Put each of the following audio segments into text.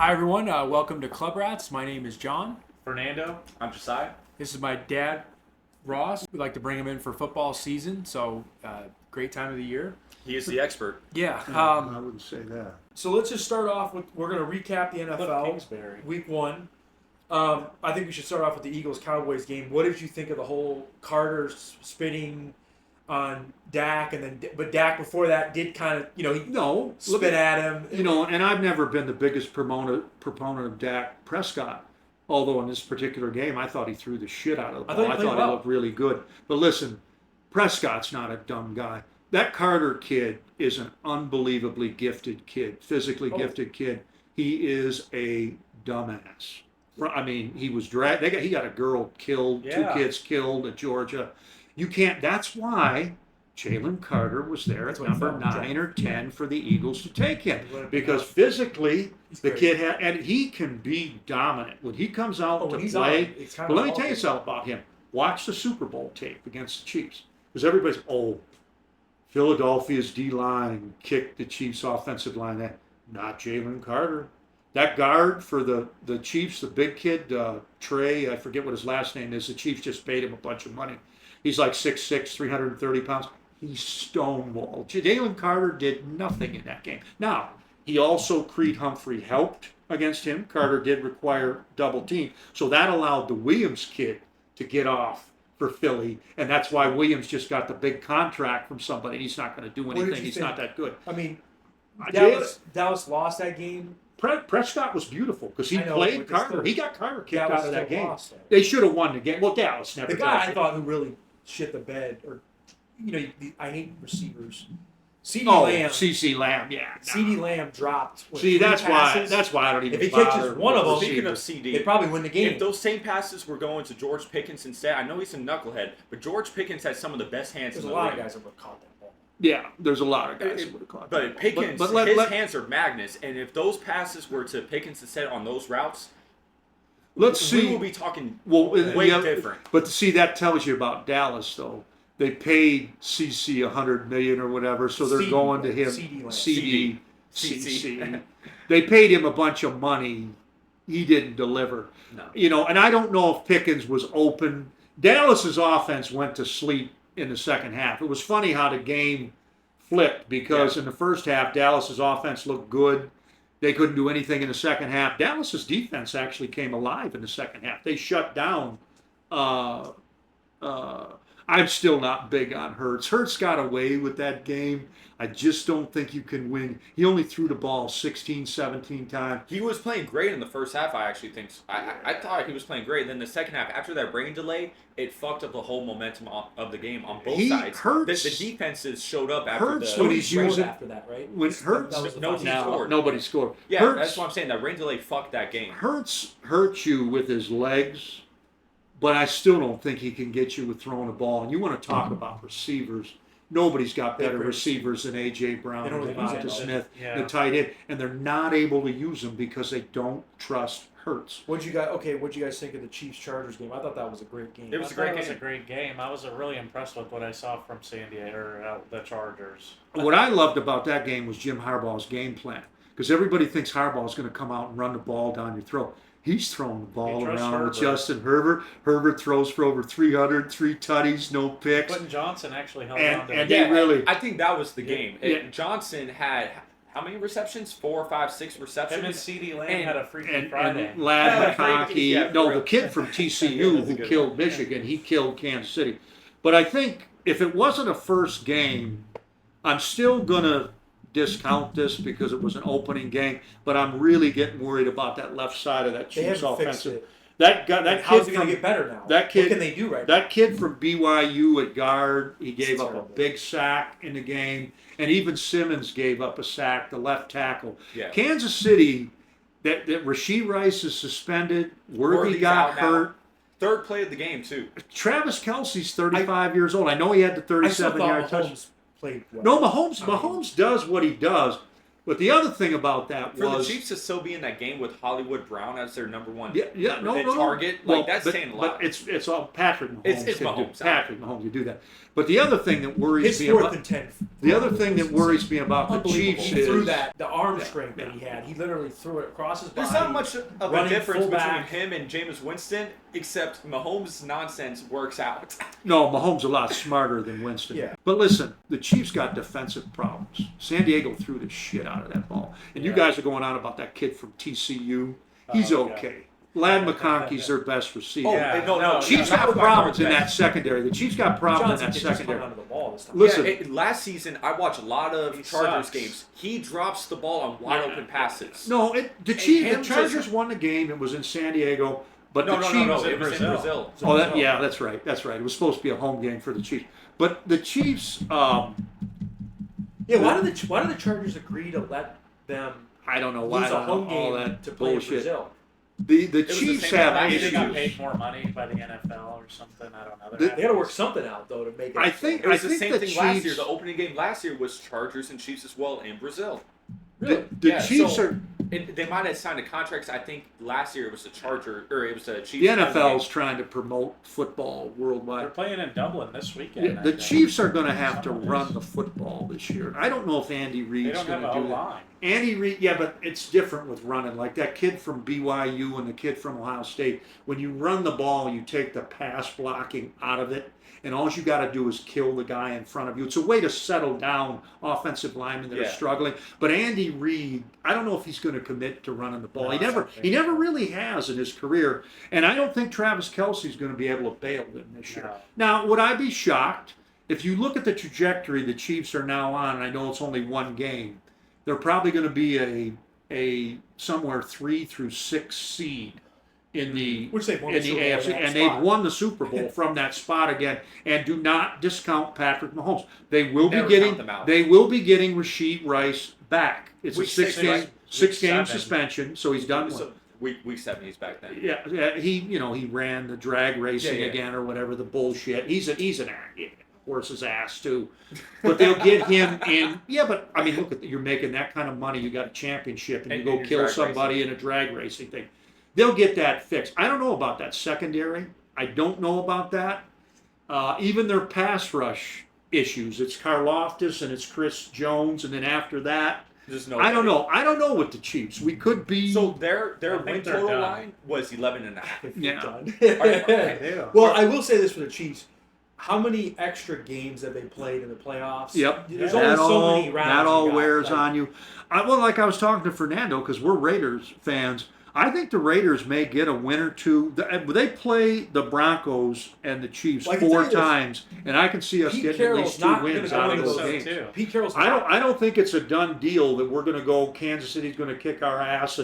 Hi everyone, welcome to Club Rats. My name is John. Fernando. I'm Jesiah. This is my dad, Ross. We'd like to bring him in for football season, so great time of the year. He is the expert. Yeah. I wouldn't say that. So let's just start off with, we're going to recap the NFL Kingsbury. week one. I think we should start off with the Eagles-Cowboys game. What did you think of the whole Carter spitting on Dak, but Dak before that did kind of, he spit at him. And I've never been the biggest proponent of Dak Prescott. Although in this particular game, I thought he threw the shit out of the ball. I thought he looked really good. But listen, Prescott's not a dumb guy. That Carter kid is an unbelievably gifted kid, physically gifted kid. He is a dumbass. I mean, he was dragged. He got a girl killed, two kids killed at Georgia. You can't. That's why Jalen Carter was there at number 9 or 10 for the Eagles to take him, because physically the kid and he can be dominant when he comes out to play. But let me tell you something about him. Watch the Super Bowl tape against the Chiefs, because everybody's Philadelphia's D-line kicked the Chiefs' offensive line. That not Jalen Carter. That guard for the Chiefs, the big kid, Trey, I forget what his last name is. The Chiefs just paid him a bunch of money. He's like 6'6", 330 pounds. He's stonewalled. Jalen Carter did nothing in that game. Now, he also, Creed Humphrey helped against him. Carter did require double team. So that allowed the Williams kid to get off for Philly. And that's why Williams just got the big contract from somebody. He's not going to do anything. He's not that good. I mean, Dallas lost that game. Prescott was beautiful because he played Carter. He got Carter kicked out of that game. They should have won the game. Well, Dallas never. The guy I thought who really shit the bed, or I hate receivers. CeeDee Lamb, yeah. CeeDee Lamb dropped. That's why I don't even. If he catches one of them, speaking of CD, they probably win the game. If those same passes were going to George Pickens instead, I know he's a knucklehead, but George Pickens has some of the best hands. There's a lot of guys that would have caught that ball. Yeah, there's a lot of guys that would have caught that ball. But Pickens, his hands are magnets, and if those passes were to Pickens instead on those routes, we will be talking way different. But see, that tells you about Dallas, though. They paid CC $100 million or whatever, so they're going to him. CC. They paid him a bunch of money. He didn't deliver. No. And I don't know if Pickens was open. Dallas's offense went to sleep in the second half. It was funny how the game flipped, because in the first half, Dallas's offense looked good. They couldn't do anything in the second half. Dallas's defense actually came alive in the second half. They shut down. I'm still not big on Hurts. Hurts got away with that game. I just don't think you can win. He only threw the ball 16, 17 times. He was playing great in the first half, I actually think. I thought he was playing great. Then the second half, after that rain delay, it fucked up the whole momentum of the game on both sides. The defenses showed up after Hurts when he's using after that, right? When Hurts, nobody scored. Yeah, Hurts, that's what I'm saying. That rain delay fucked that game. Hurts hurts you with his legs, but I still don't think he can get you with throwing the ball. And you want to talk about receivers. Nobody's got better receivers than A.J. Brown and Devonta Smith, the tight end. And they're not able to use them because they don't trust Hurts. What'd you guys think of the Chiefs-Chargers game? I thought that was a great game. It was a great game. I was really impressed with what I saw from San Diego, or the Chargers. What I loved about that game was Jim Harbaugh's game plan, because everybody thinks Harbaugh's going to come out and run the ball down your throat. He's throwing the ball around with Justin Herbert. Herbert throws for over 300, 3 tutties, no picks. Quentin Johnson actually held on to it. I think that was the game. Johnson had how many receptions? 4, 5, 6 receptions. Him and CeeDee Lamb had a freaking Friday. And Ladd McConkey, the kid from TCU who killed Michigan, he killed Kansas City. But I think if it wasn't a first game, I'm still going to discount this because it was an opening game, but I'm really getting worried about that left side of that Chiefs offensive. That how's it going to get better now? That kid, what can they do right now? That kid from BYU at guard, he gave up a big sack in the game, and even Simmons gave up a sack, the left tackle. Yeah. Kansas City, that Rashee Rice is suspended, Worthy got hurt. Third play of the game, too. Travis Kelce's 35 years old. I know he had the 37-yard touchdown. Played well. No, Mahomes does what he does, But the other thing about that For was the Chiefs to still be in that game with Hollywood Brown as their number one no. target, that's saying a lot. But it's all Patrick Mahomes. It's Mahomes. Patrick Mahomes, you do that. But the other thing that worries me fourth about and 10. the other thing that worries me about the Chiefs He is threw the arm strength that he had. He literally threw it across his body. There's not much of a running difference fullback. between him and Jameis Winston, except Mahomes' nonsense works out. No, Mahomes a lot smarter than Winston. Yeah. But listen, the Chiefs got defensive problems. San Diego threw the shit out of that ball. And you guys are going on about that kid from TCU. He's okay. Lad McConkey's their best receiver. No. Chiefs got problems in that secondary. The Chiefs got problems in that Johnson secondary. onto the ball this time. Listen, Last season, I watched a lot of Chargers sucks. games. He drops the ball on wide open passes. no, the Chargers won the game. It was in San Diego. But No, the Chiefs, it was in Brazil. Oh, that's right. That's right. It was supposed to be a home game for the Chiefs. But the Chiefs, why did the Chargers agree to let them I don't know why lose a home all game that to play in bullshit. Brazil? The Chiefs have Maybe they got issues. paid more money by the NFL or something. I don't know. They got to work something out though to make it. I think It was the think same the thing Chiefs, last year. The opening game last year was Chargers and Chiefs as well in Brazil. the Yeah, Chiefs so- are. And they might have signed a contract. I think last year it was the Chiefs. The NFL's trying to promote football They're worldwide. playing in Dublin this weekend. The I think. Chiefs are going to have to Some of run this. the football this year. I don't know if Andy They Reid's don't going have to a do that. line. Andy Reid, yeah, but it's different with running. Like that kid from BYU and the kid from Ohio State. When you run the ball, you take the pass blocking out of it, and all you got to do is kill the guy in front of you. It's a way to settle down offensive linemen that are struggling. But Andy Reid, I don't know if he's going to commit to running the ball. No, He never really has in his career, and I don't think Travis Kelce's going to be able to bail them this year. No. Now, would I be shocked if you look at the trajectory the Chiefs are now on? And I know it's only one game. They're probably going to be a somewhere 3 through 6 seed in the Which they've won in the the Super Bowl AFC, in that and spot. they've won the Super Bowl from that spot again. And do not discount Patrick Mahomes. They will Never be count them out. getting Rasheed Rice back. It's Week a six, six-game right? Week 6-game 7. suspension, so he's done. So week 7, he's back then. Yeah, he ran the drag racing Yeah. again or whatever the bullshit. He's an horse's ass too, but they'll get him in. Yeah, but I mean, look, you're making that kind of money. You got a championship, and you And go you're kill drag somebody in a drag racing thing. They'll get that fixed. I don't know about that secondary. I don't know about that. Even their pass rush issues. It's Karlaftis and it's Chris Jones, and then after that, There's no. I don't know. I don't know with the Chiefs. We could be. So their I think win they're total done. line was 11.5. Yeah. Done. Well, I will say this for the Chiefs. How many extra games have they played in the playoffs? Yep. There's Yeah. only That so all, many rounds. that all you got. wears Like, on you. Like I was talking to Fernando, because we're Raiders fans. I think the Raiders may get a win or two. They play the Broncos and the Chiefs Well, I can 4 tell you this. times, and I can see us Pete getting Carroll's at least 2 not wins gonna out go of to those those games. too. Pete Carroll's I don't think it's a done deal that we're going to go. Kansas City's going to kick our ass,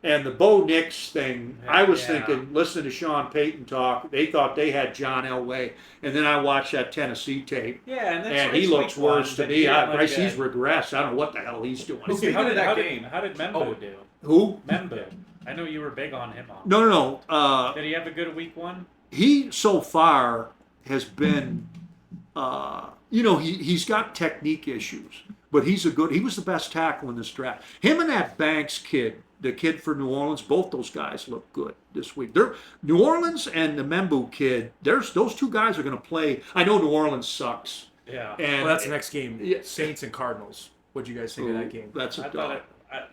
and the Bo Nix thing. I was Yeah. thinking, listening to Sean Payton talk, they thought they had John Elway, and then I watched that Tennessee tape. Yeah, and, that's And he it's looks week one, worse to but me. he didn't look Bryce, he's good. regressed. I don't know what the hell he's doing. Okay, See, how Speaking did of that how game- did how did Membo Oh. do? Who? Membo. I know you were big on him. No. Did he have a good week 1? He so far has been, he's got technique issues, but he was the best tackle in this draft. Him and that Banks kid, the kid for New Orleans, both those guys look good this week. New Orleans and the Membu kid, those 2 guys are going to play. I know New Orleans sucks. Yeah. And Well, that's the next game. Yeah. Saints and Cardinals. What'd you guys think of that game? That's a I dog. thought it.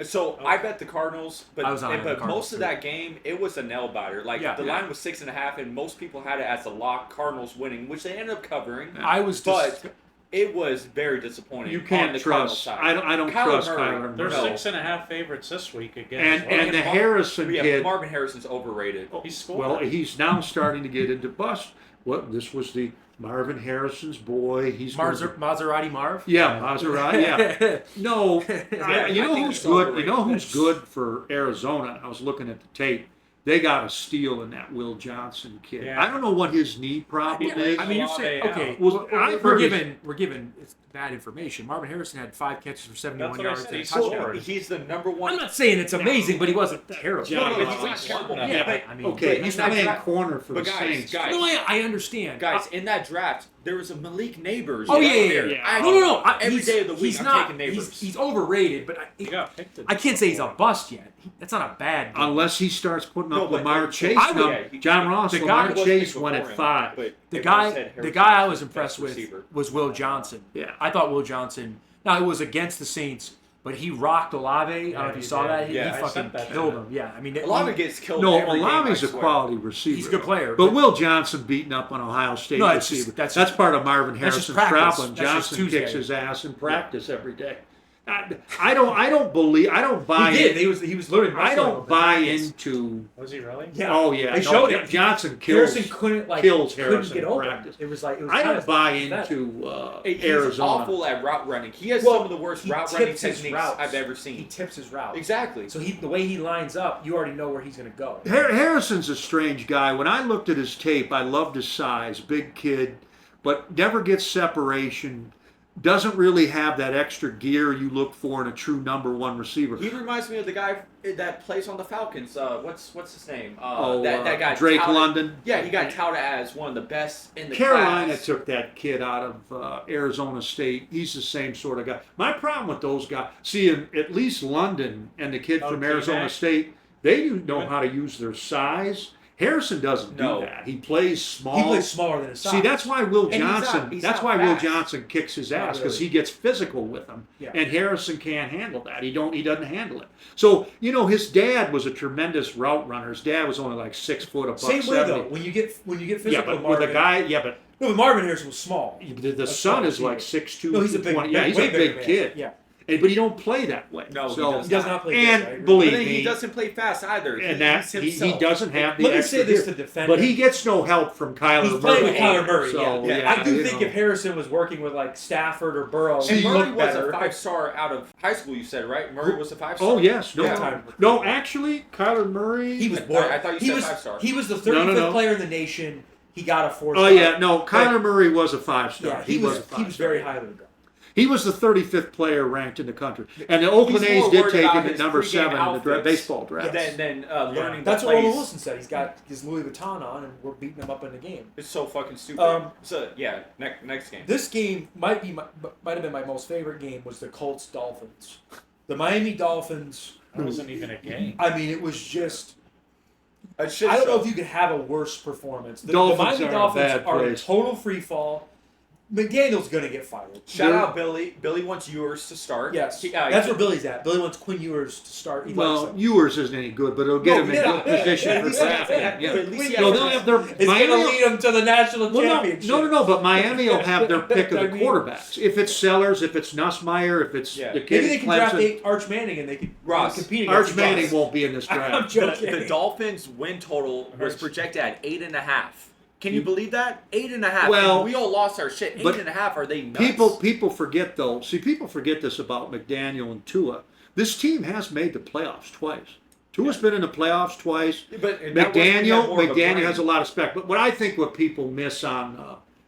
So I bet the Cardinals, but I was on the but Cardinals, most of too. that game it was a nail biter. Like Yeah. the Yeah. line was 6.5, and most people had it as a lock. Cardinals winning, which they ended up covering. I was But it was very disappointing. You on can't the Cardinals trust. side. I don't Kyler trust Murray, Kyler They're Murray. No. 6.5 favorites this week again. And as well. the Mar- Harrison Yeah, kid. Marvin Harrison's overrated. He scored. Well, he's now starting to get into bust. This was the Marvin Harrison's boy. He's gonna be- Maserati Marv? Yeah, Maserati. Yeah. No, you I know think who's it's good. overrated. You know who's good for Arizona. I was looking at the tape. They got a steal in that Will Johnson kid. Yeah. I don't know what his knee problem Yeah, is. I mean, you're saying Olave okay. out. Well, I've heard We're given it's bad information. Marvin Harrison had 5 catches for 71 That's what I yards said. and a He's touchdown. so- He's the number one. I'm not saying it's amazing, but he wasn't terrible. No, no, but he's he's not not terrible. terrible. Yeah, but I mean, Okay, but he's in that playing draft- corner for but the guys, Saints. guys, No, I understand. Guys, in that draft, There was a Malik Neighbors. Oh, right yeah. there. No. Every day of the week, he's I'm not, taking Neighbors. He's overrated, but He got picked. I can't say he's a bust yet. That's not a bad game. Unless he starts putting up No, Lamar but- Chase. I would- Now, John Ross, the Lamar guy- Chase went at 5. But The everyone guy, said the Harrison guy I was was the impressed best with receiver. was Will Johnson. Yeah. I thought Will Johnson. Now it was against the Saints, but he rocked Olave. I don't know if you he saw did. that. He Yeah, I fucking sent that killed to him. Yeah, I mean, A lot of it gets killed. No, every game, Olave's I a swear. quality receiver. he's a good player. But Will Johnson beating up on Ohio State No, it's receiver. just- that's that's just- part of Marvin that's just Harrison's practice. problem. That's just Johnson kicks Tuesday. his ass in practice every day. I don't buy he did. it. He was literally. I wrestling don't with buy him. into. Was he really? Yeah. Oh yeah, They showed it. Johnson kills. Harrison couldn't kills couldn't Harrison get in open. practice. It was like it was I kind don't of buy pathetic. into He's Arizona. awful at route running. He has Well, some of the worst he route running tips his techniques routes. I've ever He seen. tips his route. Exactly. So the way he lines up, you already know where he's going to go. Harrison's a strange guy. When I looked at his tape, I loved his size, big kid, but never gets separation. Doesn't really have that extra gear you look for in a true number one receiver. He reminds me of the guy that plays on the Falcons. What's his name? That guy Drake touted- London. Yeah, he got touted as one of the best in the Carolina class. took that kid out of Arizona State. He's the same sort of guy. My problem with those guys, at least London and the kid from Okay, Arizona Mac. State, they do know how to use their size. Harrison doesn't No. do that. He plays small. He plays smaller than his size. See, that's why Will And he's not- Johnson. he's That's not why Will fast. Johnson kicks his ass because really. he gets physical with him, Yeah. and Harrison can't handle that. He doesn't handle it. So his dad was a tremendous route runner. His dad was only like 6 foot, a buck Same way 70. though. When you get physical, Yeah, but with Marvin, a guy, yeah, but No, but Marvin Harrison was small. the son is like 6'2", No, he's a big. 220. Yeah, he's way a bigger big man. kid. Yeah, But he don't play that way. No, he so, does he does not play. And good, right? believe But then me, he doesn't play fast either. and He's that he himself. doesn't have the Let me extra say this gear. to defend But him. he gets no help from Kyler He's Murray. playing with Kyler Murray. So, yeah. yeah, I do you think know. if Harrison was working with like Stafford or Burrow, And he'd Murray look was better. a 5-star out of high school. You said right? Murray was a 5-star. Oh yes, no, Yeah. no. Actually, Kyler Murray. He was I born. thought you he said was 5-star. he was the 35th No. player in the nation. He got a 4-star. Oh yeah, no. Kyler Murray was a 5-star. Yeah, he was a 5-star. he was very highly regarded. He was the 35th player ranked in the country, and the Oakland He's more A's did worried take about him at his number pregame 7 in the outfits baseball draft. Then learning That's the what plays. Roland Wilson said. He's got his Louis Vuitton on, and we're beating him up in the game. It's so fucking stupid. So yeah, next game. This game might have been my most favorite game. Was the Colts Dolphins, the Miami Dolphins. That wasn't even a game. I mean, it was just. A shit I don't know show. if you could have a worse performance. The Dolphins Miami are a Dolphins bad are a place. total free fall. McDaniel's going to get fired. Shout out Billy. Billy wants yours to start. Yes, He- that's where Billy's at. Billy wants Quinn Ewers to start. He Well, likes him. Ewers isn't any good, but it'll get him in good position for drafting. But Yeah. at least he No, has they'll a- have their It's going to lead them to the national Well, championship. no. But Miami will have their pick of I the mean- quarterbacks. If it's Sellers, if it's Nussmeier, if it's Yeah. the kid Maybe they at can draft Clemson. Arch Manning and they could Ross. compete against Arch Manning Ross. won't be in this I'm draft. joking. The Dolphins' win total was projected at 8.5. Can you You- believe that? 8.5. Well, And we all lost our shit. but 8.5. Are they nuts? People forget though. See, people forget this about McDaniel and Tua. This team has made the playoffs twice. Tua's been in the playoffs twice. But and that was when he had more of a McDaniel brain. has a lot of spec. But what people miss on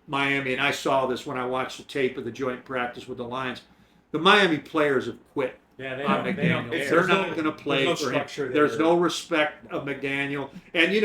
Miami, and I saw this when I watched the tape of the joint practice with the Lions, the Miami players have quit Yeah, they on don't, they don't McDaniel. care. They're not going to play there's no for him. structure There's there. no respect of McDaniel. And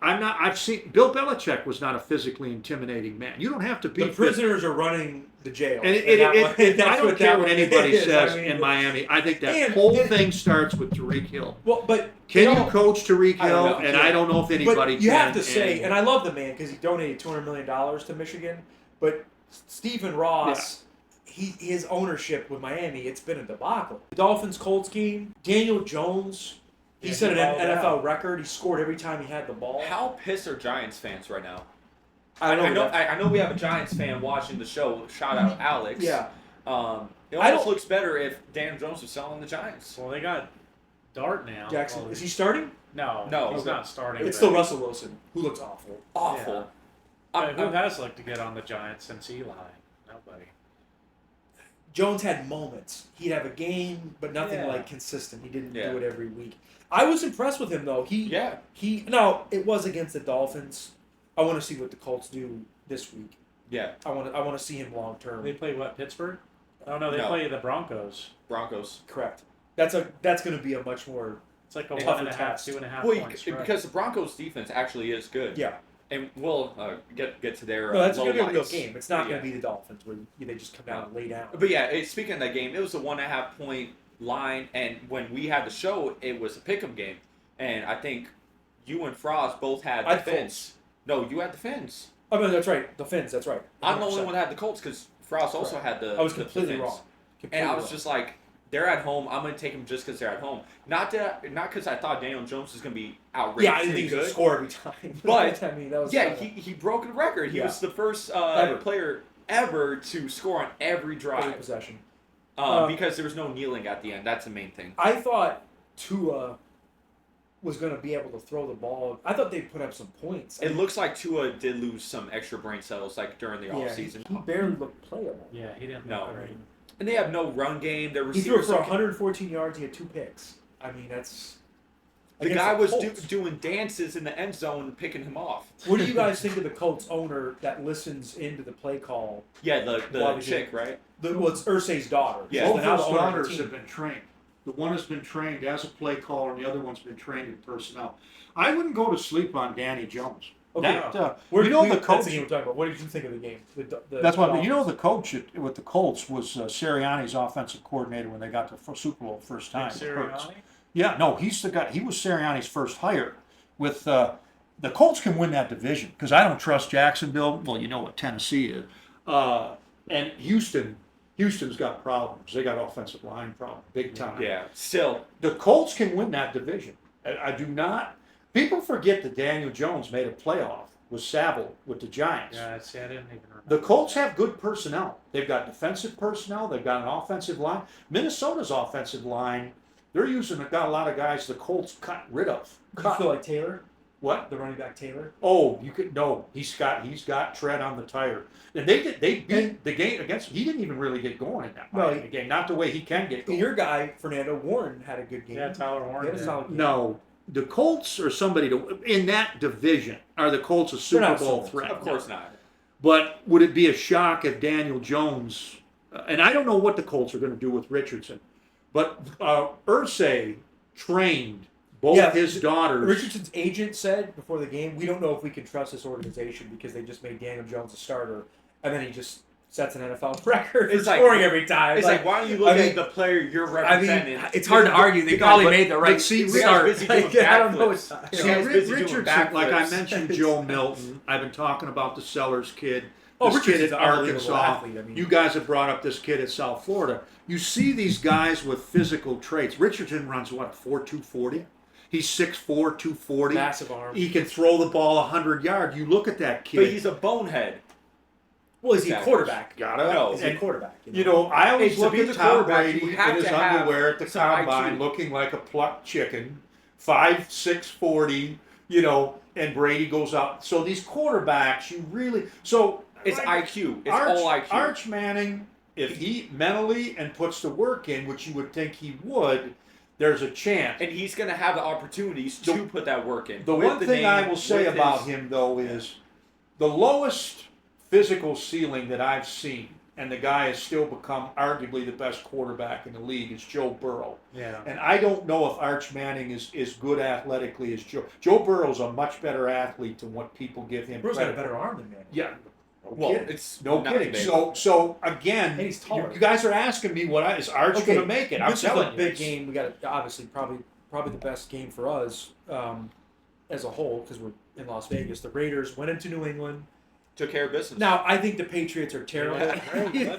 I've seen Bill Belichick was not a physically intimidating man. You don't have to be The prisoners are running the jail. And I don't care what anybody says in Miami. I think that And- whole thing starts with Tariq Hill. Well, but Can you you coach Tariq I don't Hill? know. And I don't know if anybody but you can. have to say, and I love the man because he donated $200 million to Michigan. But Stephen Ross, his ownership with Miami, it's been a debacle. The Dolphins Colts game, Daniel Jones, he Yeah, set he an balled NFL out. record. He scored every time he had the ball. How pissed are Giants fans right now? I I know we have a Giants fan watching the show. Shout out Alex. Yeah. It I almost don't- looks better if Dan Jones was selling the Giants. Well, they got Dart now. Jackson, Well, is he starting? No, No, he's okay. not starting. It's but- still Russell Wilson, who looks awful. Awful. But who has looked to get on the Giants since Eli? Nobody. Jones had moments. He'd have a game, but nothing Yeah. like consistent. He didn't Yeah. do it every week. I was impressed with him though. Yeah. No, it was against the Dolphins. I want to see what the Colts do this week. Yeah. I want to see him long term. They play what? Pittsburgh? Oh no, they No. play the Broncos. Broncos. Correct. That's going to be a much more It's like a Tougher 1.5, task. 2.5 Well, points. Right? because the Broncos defense actually is good. yeah. And we'll get to their No, that's low going to be a real lights. game. It's not Yeah. going to be the Dolphins where they just come down and lay down. But yeah, speaking of that game, it was a 1.5 point line, and when we had the show, it was a pick'em game, and I think you and Frost both had the Fins. No, you had the Fins. Oh no, that's right. The Fins. That's right. 100%. I'm the only one that had the Colts because Frost also had the. I was completely the Fins. wrong. And I was just like, they're at home. I'm going to take them just because they're at home. Not because I thought Daniel Jones was going to be outrageously Yeah, I didn't think he would score every time. But I mean, that was he broke a record. He was the first player ever to score on every drive. every possession. Because there was no kneeling at the end. That's the main thing. I thought Tua was going to be able to throw the ball. I thought they'd put up some points. It looks like Tua did lose some extra brain cells during the offseason. He barely looked playable. Yeah, he didn't. No. Look great. And they have no run game. Their He threw receivers for 114 yards. He had 2 picks. I mean, that's... The guy was Colts. doing dances in the end zone, picking him off. What do you guys think of the Colts owner that listens into the play call? Yeah, the chick, right? It's Ursay's daughter. Yeah. Both Now those the owner of the daughters team. have been trained. The one has been trained as a play caller, and the other one's been trained in personnel. I wouldn't go to sleep on Danny Jones. Okay. That, The coach. That's the game we're talking about. What did you think of the game? That's what the coach with the Colts was Sirianni's offensive coordinator when they got to Super Bowl the first time. Sirianni? Yeah, no, he's the guy. He was Sirianni's first hire. With the Colts can win that division because I don't trust Jacksonville. Well, you know what Tennessee is, and Houston. Houston's got problems. They got offensive line problems, big time. Yeah, still. The Colts can win that division. I do not. People forget that Daniel Jones made a playoff with Saville with the Giants. Yeah, see, I didn't even remember. The Colts have good personnel. They've got defensive personnel. They've got an offensive line. Minnesota's offensive line, got a lot of guys the Colts cut rid of. Do you feel like Taylor? What? The running back Taylor? Oh, he's got tread on the tire. And they beat the game against. He didn't even really get going in that Miami game. Not the way he can get going. Your guy Fernando Warren had a good game. Yeah, Tyler He Warren. had a did. solid game. No, the Colts are somebody in that division. Are the Colts a Super not Bowl Super Bowl. threat? Of course not. But would it be a shock if Daniel Jones? And I don't know what the Colts are going to do with Richardson, but Irsay trained both his daughters. Richardson's agent said before the game, we don't know if we can trust this organization because they just made Daniel Jones a starter, and then he just sets an NFL record for scoring every time. It's like, why don't you look at the player you're representing? It's hard to argue. They probably made the right start. Busy doing I don't know. Richardson, like I mentioned, Joe Milton. I've been talking about the Sellers kid. This kid at Arkansas. Athlete, I mean. You guys have brought up this kid at South Florida. You see these guys with physical traits. Richardson runs, 4.240? He's 6'4", 240. Massive arm. He can throw the ball 100 yards. You look at that kid. But he's a bonehead. Well, is he a quarterback? No. Is he a quarterback? I always to look be at the Tom quarterback, Brady you have in his to have underwear at the some combine, IQ. looking like a plucked chicken, 5'6", 40, and Brady goes up. So these quarterbacks, It's IQ. It's Arch, all IQ. Arch Manning, if he mentally and puts the work in, which you would think he would, there's a chance. And he's going to have the opportunities to put that work in. The With one the thing name, I will say with about his- him, though, is the lowest physical ceiling that I've seen, and the guy has still become arguably the best quarterback in the league, is Joe Burrow. Yeah. And I don't know if Arch Manning is good athletically as Joe. Joe Burrow's a much better athlete than what people give him Burrow's got a credit better arm than Manning. Yeah. No Well, kidding. it's No not kidding. debatable. So again, And he's taller. you guys are asking me is Arch going to make it? I'm This is telling a you. big game. We got obviously probably the best game for us as a whole because we're in Las Vegas. The Raiders went into New England. Took care of business. Now I think the Patriots are terrible.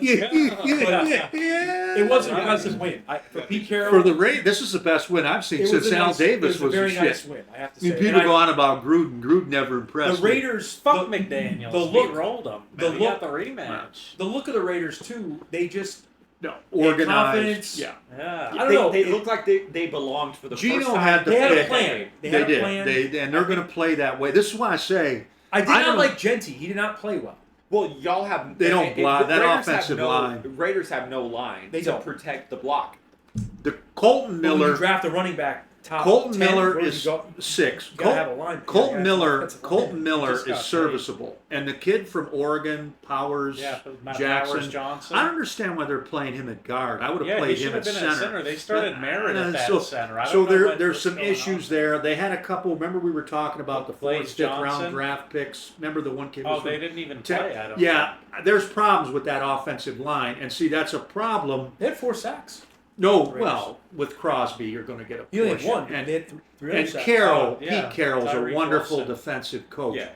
Yeah. It was an impressive win. For Pete Carroll, For the Raiders, this is the best win I've seen it since was a Al nice, Davis it was a very the nice shit. win. I have to I mean, say. people And go on about Gruden. Gruden never impressed the me. Raiders. Fuck the, McDaniels. the We look- rolled them. the We look- got the rematch. The look of the Raiders too. They just No, organized. confidence. Yeah. Yeah. I don't know. They looked like they belonged for the Gino first time. had the They had a pick. plan. They They had a did. plan. And they're going to play that way. This is why I say I did I not don't- like Genty. He did not play well. Well, y'all have. They don't block- the that Raiders have offensive no- line. The Raiders have no line They to don't. protect the block. the Colton But when you Miller. draft a running back top Colton 10, Miller where is you go, 6. you gotta have a line. Colton yeah, Miller, offensive line. Colton Miller just is got serviceable, and the kid from Oregon, Powers, Yeah, Matt Jackson. Powers Johnson. I don't understand why they're playing him at guard. I would have Yeah, he played should him have at been at center. center. They started Merritt at that so, center. I so don't know there's what's some going issues on. there. They had a couple. Remember we were talking about the 4th, Blaze 5th round Johnson? draft picks. Remember the one kid? Oh, was they from didn't even Tech? play. I don't. Yeah, there's problems with that offensive line, and see that's a problem. They had 4 sacks. No, Raiders. well, with Crosby, you're going to get a You only had portion. 1, and they had 3 other And sacks. Carroll, Oh, yeah. Pete Carroll's a Tyreek wonderful Wilson. defensive coach. Yeah.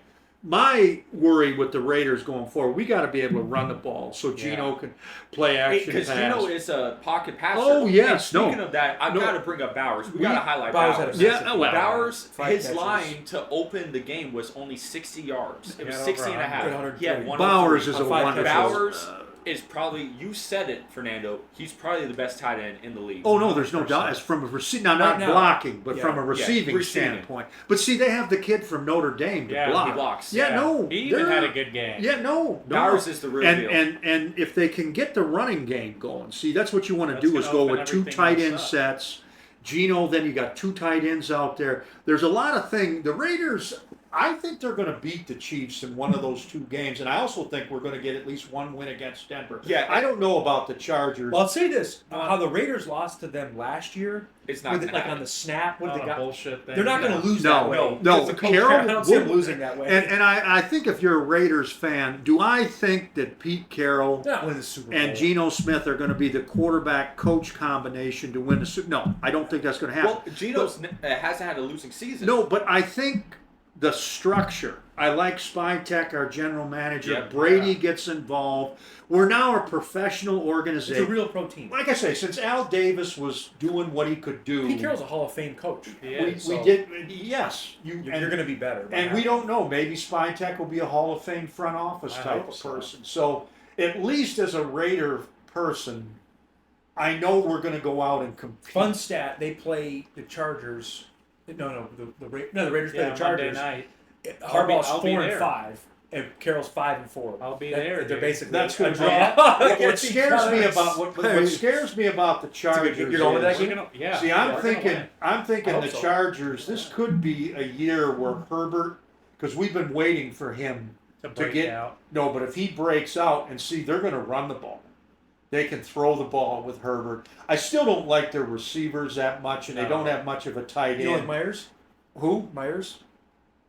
My worry with the Raiders going forward, we got to be able to run the ball so Geno can play action Because pass. Geno is a pocket passer. Oh, yes, And speaking no. of that, I've No. got to bring up Bowers. We We- got to highlight Bowers Bowers. had a Yeah, massive well, Bowers, 5 his catches. line to open the game was only 60 yards. It He was had 60 and a over half. 100. He had 103. Bowers is a on 5 wonderful. Bowers is probably, you said it, Fernando, he's probably the best tight end in the league. Oh no, there's no doubt. As from a not Right now. blocking, but Yeah. from a receiving receiving. standpoint. But see, they have the kid from Notre Dame to Yeah, he block. blocks. Yeah, no, He even they're- had a good game. Yeah, no. Bowers is the real and, deal. and if they can get the running game going, see, that's what you want to That's do is gonna go open with 2 everything tight else end up. sets. Geno, then you got 2 tight ends out there. There's a lot of things. The Raiders, I think they're going to beat the Chiefs in one of those 2 games, and I also think we're going to get at least 1 win against Denver. Yeah. I don't know about the Chargers. Well, I'll say this: how the Raiders lost to them last year, It's not with going it, to like happen. on the snap. What On they a got? bullshit thing. They're not going to lose No, that way. no, Because the coach- Carroll I don't see them would- losing that way. And I think if you're a Raiders fan, do I think that Pete Carroll They're not winning the Super Bowl. and Geno Smith are going to be the quarterback coach combination to win the Super? No, I don't think that's going to happen. Well, Geno's hasn't had a losing season. No, but I think the structure. I like Spytek, our general manager. Yep. Brady gets involved. We're now a professional It's organization. a real pro team. Like I say, since Al Davis was doing what he could do, Pete Carroll's a Hall of Fame coach. Yeah, we so did. Yes, You're going to be better. And we don't know. Maybe Spytek will be a Hall of Fame front office I type hope of so. person. So at least as a Raider person, I know we're going to go out and compete. Fun stat: they play the Chargers. No, the Raiders play Yeah, the Chargers. Monday night. Harbaugh's I'll be 4 there. and 5, and Carroll's 5 and 4. I'll be That- there, They're dude. basically That's a good. draw. What against each scares other. me about what scares me about the Chargers? You're going to that is- game? We're gonna, yeah. See, we're I'm gonna thinking win. I hope the so. Chargers. This could be a year where Herbert, because we've been waiting for him to to break get out. no, but if he breaks out and see, they're going to run the ball. They can throw the ball with Herbert. I still don't like their receivers that much, and they No. don't have much of a tight You know, like end. Myers? Who? Myers?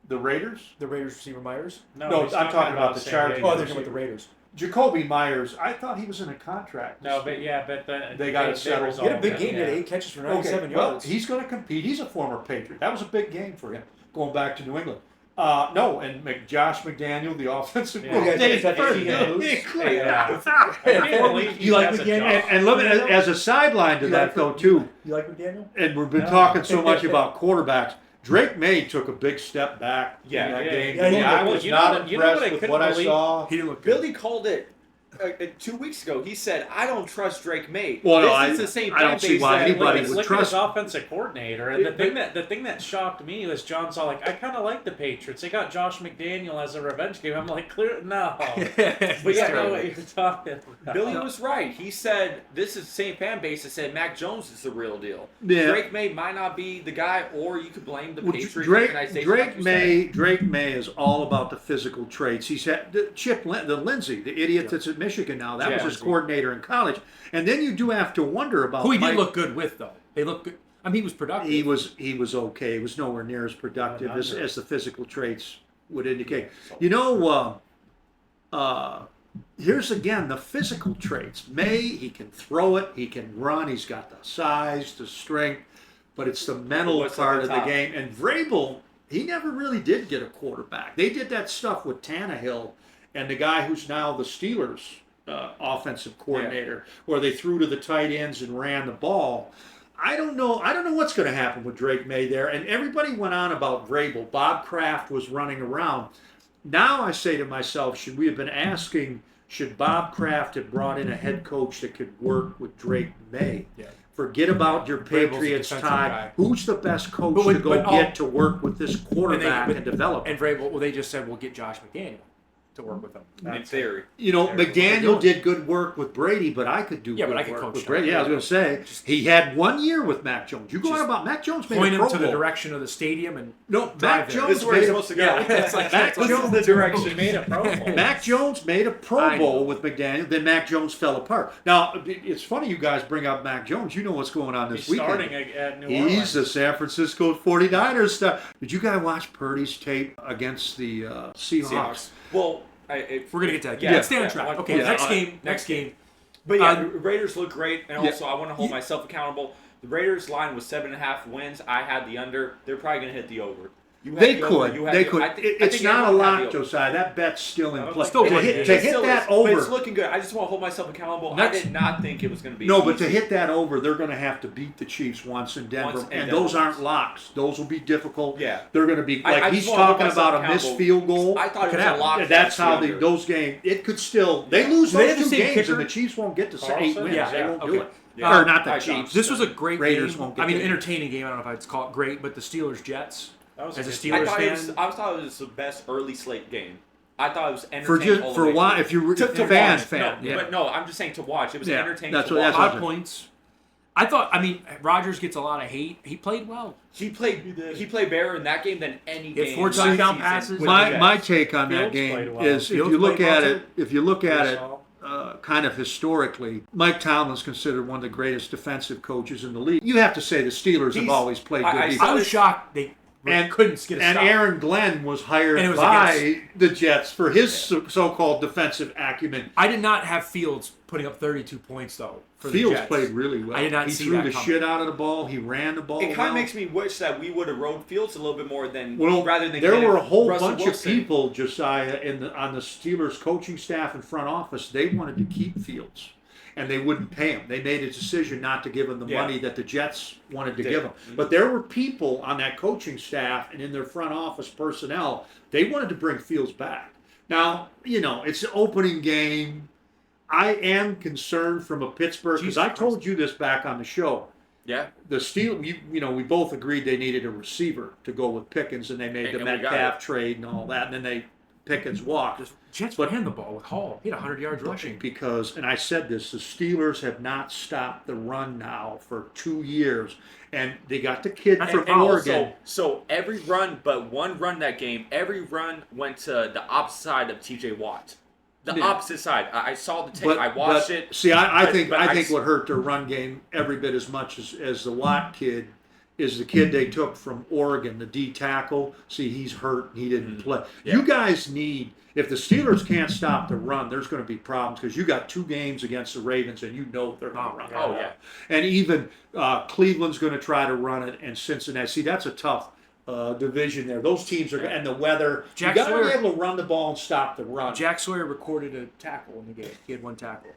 The Raiders? The Raiders receiver Myers? No, he's I'm talking about the San Chargers. Diego. Oh, they're talking about the Raiders. Jacoby Myers. I thought he was in a contract. No, but yeah, but They got it settled. He had a big resolved game. He it, had yeah. 8 catches for Okay, 97 well, yards. he's going to compete. He's a former Patriot. That was a big game for him, going back to New England. No, and Josh McDaniel, the offensive Yeah. coordinator. Is that if he can lose? Yeah. I can't believe he You like has a McDaniel? job. And look, as a sideline to You that like- though too, You like McDaniel? and we've been No. talking so much about quarterbacks. Drake May took a big step back in that Yeah, game. yeah, he I did. was You not know- you know what impressed I with couldn't what I believe? saw. He didn't look good. Billy called it 2 weeks ago. He said, "I don't trust Drake May." Well, no, This is the same I don't fan see base why that- anybody Look would at trust- his offensive coordinator, and the thing that shocked me was John saw like I kind of like the Patriots. They got Josh McDaniel as a revenge game. I'm like, clear no, but yeah, I know what you're talking about. Billy was right. He said this is the same fan base that said Mac Jones is the real deal. Yeah. Drake May might not be the guy, or you could blame the Well, Patriots Drake, organization. like you said. Drake May is all about the physical traits. He's had the Lindsey, the idiot that's at Michigan now. That was his Lindsey. coordinator in college. And then you do have to wonder about Who he did Mike. look good with, though. They look good. I mean, he was productive. He was okay. He was nowhere near as productive as the physical traits would indicate. You know, here's again the physical traits. May, he can throw it, he can run, he's got the size, the strength, but it's the mental What's at part the of the top? game. And Vrabel, he never really did get a quarterback. They did that stuff with Tannehill and the guy who's now the Steelers offensive coordinator, where they threw to the tight ends and ran the ball. I don't know what's going to happen with Drake May there. And everybody went on about Vrabel. Bob Kraft was running around. Now I say to myself, should we have been asking, should Bob Kraft have brought in a head coach that could work with Drake May? Yeah. Forget about your Vrabel's a Patriots defensive tie. guy. Who's the best coach But to go but get to work with this quarterback but- and develop him? And Vrabel, well, they just said we'll get Josh McDaniel to work with him. In theory. You know, Terrible. McDaniel did good work with Brady, but I could do Yeah, good but I could work coach with Sean Brady. Yeah, I was going to say, he had 1 year with Mac Jones. You go on Just about Mac Jones made Point a him Pro to the Bowl. direction of the stadium and No, drive Mac there. Jones This is where he's made a, supposed to go. Yeah, it's like Mac This Jones is the direction. Made a Pro Bowl. Mac Jones made a Pro I Bowl know. with McDaniel. Then Mac Jones fell apart. Now, it's funny you guys bring up Mac Jones. You know what's going on this He's weekend. starting at New He's Orleans. the San Francisco 49ers star. Did you guys watch Purdy's tape against the Seahawks? Well, We're gonna get to that. Yeah, Yeah, stay on yeah, track. one- Okay, yeah, next alright. game. Next game. But yeah, Uh, the Raiders look great, and Yeah. also I want to hold myself accountable. The Raiders line was 7.5 wins. I had the under. They're probably going to hit the over. You had They the over, could. you had They the- could. I think- I It's think not a everyone had lot, the over. Josiah. That bet's still in No, play. still to good. hit, It to hit still that is, over. But it's looking good. I just want to hold myself accountable. Next- I did not think it was going to be No, but to easy. hit that over, they're going to have to beat the Chiefs once in Denver, Once in and Denver. those aren't locks. Those will be difficult. Yeah. They're going to be I like just he's wanna hold talking myself about a missed accountable. field goal. I thought it Could was a happen. lock. That's how under. those games. It could still. They lose Do they those have the two same games, kicker? and the Chiefs won't get to Carlson? 8 wins. Yeah, They won't do okay. it. Yeah. Or not the I Chiefs. This was a great Raiders game. won't get I mean, to- entertaining game. I don't know if I'd call it great, but the Steelers Jets. That was As a good Steelers game. I thought it was the best early slate game. I thought it was For entertaining just all the for way a while, through. if you were To fan, watch. fan, No, yeah. but no, I'm just saying to watch. It was Yeah, entertaining that's to what- watch. that's what- 5 points. I thought. I mean, Rodgers gets a lot of hate. He played well. He played better in that game than any He had game. 4 this touchdown season passes. with the My Jets. my take on that Fields game played well. is Fields if you look played well at too. it, if you look at it, Gasol. kind of historically, Mike Tomlin's considered one of the greatest defensive coaches in the league. You have to say the Steelers have He's- always played good I defense. I was shocked they And- couldn't get a And stop. Aaron Glenn was hired And it was by the Jets for his so-called defensive acumen. I did not have Fields putting up 32 points though. For Fields the Jets. played really well. I did not he see threw that the coming. shit out of the ball. He ran the ball. It kind well. of makes me wish that we would have rode Fields a little bit more than Well, rather than there getting were a whole Russell bunch Wilson. of people, Josiah, on the Steelers coaching staff and front office. They wanted to keep Fields, and they wouldn't pay him. They made a decision not to give him the Yeah. money that the Jets wanted to Did. give him. But there were people on that coaching staff and in their front office personnel. They wanted to bring Fields back. Now, it's the opening game. I am concerned from a Pittsburgh, because I told you this back on the show. Yeah, The we both agreed they needed a receiver to go with Pickens, and they made the And we got Metcalf it. trade and all that, and then Pickens walked. Jets But- ran the ball with Hall. He had 100 yards rushing. Because, and I said this, the Steelers have not stopped the run now for 2 years, and they got the kid That's from and Oregon. also, so every run but one run that game, every run went to the opposite side of T.J. Watt. The Yeah. opposite side. I saw the tape. I watched it. See, I but- think but I I think s- what hurt their run game every bit as much as the Watt kid is the kid they took from Oregon, the D tackle. See, he's hurt. He didn't play. Yeah. You guys need, if the Steelers can't stop the run, there's going to be problems because you got 2 games against the Ravens and you know they're going to run. Oh, yeah. And even Cleveland's going to try to run it, and Cincinnati. See, that's a tough division there. Those teams are, and the weather. Jack you got to be Sawyer- able to run the ball and stop the run. Jack Sawyer recorded a tackle in the game. He had 1 tackle.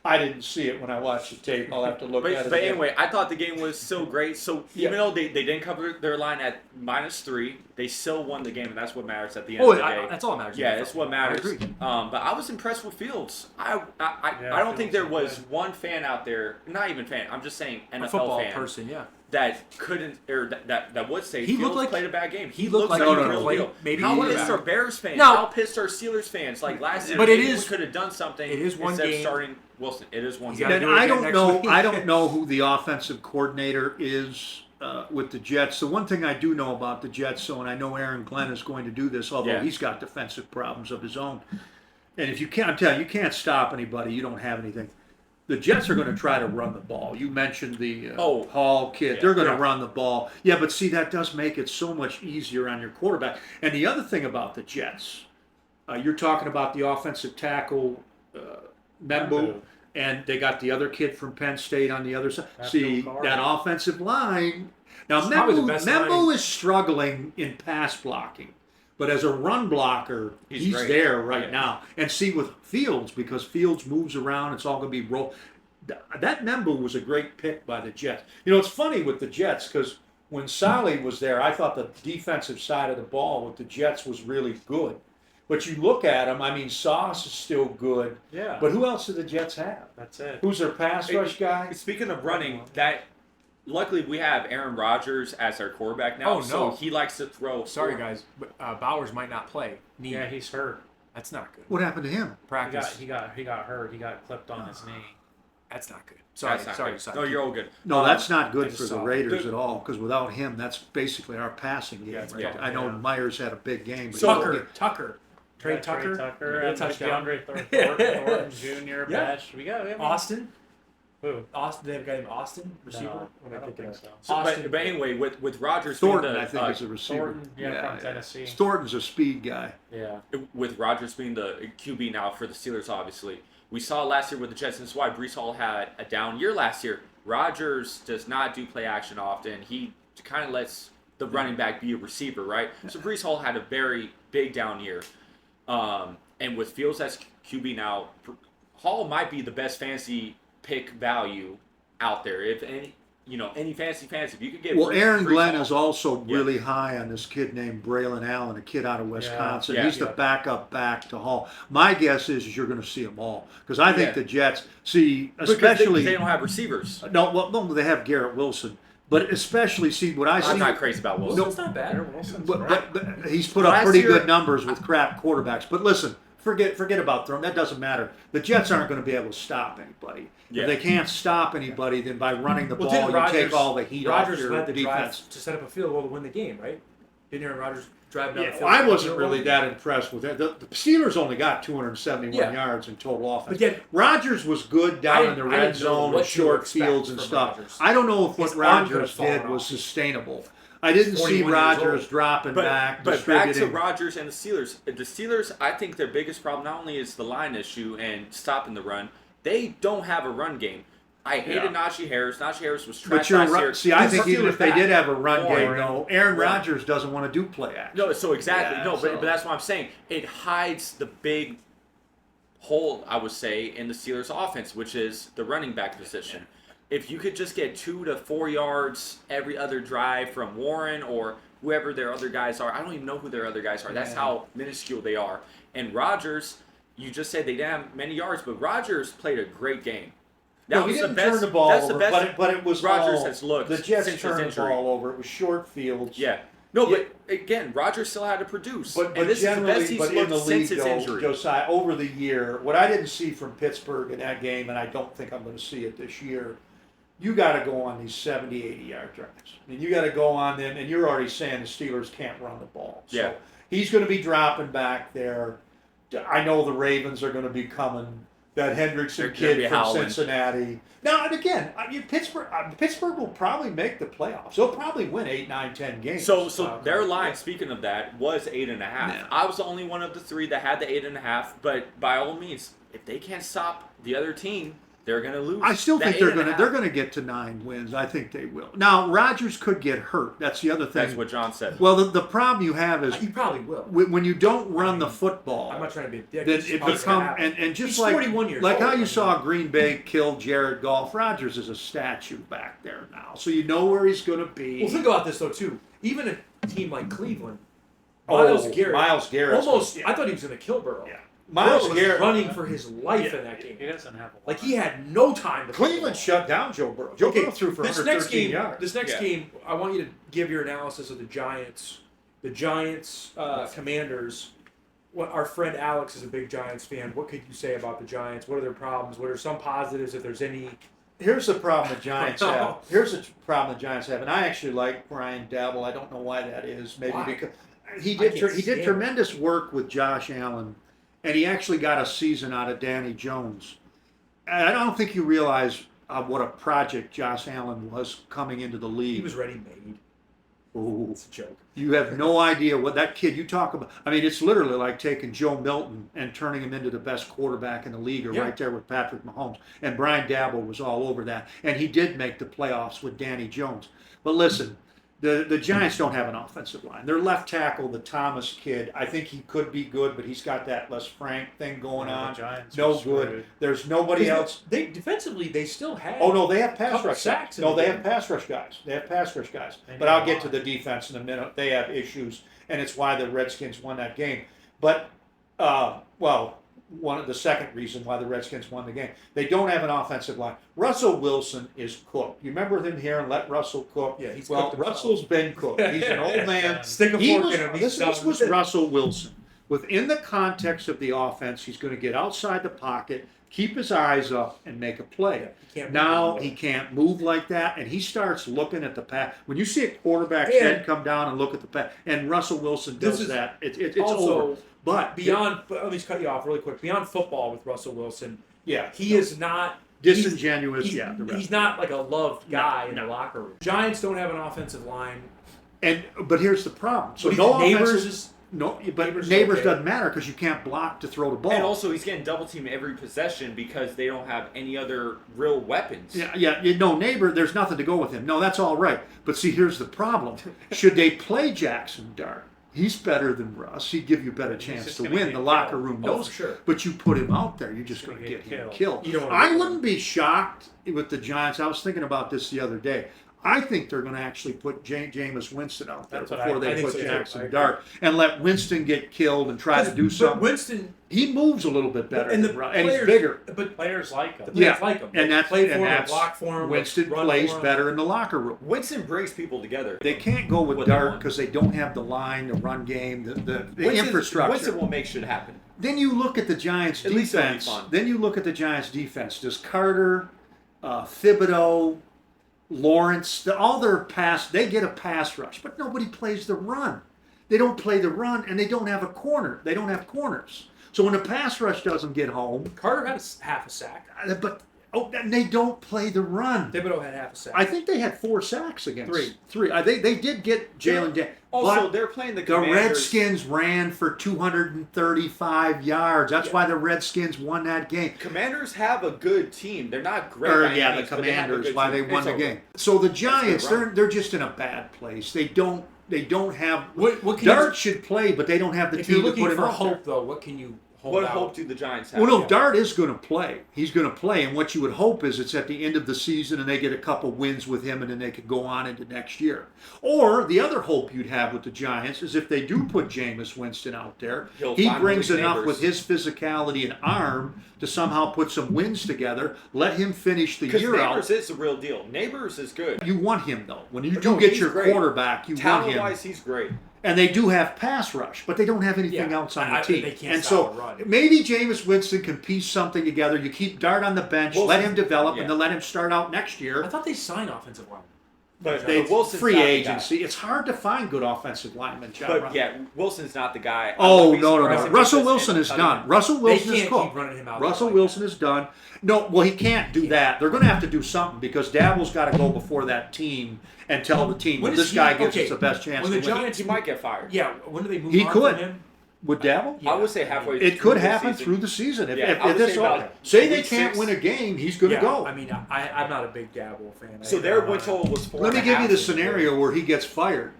I didn't see it when I watched the tape. I'll have to look at it. But again. anyway, I thought the game was so great. So Yeah. even though they didn't cover their line at -3, they still won the game, and that's what matters at the end Oh, of the day. that's all that matters. Yeah, that's what matters. I agree. But I was impressed with Fields. I Yeah, don't think there Fields was was good. one fan out there, not even fan. I'm just saying A NFL football fan person, yeah. that couldn't or that would say He Fields looked like- played a bad game. he looked like like he the could real play deal. maybe How quarterback. pissed are Bears fans? No. How pissed are Steelers fans? Like last year, But it maybe is- we could have done something. it is one instead game. of starting Wilson. It is one You game. gotta And do it I again don't next know. week. I don't know who the offensive coordinator is with the Jets. The one thing I do know about the Jets, so and I know Aaron Glenn is going to do this, although Yeah. he's got defensive problems of his own. And if you can't, I'm telling you, you can't stop anybody. You don't have anything. The Jets are going to try to run the ball. You mentioned the Hall kid. Yeah. They're going to Yeah. run the ball. Yeah, but see, that does make it so much easier on your quarterback. And the other thing about the Jets, you're talking about the offensive tackle, Membu. Membu. And they got the other kid from Penn State on the other side. Abdul See, Carter. that offensive line. Now, It's probably the best Membu line. is struggling in pass blocking. But as a run blocker, he's great. there right Yeah. now. And see, with Fields, because Fields moves around, it's all going to be roll. That Membu was a great pick by the Jets. It's funny with the Jets because when Saleh was there, I thought the defensive side of the ball with the Jets was really good. But you look at them, I mean, Sauce is still good. Yeah. But who else do the Jets have? That's it. Who's their pass rush guy? Speaking of running, luckily we have Aaron Rodgers as our quarterback now. Oh, no. So he likes to throw. Sorry, guys, but Bowers might not play. Knee. Yeah, he's hurt. That's not good. What happened to him? Practice. He got hurt. He got clipped on his knee. That's not good. Sorry. No, you're all good. No, that's not good for the saw it. Raiders at all. Because without him, that's basically our passing game. Yeah, it's right? bad, I know yeah. Myers had a big game. But Tucker. Trey Tucker. And touchdown. DeAndre Thornton Jr. Yeah. Bash. We have Austin. Who? They have a guy named Austin, receiver. No, What am I I don't thinking think of? so. So, but anyway, with Rodgers Thornton, being I think, is a receiver. Thornton, from Tennessee. Thornton's a speed guy. Yeah. with Rodgers being the QB now for the Steelers, obviously. We saw last year with the Jets, and this is why Brees Hall had a down year last year. Rodgers does not do play action often. He kind of lets the running back be a receiver, right? So Brees Hall had a very big down year. And with Fields as QB now, Hall might be the best fantasy pick value out there. If any fancy, if you could get Aaron Brees Glenn Hall- is also really high on this kid named Braylon Allen, a kid out of Wisconsin. Yeah. He's the backup back to Hall. My guess is you're going to see them all because I think the Jets see, especially because they don't have receivers. no, they have Garrett Wilson, but especially see what I see. I'm not crazy about Wilson. Wilson's not bad. But he's put up Last pretty year- good numbers with crap quarterbacks. But listen, forget about throwing. That doesn't matter. The Jets aren't going to be able to stop anybody. Yeah. If they can't stop anybody, then by running the ball, didn't you take all the heat off Rodgers your led the defense. drive to set up a field goal to win the game, right? Didn't Aaron Rodgers drive down the Yeah, field? I wasn't really that impressed with that. The Steelers only got 271 Yeah. yards in total offense. But yet, Rodgers was good down in the I red didn't know zone what and to short expect fields and from stuff. Rodgers. I don't know if what His arm could've Rodgers fallen did was off. sustainable. I didn't see 41 years Rodgers old. dropping back, But back to distributing. Rodgers and the Steelers. The Steelers, I think their biggest problem not only is the line issue and stopping the run, they don't have a run game. I hated Najee Harris. Najee Harris was trash But you're last right. year. See, I He's think even Steelers if they back. did have a run game, Warren. though, Aaron Rodgers doesn't want to do play action. No, so exactly. Yeah, no, so- but that's what I'm saying. It hides the big hole, I would say, in the Steelers' offense, which is the running back position. If you could just get 2 to 4 yards every other drive from Warren or whoever their other guys are, I don't even know who their other guys are. That's how minuscule they are. And Rodgers, you just said they didn't have many yards, but Rodgers played a great game. No, he didn't turn the ball over, but it was Rodgers all, has looked the Jets since his turned the injury. ball over. It was short fields. Yeah. No, but again, Rodgers still had to produce. But and this is the generally, best he's but in looked the league, since his though, injury. Josiah, over the year, what I didn't see from Pittsburgh in that game, and I don't think I'm going to see it this year, you got to go on these 70, 80-yard drives. I mean, you got to go on them, and you're already saying the Steelers can't run the ball. So Yeah. he's going to be dropping back there. I know the Ravens are going to be coming. That They're Hendrickson gonna kid be from howling. Cincinnati. Now, and again, Pittsburgh will probably make the playoffs. They'll probably win 8, 9, 10 games. So their line, speaking of that, was 8.5. Yeah. I was the only one of the three that had the 8.5. But by all means, if they can't stop the other team, they're gonna lose. I still That think they're 8.5. gonna get to 9 wins. I think they will. Now Rodgers could get hurt. That's the other thing. That's what John said. Well, the problem you have is he probably will. when you don't run the football, I'm not trying to be a dick. then It's it probably become gonna happen. and just He's like 41 years like old. how you saw Green Bay kill Jared Goff. Rodgers is a statue back there now, so you know where he's going to be. Well, think about this though too. Even a team like Cleveland, Miles Garrett almost. I thought he was going to kill Burrow. Yeah. Miles Miles was Garrett running for his life in that game. He doesn't have a Like he had no time to throw the Cleveland ball. shut down Joe Burrow. Joe Burrow threw for this 113 next game, yards. This next Yeah. game, I want you to give your analysis of the Giants. The Giants Commanders. What our friend Alex is a big Giants fan. What could you say about the Giants? What are their problems? What are some positives, if there's any? Here's the problem the Giants have. Here's the problem the Giants have, and I actually like Brian Dabble. I don't know why that is. Maybe Why? because he I did can't he stand did tremendous work with Josh Allen, and he actually got a season out of Danny Jones. And I don't think you realize what a project Josh Allen was coming into the league. He was ready-made. Ooh. It's a joke. You have no idea what that kid you talk about. I mean, it's literally like taking Joe Milton and turning him into the best quarterback in the league, or Yeah. right there with Patrick Mahomes. And Brian Dabble was all over that. And he did make the playoffs with Danny Jones. But listen, the Giants don't have an offensive line. Their left tackle, the Thomas kid, I think he could be good, but he's got that Les Frank thing going on. Giants No are good. screwed. There's nobody else. They defensively, they still had. Oh no, they have pass Couple rush sacks guys. in No, the they game. have pass rush guys. They have pass rush guys. They But need I'll a get to lot. the defense in a minute. They have issues, and it's why the Redskins won that game. But one of the second reason why the Redskins won the game, they don't have an offensive line. Russell Wilson is cooked. You remember him here and let Russell cook? Yeah, he's well. cooked himself. Russell's been cooked. He's an old man. Stick a He fork was, in him. He's this done. was Russell Wilson. Within the context of the offense, he's going to get outside the pocket, keep his eyes up, and make a play. Now he can't move like that, and he starts looking at the pass. When you see a quarterback's head come down and look at the pass, and Russell Wilson does that, it's also over. But beyond, let me just cut you off really quick. Beyond football with Russell Wilson, yeah, he is not disingenuous. He's not like a loved guy in the locker room. Giants don't have an offensive line, but here's the problem. So Neighbors Neighbors doesn't matter because you can't block to throw the ball. And also, he's getting double teamed every possession because they don't have any other real weapons. Neighbor, there's nothing to go with him. No, that's all right. But see, here's the problem. Should they play Jackson Dart? He's better than Russ. He'd give you a better chance to win. The locker room knows. Sure. But you put him out there, you're just going to get him killed. I wouldn't be shocked with the Giants. I was thinking about this the other day. I think they're going to actually put Jameis Winston out there before they put Jackson Dart and let Winston get killed and try to do something. But Winston, he moves a little bit better, and he's bigger. But players like him. And that's block for him. Winston plays better in the locker room. Winston brings people together. They can't go with Dart because they don't have the line, the run game, the infrastructure. Winston will make shit happen. Then you look at the Giants' defense. Does Carter, Thibodeau, Lawrence, all their pass, they get a pass rush, but nobody plays the run. They don't play the run, and they don't have a corner. They don't have corners. So when the pass rush doesn't get home, Carter had half a sack. And they don't play the run. Thibodeau had half a sack. I think they had 4 sacks against three. They did get Jalen Daniels. Also, they're playing the Commanders. The Redskins ran for 235 yards. That's why the Redskins won that game. Commanders have a good team. They're not great. The Commanders, why they won the game. So the Giants, they're just in a bad place. They don't have. Dart should play, but they don't have the team to put him out there. If you're looking for hope, though, what can you? What hope do the Giants have? Well, no, Dart is going to play. He's going to play, and what you would hope is it's at the end of the season and they get a couple wins with him and then they could go on into next year. Or the other hope you'd have with the Giants is if they do put Jameis Winston out there, he brings enough with his physicality and arm to somehow put some wins together, let him finish the year out. Because Neighbors is the real deal. Neighbors is good. You want him, though. When you do get your quarterback, you want him. Talent-wise, he's great. And they do have pass rush, but they don't have anything else on the team. They can't and stop so a run. maybe Jameis Winston can piece something together. You keep Dart on the bench, let him develop, and then let him start out next year. I thought they signed offensive linemen. But Wilson's free agency. It's hard to find good offensive linemen, John. But Wilson's not the guy. No. Russell Wilson is done. Russell Wilson is cool. Russell Wilson is done. No, well, he can't do that. They're going to have to do something because Daboll's got to go before that team and tell the team this guy gives us the best chance to win. He might get fired. Yeah, when do they move on from him? With Dabble? I would say halfway. It could happen through the season. Say they can't win a game, he's going to go. I mean, I'm not a big Dabble fan. So their win total was 4.5. Let me give you the scenario where he gets fired.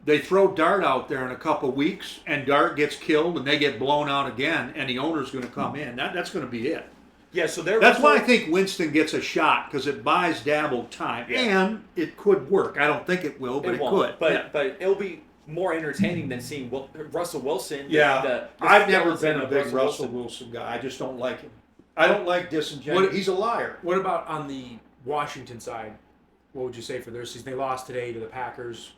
They throw Dart out there in a couple weeks, and Dart gets killed, and they get blown out again, and the owner's going to come in. That's going to be it. Yeah, so that's why I think Winston gets a shot because it buys Dabble time, and it could work. I don't think it will, but it could. But it'll be more entertaining than seeing Russell Wilson. I've never been a big Russell Wilson guy. I just don't like him. I don't like disingenuous. He's a liar. What about on the Washington side? What would you say for their season? They lost today to the Packers.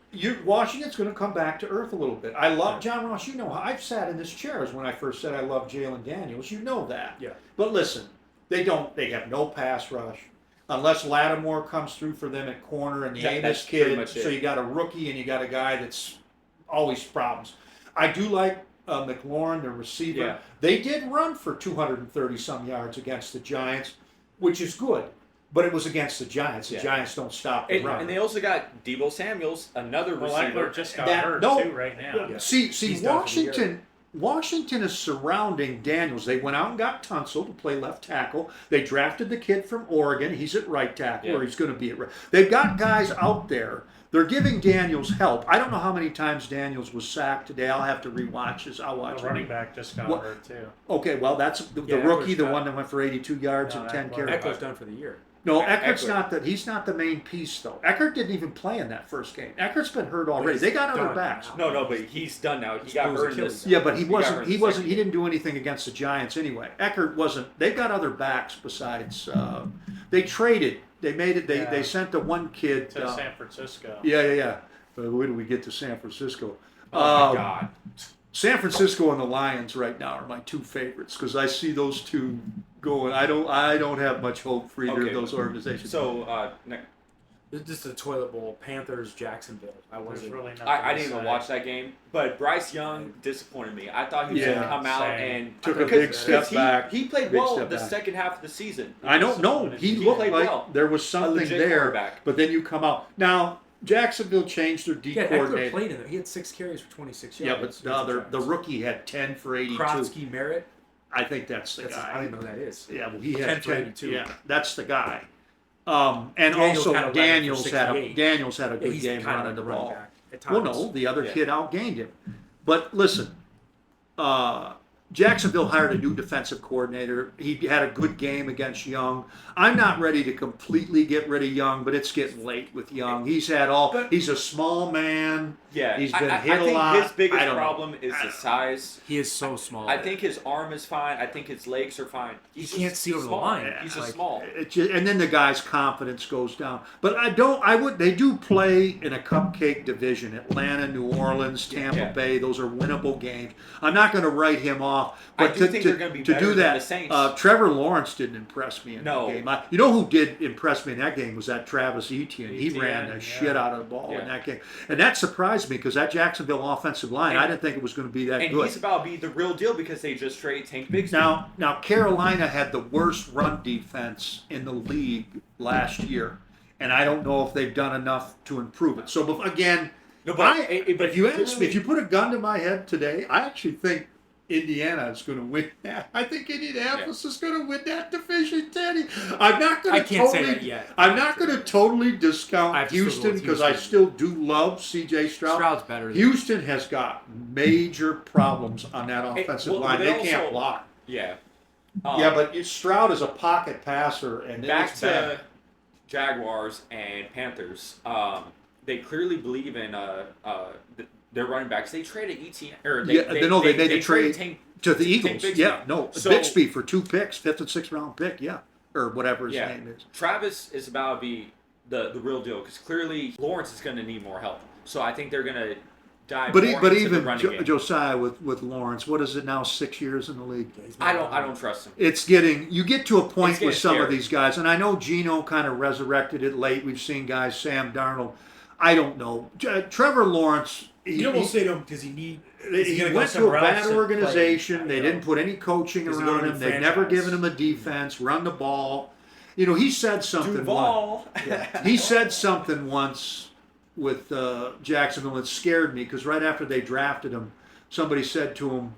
Washington's going to come back to earth a little bit. I love John Ross. You know, I've sat in this chair when I first said I love Jalen Daniels. You know that. Yeah. But listen, they have no pass rush. Unless Lattimore comes through for them at corner and the Amos kid. So you got a rookie and you got a guy that's always problems. I do like McLaurin, the receiver. Yeah. They did run for 230-some yards against the Giants, which is good. But it was against the Giants. The Giants don't stop the run. And they also got Deebo Samuels, another receiver. Eckler just got hurt too right now. Yeah. See, Washington is surrounding Daniels. They went out and got Tunsil to play left tackle. They drafted the kid from Oregon. He's at right tackle, or he's going to be at right. They've got guys out there. They're giving Daniels help. I don't know how many times Daniels was sacked today. I'll have to rewatch this. I'll watch it. The running back just got hurt too. Okay, well, that's the rookie, the one that went for 82 yards and 10 carries. Eckler's done for the year. No, Eckert's not that. He's not the main piece, though. Eckert didn't even play in that first game. Eckert's been hurt already. They got other backs. No, but he's done now. He got hurt in this. Yeah, but he wasn't. He didn't do anything against the Giants anyway. Eckert wasn't. They've got other backs besides. They traded. They made it. They sent the one kid to San Francisco. Yeah. Where do we get to San Francisco? Oh my God. San Francisco and the Lions right now are my two favorites because I see those two going. I don't have much hope for either of those organizations. So, This is a toilet bowl. Panthers, Jacksonville. There's really nothing I to didn't even say. watch that game, but Bryce Young disappointed me. I thought he was going to come out same. and Took a big step back. He played Big well step the back. second half of the season. I don't know. He He looked played like well. there was something legit there, quarterback. but then you come out. Now, Jacksonville changed their D Yeah, Eckler coordinator. played in it. He had 6 carries for 26 Yeah, yards. but the rookie had 10 for 82. Krotsky Merritt. I think that's the I guy. didn't know who that is. Yeah, well, he 10 had for 10. 82. Yeah, that's the guy. And Daniels also had 11 for Daniels had a Yeah, good he's game kind running of the a running ball. back at Well, times. no, the other Yeah. kid outgained him. But listen, Jacksonville hired a new defensive coordinator. He had a good game against Young. I'm not ready to completely get rid of Young, but it's getting late with Young. He's a small man. Yeah, He's been I hit a think lot. his biggest I don't know. problem is the size. He is so small. I think his arm is fine. I think his legs are fine. He He's can't just see over the small. line. He's Like, just small. And then the guy's confidence goes down. But they do play in a cupcake division. Atlanta, New Orleans, Tampa Yeah. Bay, those are winnable games. I'm not going to write him off. I But do think they're gonna be to better do than that, the Saints. Trevor Lawrence didn't impress me in No. that game. You know who did impress me in that game was that Travis Etienne. He Etienne, ran the yeah. shit out of the ball Yeah. in that game. And that surprised me because that Jacksonville offensive line, I didn't think it was going to be that And good. he's about to be the real deal because they just traded Tank Bigsby. Now Carolina had the worst run defense in the league last year, and I don't know if they've done enough to improve it. So again, No, but but if you ask me, if you put a gun to my head today, I actually think Indiana is going to win that. I think Indianapolis is going to win that division, Teddy. I'm not going I to can't say totally. that yet. I'm not going to totally I discount have to still go Houston with because I Houston. still do love C.J. Stroud. Stroud's better. Than Houston has got major problems on that offensive well, line. they They can't also- block. yeah. Yeah, but Stroud is a pocket passer, and back it's to bad. Jaguars and Panthers. They clearly believe in their running backs. They traded ETN. Or They made the trade traded Tank to the Tank Eagles. Bigsby. Yeah, no, So- Bixby for 2 picks, 5th and 6th round pick. Yeah, or whatever his name is. Travis is about to be the real deal because clearly Lawrence is going to need more help. So I think they're going to dive more But into the even running game. Josiah with Lawrence, what is it now? 6 years in the league. I don't trust him. It's you get to a point It's getting with some of scary. these guys, and I know Geno kind of resurrected it late. We've seen guys, Sam Darnold. I don't know. Trevor Lawrence. You don't say to him because He gonna go went to a somewhere else bad and organization. play. They You know. didn't put any coaching He's around going him. to They've never franchise. given him a defense, run the ball. You know, he said something once. Duval. He said something once with Jacksonville that scared me because right after they drafted him, somebody said to him,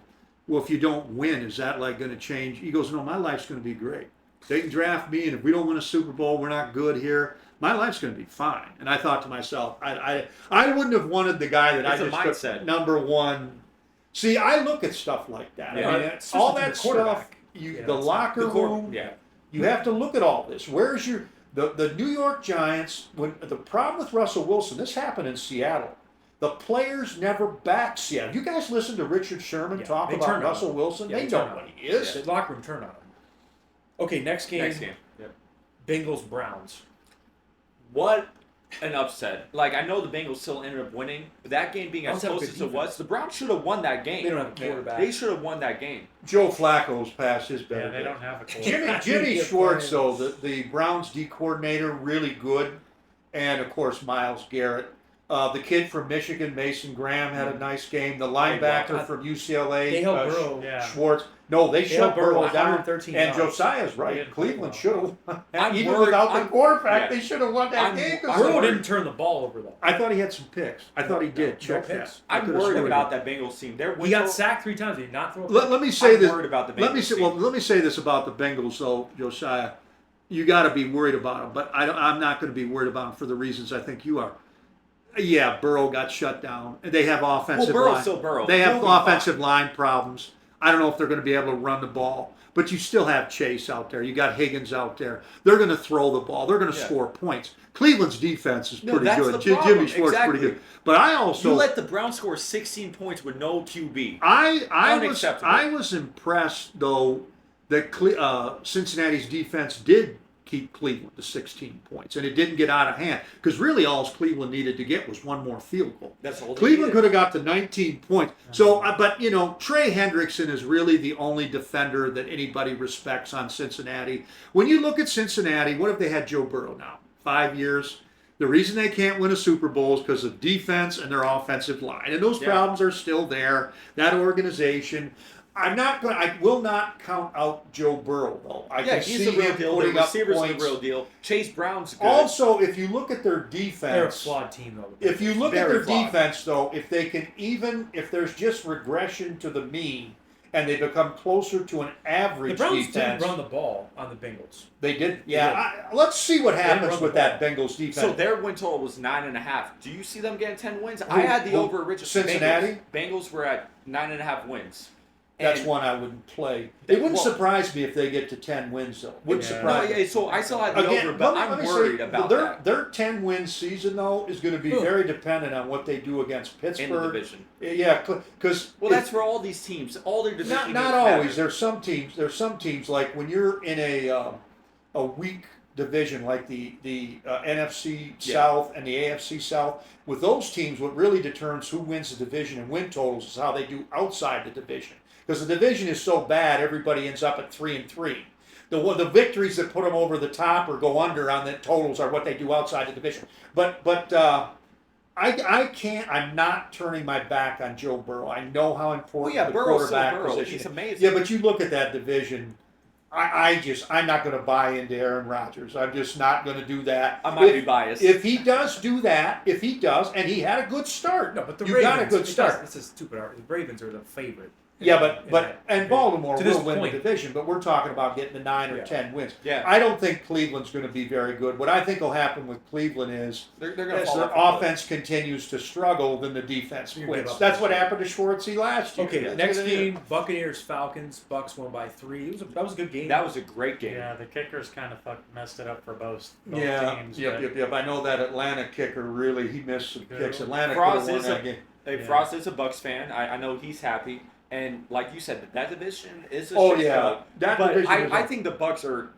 "Well, if you don't win, is that like going to change?" He goes, "No, my life's going to be great. They can draft me, and if we don't win a Super Bowl, we're not good here. My life's going to be fine." And I thought to myself, I wouldn't have wanted the guy that It's I a just mindset. took number one. See, I look at stuff like that. Yeah. I mean, It's all just that the stuff. quarterback. The that's locker The room. yeah. You have to look at all this. Where's the New York Giants? When the problem with Russell Wilson, this happened in Seattle. The players never backed Seattle. You guys listen to Richard Sherman Yeah, talk they about turned on Russell him. Wilson. Yeah, they they know turned on what him. he is. The locker room turned on him. Okay, next game. Next game. Yep. Bengals Browns. What an upset. Like, I know the Bengals still ended up winning, but that game being as Browns have a close good as it was, defense. the Browns should have won that game. They don't have a quarterback. They should have won that game. Joe Flacco's past his better. Yeah, they days. don't have a Jimmy quarterback. Yeah, Schwartz, players. though, the Browns D coordinator, really good. And, of course, Myles Garrett. The kid from Michigan, Mason Graham, had a nice game. The linebacker from UCLA, They held Burrow. Yeah. Schwartz. No, they shut held Burrow Burrow down. 113 And yards. Josiah's They right. didn't Cleveland play should well. have. I'm Even worried- without the I'm- quarterback, yeah. they should have won that I'm- game. 'cause I'm Burrow worried. didn't turn the ball over though. I thought he had some picks. I thought he did. Check that. picks. I I'm could've worried sworn about he that Bengals team. Their He got win- sacked 3 times. He did not throw. Let me say I'm this. worried about the Let me Bengals say. team. Well, let me say this about the Bengals, though, Josiah. You got to be worried about them, but I'm not going to be worried about them for the reasons I think you are. Yeah, Burrow got shut down. They have offensive Burrow's line. still Burrow. They have He'll be fine. offensive line problems. I don't know if they're going to be able to run the ball, but you still have Chase out there. You got Higgins out there. They're going to throw the ball. They're going to Yeah. score points. Cleveland's defense is No, pretty that's good. the Jimmy problem. Schwartz is Exactly. pretty good. But I also You let the Browns score 16 points with no QB. I Unacceptable. was impressed though that Cincinnati's defense did keep Cleveland to 16 points, and it didn't get out of hand because really all Cleveland needed to get was one more field goal. That's all. Cleveland could have got to 19 points. So, but Trey Hendrickson is really the only defender that anybody respects on Cincinnati. When you look at Cincinnati, what if they had Joe Burrow now? 5 years. The reason they can't win a Super Bowl is because of defense and their offensive line, and those problems are still there. That organization. I will not count out Joe Burrow though. I can he's see the real him deal. The putting up receivers are the points. real deal. Chase Brown's good. Also, if you look at their defense, They're a flawed team though. if you look at Very their flawed. defense though, if they can if there's just regression to the mean and they become closer to an the average Browns defense, didn't run the ball on the Bengals. they did. They Yeah, let's see what didn't happens run the with that Bengals defense. So their win total was 9.5. Do you see them getting 10 wins? I had the who- over originally. Cincinnati? Bengals were at 9.5 wins. That's And- one I wouldn't play. It wouldn't Well- surprise me if they get to 10 wins though. Wouldn't Yeah. surprise me. So I still had the Again, over, but let I'm me worried say, about their, that Their 10-win season though is going to be very dependent on what they do against in the Pittsburgh. division. Yeah, because Well, that's for all these teams. All their division not games always. matter. There's some teams like when you're in a weak division like the NFC South and the AFC South. With those teams, what really determines who wins the division and win totals is how they do outside the division. Because the division is so bad, everybody ends up at 3-3. The victories that put them over the top or go under on the totals are what they do outside the division. But I can't. I'm not turning my back on Joe Burrow. I know how important the Burrow's still quarterback Burrow. position He's is. amazing. Yeah, but you look at that division. I'm not going to buy into Aaron Rodgers. I'm just not going to do that. I might be biased. If he does do that, and he had a good start. No, but the you Ravens, got a good start. This is stupid. The Ravens are the favorite. Yeah, in but that- Baltimore to this will win point. the division. But we're talking about getting to 9 or Yeah. 10 wins. Yeah. I don't think Cleveland's going to be very good. What I think will happen with Cleveland is They're going to as fall their off a cliff. offense continues to struggle, then the defense You give quits. up That's this what year. happened to Schwartzy last year. Okay, That's next what it is. game, Buccaneers Falcons. Bucks won by 3. That was a good game. That was a great game. Yeah, the kickers kind of messed it up for both Yeah, teams. yep, but- yep. I know that Atlanta kicker really he missed some Good. kicks. Atlanta could Frost have won is that a- game. Hey, Yeah. Frost is a Bucks fan. I know he's happy. And like you said, that division is a Oh shit yeah, show. that But division is I a- think the Bucks are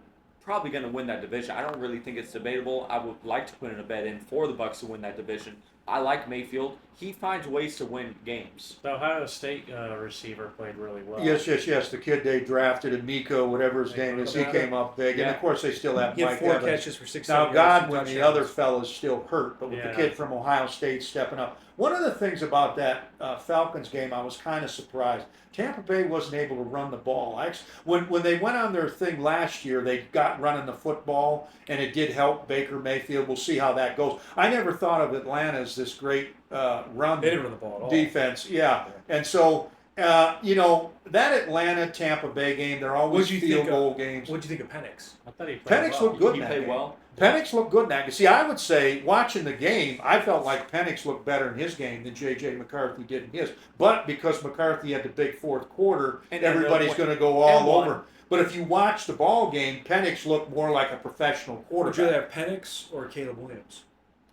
probably going to win that division. I don't really think it's debatable. I would like to put in a bet in for the Bucks to win that division. I like Mayfield. He finds ways to win games. The Ohio State receiver played really well. Yes. The kid they drafted, Emiko, whatever his name is, he Yeah. came up big, and Yeah. of course they still have He had Mike 4 Evans. catches for 6 Now yards, Godwin, 2 the other touchdowns. fella's still hurt, but with the Yeah. kid from Ohio State stepping up. One of the things about that Falcons game, I was kind of surprised. Tampa Bay wasn't able to run the ball. When they went on their thing last year, they got running the football, and it did help Baker Mayfield. We'll see how that goes. I never thought of Atlanta as this great run They didn't run the ball at all. defense. Yeah, and so that Atlanta Tampa Bay game, they're always What'd you field think goal games. What do you think of Penix? I thought he played Penix well. looked good He in that played game. well. Penix looked good in that game. See, I would say, watching the game, I felt like Penix looked better in his game than J.J. McCarthy did in his. But because McCarthy had the big fourth quarter, And everybody's won. going to go And all won. over. But if you watch the ball game, Penix looked more like a professional Would you rather quarterback. have Penix or Caleb Williams?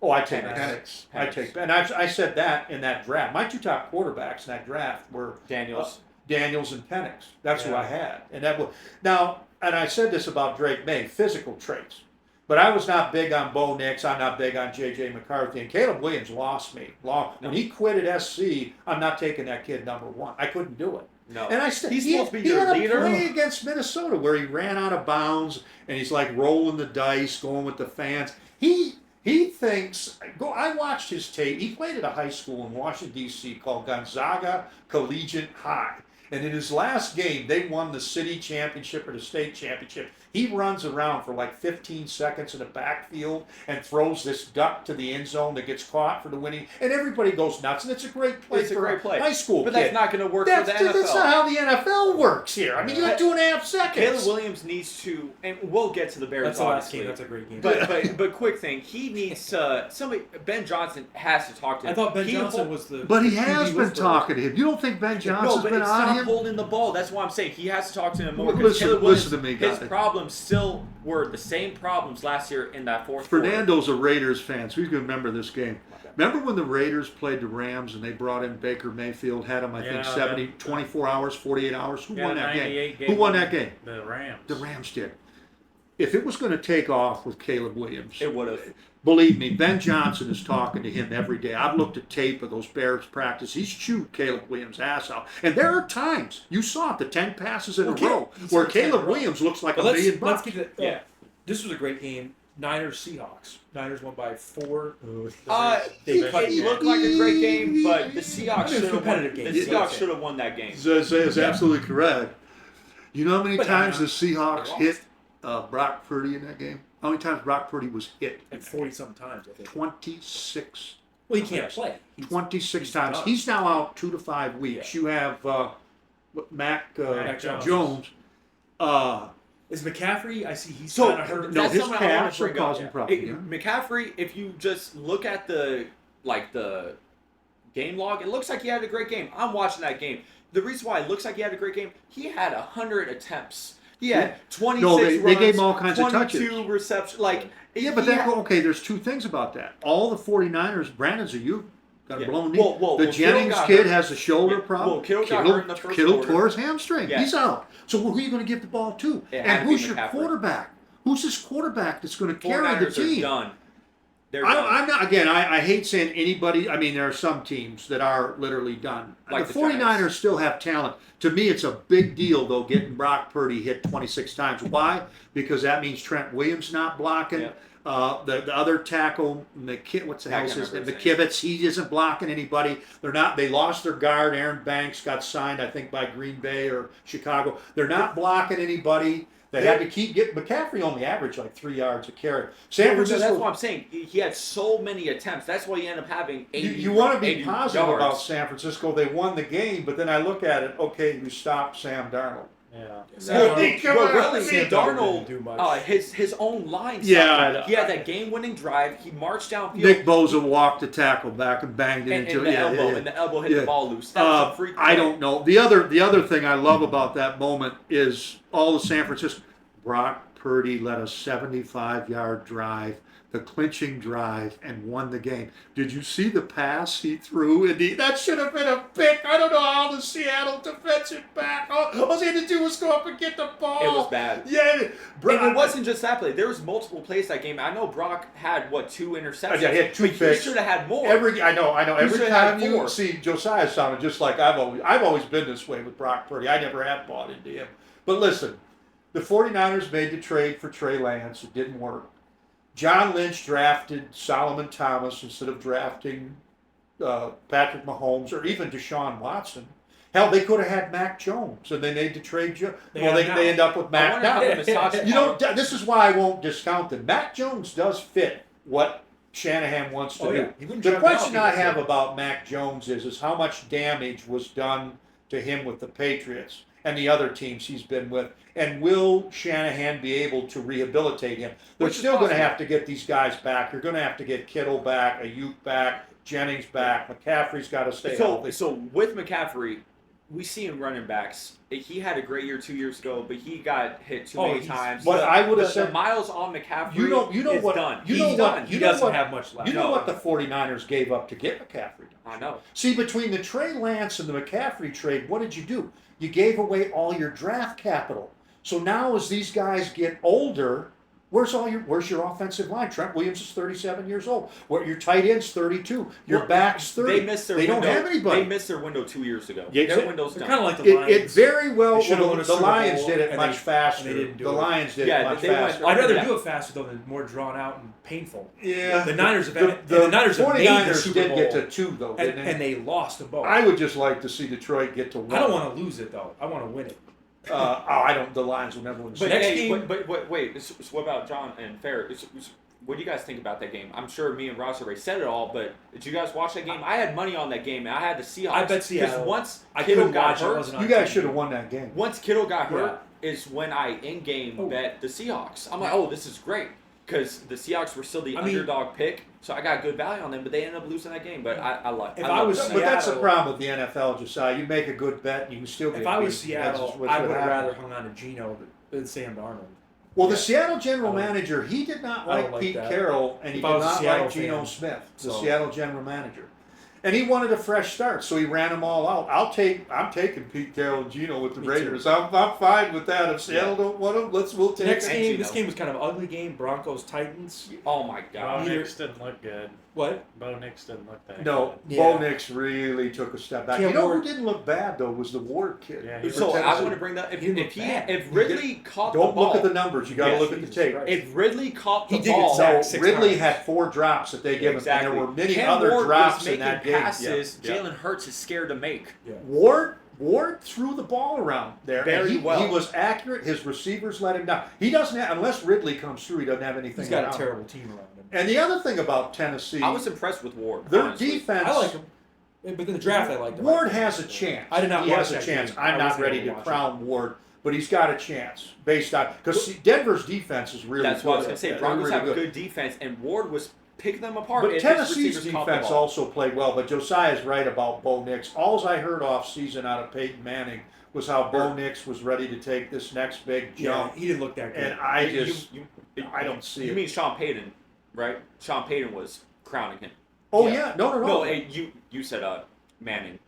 Oh, I take Penix. Penix. I Penix. take, and I said that in that draft. My two top quarterbacks in that draft were Daniels. Daniels and Penix. That's who Yeah. I had, and that was now. And I said this about Drake May: physical traits. But I was not big on Bo Nix. I'm not big on J.J. McCarthy. And Caleb Williams lost me. When he quit at SC, I'm not taking that kid number 1. I couldn't do it. No. And I said He's he supposed to be he your had leader. a play against Minnesota where he ran out of bounds and he's like rolling the dice, going with the fans. He thinks. I watched his tape. He played at a high school in Washington D.C. called Gonzaga Collegiate High. And in his last game, they won the city championship or the state championship. He runs around for like 15 seconds in the backfield and throws this duck to the end zone that gets caught for the winning. And everybody goes nuts. And it's a great play It's a for great play. high school But kid. that's not going to work That's, for the NFL. that's not how the NFL works here. I mean, you got 2.5 seconds. Caleb Williams needs to, and we'll get to the Bears. That's the last obviously. game. That's a great game. But quick thing, he needs somebody. Ben Johnson has to talk to him. I thought Ben He Johnson hold- was the. But he QB has been whisperer. talking to him. You don't think Ben No, Johnson's but been it's on not him? holding the ball. That's why I'm saying he has to talk to him more. Well, 'cause listen- Caleb listen Williams, to me, his guys. problems still were the same problems last year in that fourth quarter. Fernando's a Raiders fan, so he's going to remember this game. Remember when the Raiders played the Rams and they brought in Baker Mayfield, had him, I think, Yeah, 70, that- 24 hours, 48 hours? Who Yeah, won that 98 game? Who won that game? The Rams. The Rams did. if it was going to take off with Caleb Williams, It would have. believe me, Ben Johnson is talking to him every day. I've looked at tape of those Bears practice. He's chewed Caleb Williams' ass out. And there are times, you saw it, the 10 passes in a row, where Caleb Williams looks like a million bucks. Let's get to this was a great game. Niners Seahawks. Niners won by 4. It looked like a great game, but the Seahawks It was a should have won. competitive game. The Seahawks should have won that game. Jesiah is absolutely correct. You know how many But times the they Seahawks lost. hit Brock Purdy in that game? How many times Brock Purdy was hit? Like 40-something times, I think. 26. Well, he can't play. 26 times. done. He's now out 2 to 5 weeks. You have Mac Jones. Jones. Is McCaffrey? I see he's So, kind of hurt. No, That's his something I wanna calves are bring up. causing problems. McCaffrey, if you just look at the game log, it looks like he had a great game. I'm watching that game. The reason why it looks like he had a great game, he had 100 attempts. He had 26 No, runs, they gave him all kinds of 22 touches. receptions. Yeah, but okay, there's two things about that. All the 49ers, Brandon's a you got a blown knee. The Jennings Kittle kid got has a shoulder problem. Well, Kittle got hurt in the first Kittle quarter. tore his hamstring. Yeah. He's out. So who are you going to give the ball to? It had And to be who's your McCaffrey. quarterback? Who's this quarterback that's going to carry the 49ers team? are done. They're done. I'm not. Again, I hate saying anybody. I mean, there are some teams that are literally done. Like the the 49ers Giants. still have talent. To me, it's a big deal, though, getting Brock Purdy hit 26 times. Why? Because that means Trent Williams not blocking. Yeah. The other tackle, what's the hell is his name? remember his McKivitz, he isn't blocking anybody. They're not. They lost their guard. Aaron Banks got signed, I think, by Green Bay or Chicago. They're not blocking anybody. They had to keep getting McCaffrey only averaged like 3 yards a carry. San Francisco. That's what I'm saying. He had so many attempts. That's why you end up having 80. You want to be 80 positive yards. about San Francisco. They won the game, but then I look at it. Okay, you stopped Sam Darnold. Yeah. Well, Come on, really, Sam Darnold, didn't do much. his own line. Yeah, I know. He had that game-winning drive. He marched downfield. Nick Bosa walked the tackle back and banged it and into the elbow, and the elbow hit the ball loose. That was a freak I play. don't know. The other thing I love about that moment is all the San Francisco. Brock Purdy led a 75-yard drive, the clinching drive, and won the game. Did you see the pass he threw? That should have been a pick. I don't know how the Seattle defensive back. All he had to do was go up and get the ball. It was bad. Yeah, And it wasn't just that play. There was multiple plays that game. I know Brock had 2 interceptions. Yeah, he had 2 but picks. He should have had more. I know. Every should've had time you 4. see Josiah sounded just like I've always been this way with Brock Purdy. I never have bought into him. But listen, the 49ers made the trade for Trey Lance. It didn't work. John Lynch drafted Solomon Thomas instead of drafting Patrick Mahomes or even Deshaun Watson. Hell, they could have had Mac Jones, and they made the trade. They end up with Mac wonder how now. the massage You know, this is why I won't discount them. Mac Jones does fit what Shanahan wants to do. He wouldn't The jump question out I if he have was- about Mac Jones is how much damage was done to him with the Patriots and the other teams he's been with, and will Shanahan be able to rehabilitate him? They're Which is still going to possible. have to get these guys back. You're going to have to get Kittle back, Ayuk back, Jennings back. McCaffrey's got to stay healthy. So with McCaffrey, we see him running backs. He had a great year 2 years ago, but he got hit too many times. But I would have the said miles on McCaffrey. you know is what done. you He's know what done. He you know doesn't what have much left. you know No. what the 49ers gave up to get McCaffrey. I know. See, between the Trey Lance and the McCaffrey trade, what did you do? You gave away all your draft capital. So now as these guys get older, where's your offensive line? Trent Williams is 37 years old. Your tight end's 32. Your Well, back's 30. They missed their They window. don't have anybody. They missed their window 2 years ago. Yeah, Their window's They're done. kind of like the Lions. It very well. They should've won a The Super Lions Bowl, did it and much they faster. didn't do the it. Lions did Yeah, it much they went- faster. I'd rather Yeah. do it faster though than more drawn out and painful. Yeah. The Niners have The the Niners have made the 49ers Super did Bowl, get to 2 though, didn't and they lost them both. I would just like to see Detroit get to 1. I don't want to lose it though. I want to win it. I don't. The Lions will never win. But Next hey, game- but wait. So what about John and Fair? What do you guys think about that game? I'm sure me and Ross already said it all, but did you guys watch that game? I had money on that game, and I had the Seahawks. I bet Seattle. Because once I Kittle couldn't got watch it. I hurt, wasn't on You guys TV. should have won that game. once Kittle got Yeah. hurt is when I in-game Oh. bet the Seahawks. I'm like, oh, this is great. Because the Seahawks were still the I mean- underdog pick, so I got good value on them, but they ended up losing that game. But I like. If I I love was that. But that's the Seattle- problem with the NFL, Josiah. You make a good bet, and you can still get. If I was beat. That's Seattle, just what's I would gonna have happen. rather hung on to Geno than Sam Darnold. Well, the Yeah. Seattle general I don't- manager, he did not I don't like like Pete that. Carroll, and he If did I was a not Seattle like Geno fan, Smith, the so- Seattle general manager. And he wanted a fresh start, so he ran them all out. I'm taking Pete Carroll and Gino with the Me Raiders. too. I'm fine with that. If Seattle don't want them, we'll take Next them. game, Gino. this game was kind of an ugly game. Broncos Titans. Oh my Bo god. Nix didn't look good. What? Bo Nix didn't look that No, good. Bo Yeah. Nix really took a step back. Cam You know Ward- who didn't look bad though was the Ward kid. Yeah, he For So I Tennessee. want to bring that. He didn't look bad. If Ridley caught the Don't ball, look at the numbers. You got to Yes, look at the Jesus tape. Christ. if Ridley caught the He did get ball, sacked. No, 6 Ridley times. had 4 drops that they gave exactly. him, and there were many Cam other Ward drops was in making that game. passes. Yeah. Jalen Hurts is scared to make. Yeah. Ward threw the ball around there. Very and he, well. He was accurate. His receivers let him down. He doesn't have, unless Ridley comes through, he doesn't have anything He's got around a him. terrible team around him. And the other thing about Tennessee, I was impressed with Ward. their honestly. defense. I like him. But in the draft, I liked him. Ward has a chance. I did not He watch has a that chance. game. I'm I not wasn't ready able to to watch crown Ward, but he's got a chance based on because Denver's defense is really That's good. what I was going to say. They're Broncos really have a good defense, and Ward was picking them apart. But if his Tennessee's receivers caught the defense ball. also played well. But Josiah's right about Bo Nix. All I heard off season out of Peyton Manning was how Bo Nix was ready to take this next big Yeah, jump. he didn't look that good. And I You- just, I don't see You it. mean Sean Payton, right? Sean Payton was crowning him. Oh Yeah. yeah, no. No, you said Manning.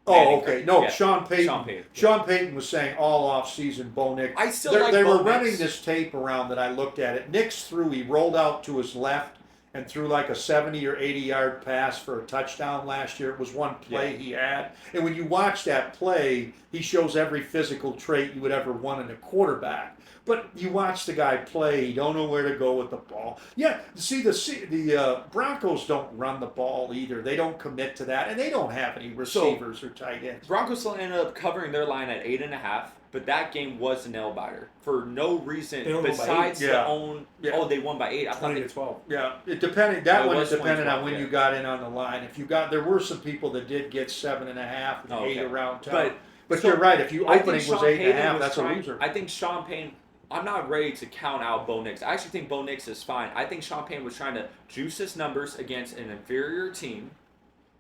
Oh, Manning. okay. No, Yeah. Sean Payton. Sean Payton. Sean Payton was saying all off season Bo Nix. I still They- like They Bo were Nix. running this tape around that I looked at it. Nix threw. He rolled out to his left and threw like a 70 or 80-yard pass for a touchdown last year. It was one play he had. And when you watch that play, he shows every physical trait you would ever want in a quarterback. But you watch the guy play, he don't know where to go with the ball. Yeah, see, the Broncos don't run the ball either. They don't commit to that, and they don't have any receivers or tight ends. Broncos still ended up covering their line at 8.5, but that game was a nail biter for no reason They only won by besides 8. the Yeah. own. Yeah. Oh, they won by 8. I thought 20 they, to 12. Yeah, it depended. That It one was depended on 2012, when yeah. you got in on the line. If you got, there were some people that did get 7.5 and Oh, 8 okay. around town. But so you're right. If you I think opening was Sean 8.5, Payton was that's a trying- loser. I think Sean Payton. I'm not ready to count out Bo Nix. I actually think Bo Nix is fine. I think Sean Payton was trying to juice his numbers against an inferior team.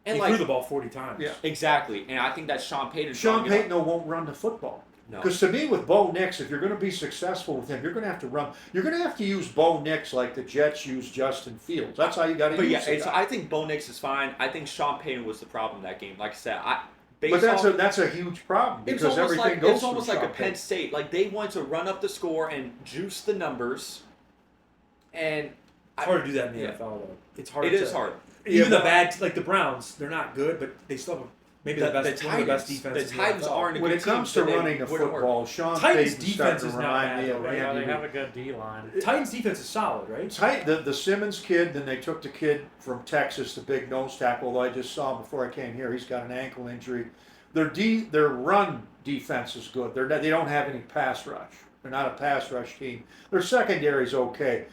And He like threw the ball 40 times. Yeah. exactly, and I think that Sean Payton. Sean Payton though won't run the football. No. Because to me, with Bo Nix, if you're going to be successful with him, you're going to have to run. You're going to have to use Bo Nix like the Jets use Justin Fields. That's how you got to But use yeah, the it's, guy. I think Bo Nix is fine. I think Sean Payton was the problem in that game. Like I said, But that's a huge problem It's because almost everything like goes it's almost through like a Sean Penn Payton. State. Like they wanted to run up the score and juice the numbers, and It's hard to do that in the Yeah. NFL, though. It's hard. it is hard. Even Yeah, the bad, like the Browns, they're not good, but they still have maybe the best, one of the best defenses. The Titans in the NFL. aren't a When good it comes team, to so running the they wouldn't work. football, Sean Titans' Payton's defense starting is to not remind bad, me of though, right? Yeah, Andy they Reid. have a good D line. Titans defense is solid, right? The Simmons kid, then they took the kid from Texas, the big nose tackle. Although I just saw him before I came here, he's got an ankle injury. Their run defense is good. They don't have any pass rush. They're not a pass rush team. Their secondary's okay.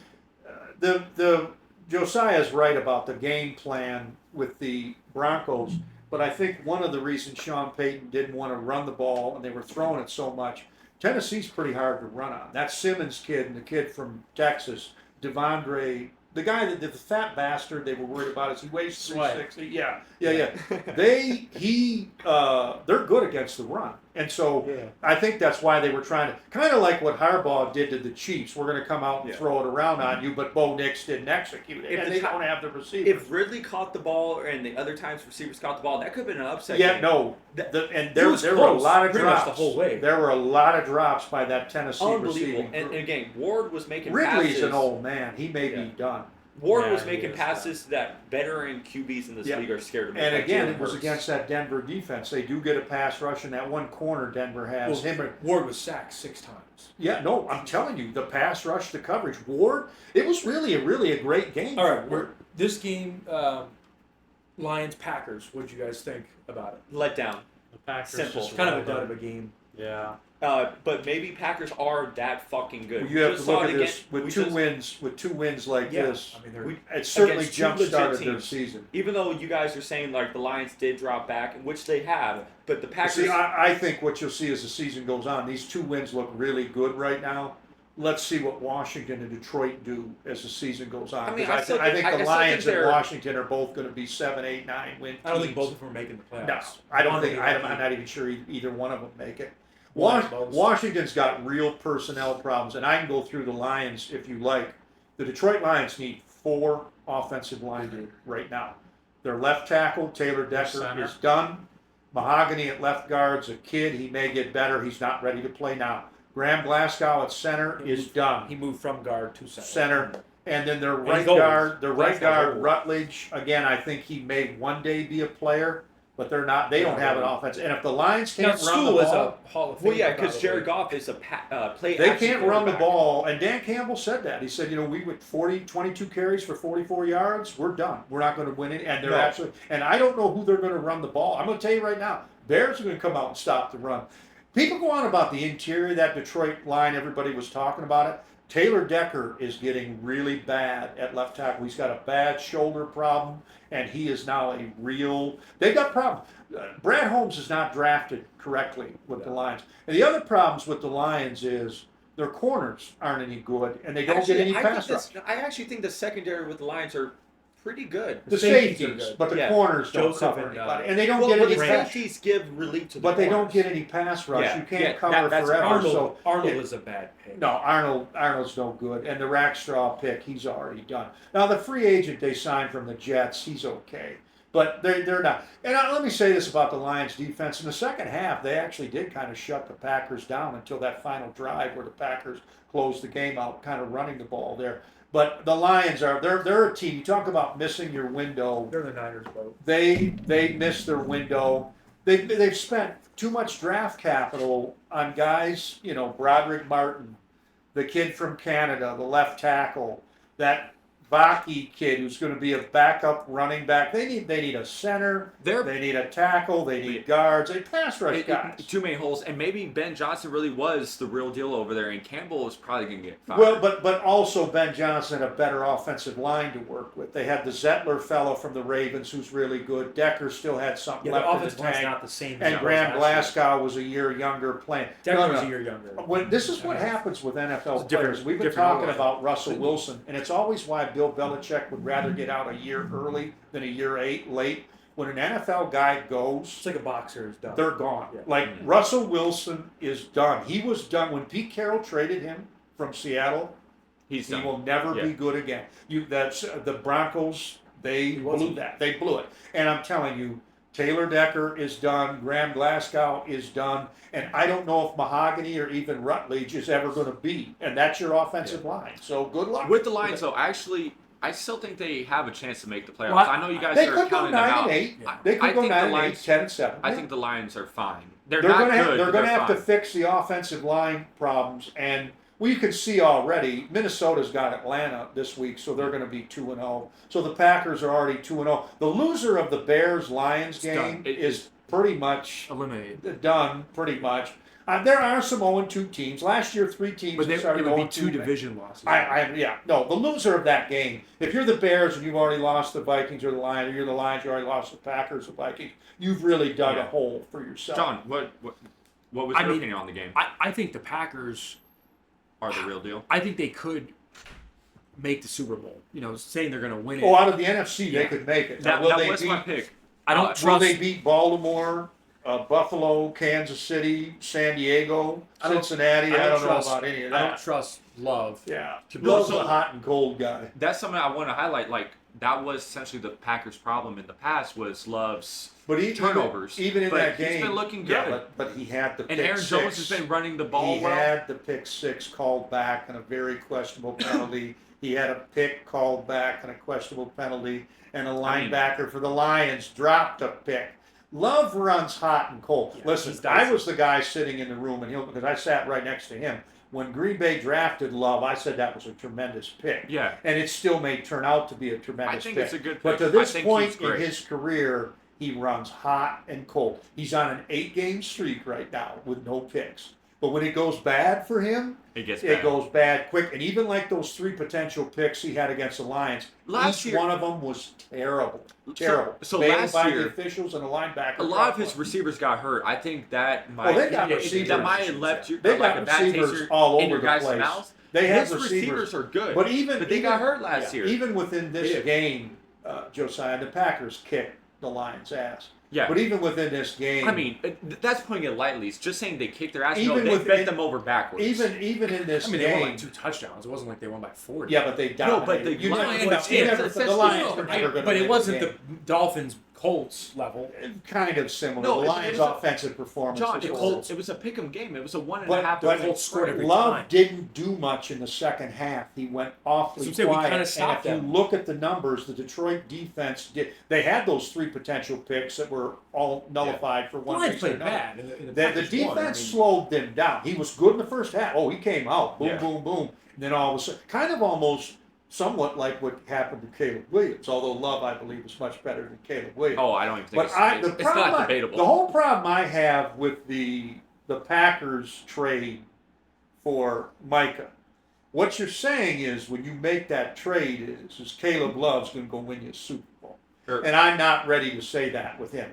The Josiah's right about the game plan with the Broncos, but I think one of the reasons Sean Payton didn't want to run the ball and they were throwing it so much. Tennessee's pretty hard to run on. That Simmons kid and the kid from Texas, Devondre, the guy that the fat bastard they were worried about is he weighs Sweat. 360. Yeah. They're good against the run, and so Yeah. I think that's why they were trying to kind of like what Harbaugh did to the Chiefs. We're going to come out and Yeah. throw it around on you, but Bo Nix didn't execute it, If and the they ti- don't have the receiver. If Ridley caught the ball and the other times receivers caught the ball, that could have been an upset. Yeah, game. no. There was were a close, lot of pretty much drops the whole way. There were a lot of drops by that Tennessee Unbelievable. receiving And group. again, Ward was making Ridley's passes. an old man. He may Yeah. be done. Ward Yeah, was he making is, passes that veteran QBs in this Yeah. league are scared to make. And like again, Jalen it was Hurts. against that Denver defense. They do get a pass rush, and that one corner Denver has. Well, Him and Ward was sacked 6 times. yeah, no, I'm telling you, the pass rush, the coverage, Ward. It was really a great game. All for right, Ward. this game, Lions Packers. What did you guys think about it? let down. The Packers Simple. just Kind of a rolled dud them. of a game. Yeah. But maybe Packers are that fucking good. Well, you have Just to look saw at it this again. We with two just- wins like Yeah, this. I mean, they're, we- It certainly against two jump legit started their teams. season. Even though you guys are saying like the Lions did drop back, which they have, but the Packers. See, I think what you'll see as the season goes on, these 2 wins look really good right now. Let's see what Washington and Detroit do as the season goes on. I mean, 'Cause I still I think think- the I still Lions think and they're- Washington are both going to be 7, 8, 9 win teams. I don't think both of them are making the No, playoffs. I don't think. they're I'm lucky. not even sure either one of them make it. One of those. Washington's got real personnel problems, and I can go through the Lions if you like. The Detroit Lions need 4 offensive linemen right now. Their left tackle, Taylor Decker, center. is done. Mahogany at left guard's a kid. He may get better. He's not ready to play now. Graham Glasgow at center is done. He moved from guard to center. Center. And then their And right he's old. guard, Glasgow's old. Rutledge, again, I think he may one day be a player, but they're not. They don't have an offense. And if the Lions Now, can't run the School is ball, a Hall of Fame. Well, yeah, because Jared Goff is a play. they action can't run the quarterback. ball. And Dan Campbell said that. He said, we went 22 carries for 44 yards. We're done. We're not going to win it. And they're actually, and I don't know who they're going to run the ball. I'm going to tell you right now, Bears are going to come out and stop the run. People go on about the interior, that Detroit line, everybody was talking about it. Taylor Decker is getting really bad at left tackle. He's got a bad shoulder problem, and he is now a real. They've got problems. Brad Holmes is not drafted correctly with the Lions. And the other problems with the Lions is their corners aren't any good, and they don't get any pass rush. I actually think the secondary with the Lions are pretty good. The safeties safeties, are good. but the Yeah. corners don't Joseph cover and, anybody. And they don't Well, get but any the pass. safeties give relief to the But they don't corners. get any pass rush. Yeah, You can't yeah, cover that's forever. Arnold. So Arnold it- is a bad pick. No, Arnold's no good, and the Rackstraw pick, he's already done. Now the free agent they signed from the Jets, he's okay, but they're not. And let me say this about the Lions' defense: in the second half, they actually did kind of shut the Packers down until that final drive where the Packers closed the game out, kind of running the ball there. But the Lions they're a team. You talk about missing your window. They're the Niners boat. They missed their window. They've spent too much draft capital on guys, Broderick Martin, the kid from Canada, the left tackle, that Baki kid who's going to be a backup running back. They need a center. They need a tackle. They need guards. They pass rush guys. Too many holes, and maybe Ben Johnson really was the real deal over there, and Campbell is probably going to get fired. Well, but also Ben Johnson had a better offensive line to work with. They had the Zettler fellow from the Ravens who's really good. Decker still had something Yeah, the left in the offensive line's tank. not the same. as And it was Graham last year. Glasgow was a year younger playing. Decker was a year younger. This is what happens with NFL It's a different- players. We've been different talking O-line. about Russell Wilson, and it's always why Bill Belichick would rather get out a year early than a year late. When an NFL guy goes, It's like a boxer is done. they're gone. Yeah. Like Russell Wilson is done. He was done when Pete Carroll traded him from Seattle. He's He done. will never be good again. That's the Broncos. They blew wasn't. that. They blew it. And I'm telling you, Taylor Decker is done. Graham Glasgow is done. And I don't know if Mahogany or even Rutledge is ever going to be. And that's your offensive line. So good luck. With the Lions, though, I still think they have a chance to make the playoffs. Well, I know you guys They are could go counting them 9-8. out. They could I go think 9-8, the Lions, 10-7. I think the Lions are fine. They're They're not going to good. have, they're but going to have to fine. fix the offensive line problems, and you can see already Minnesota's got Atlanta this week, so they're going to be 2-0. So the Packers are already 2-0. The loser of the Bears Lions game done. is pretty much eliminated. done. Pretty much. There are some 0-2 teams. Last year, 3 teams. But it started would be 0-2. two division losses. The loser of that game. If you're the Bears and you've already lost the Vikings or the Lions, or you're the Lions, you already lost the Packers or Vikings. You've really dug a hole for yourself. John, what was your opinion on the game? I think the Packers Are the real deal? I think they could make the Super Bowl. Saying they're going to win it. Oh, out of the NFC, they could make it. Now, will That they was beat? my pick. I don't Will trust. they beat Baltimore, Buffalo, Kansas City, San Diego, I don't- Cincinnati? I don't know trust- about any of I don't that. trust Love. Yeah, To Love's build- a hot and cold guy. That's something I want to highlight. Like, that was essentially the Packers' problem in the past was Love's But turnovers. even in But that game, he's been looking yeah, good. but he had the And pick Aaron six. Jones has been running the ball He well. had the pick 6 called back and a very questionable penalty. He had a pick called back and a questionable penalty, and a linebacker for the Lions dropped a pick. Love runs hot and cold. Yeah, Listen, he's dicey. I was the guy sitting in the room, and because I sat right next to him. When Green Bay drafted Love, I said that was a tremendous pick. Yeah. And it still may turn out to be a tremendous I think pick. it's a good But pick. to this I think point he's in great. his career, he runs hot and cold. He's on an 8-game streak right now with no picks. But when it goes bad for him, It gets it bad. goes bad quick. And even like those 3 potential picks he had against the Lions, Last each year- one of them was terrible. Terrible. So Bailed last by year, the officials and the linebacker. a lot of dropped his one. receivers got hurt. I think that might they got receivers. that might have left you They like got a bad receivers taster all in over your the guys' place. mouths. They have His receivers are good. But they got hurt last year. Even within this game, Josiah, the Packers kicked the Lions' ass. Yeah. But even within this game, I mean, that's putting it lightly. It's just saying they kicked their ass. Even They with- bent them over backwards. even in this I mean, they won game, like 2 touchdowns. It wasn't like they won by 40. yeah, but they dominated. No, but the You Lions- never- I you never- understand. the Lions No, were never going to but it win wasn't the the game. Dolphins Colts level. Kind of similar. No, the it Lions' was a- offensive performance John, was it horrible. was a pick'em game. It was a 1.5 But point Colts scored every Love time. didn't do much in the second half. He went awfully So I'm saying we quiet. kinda stopped and if them. you look at the numbers, the Detroit defense did. They had those 3 potential picks that were all nullified for The one Lions reason or played another. bad. And the The Packers defense won. I mean, slowed them down. He was good in the first half. Oh, he came out. Boom, Yeah. boom, boom. And then all of a sudden, kind of almost somewhat like what happened to Caleb Williams, although Love, I believe, is much better than Caleb Williams. Oh, I don't even think But it's not debatable. The whole problem I have with the Packers trade for Micah, what you're saying is when you make that trade is Caleb Love's going to go win you a Super Bowl, Or and I'm not ready to say that with him.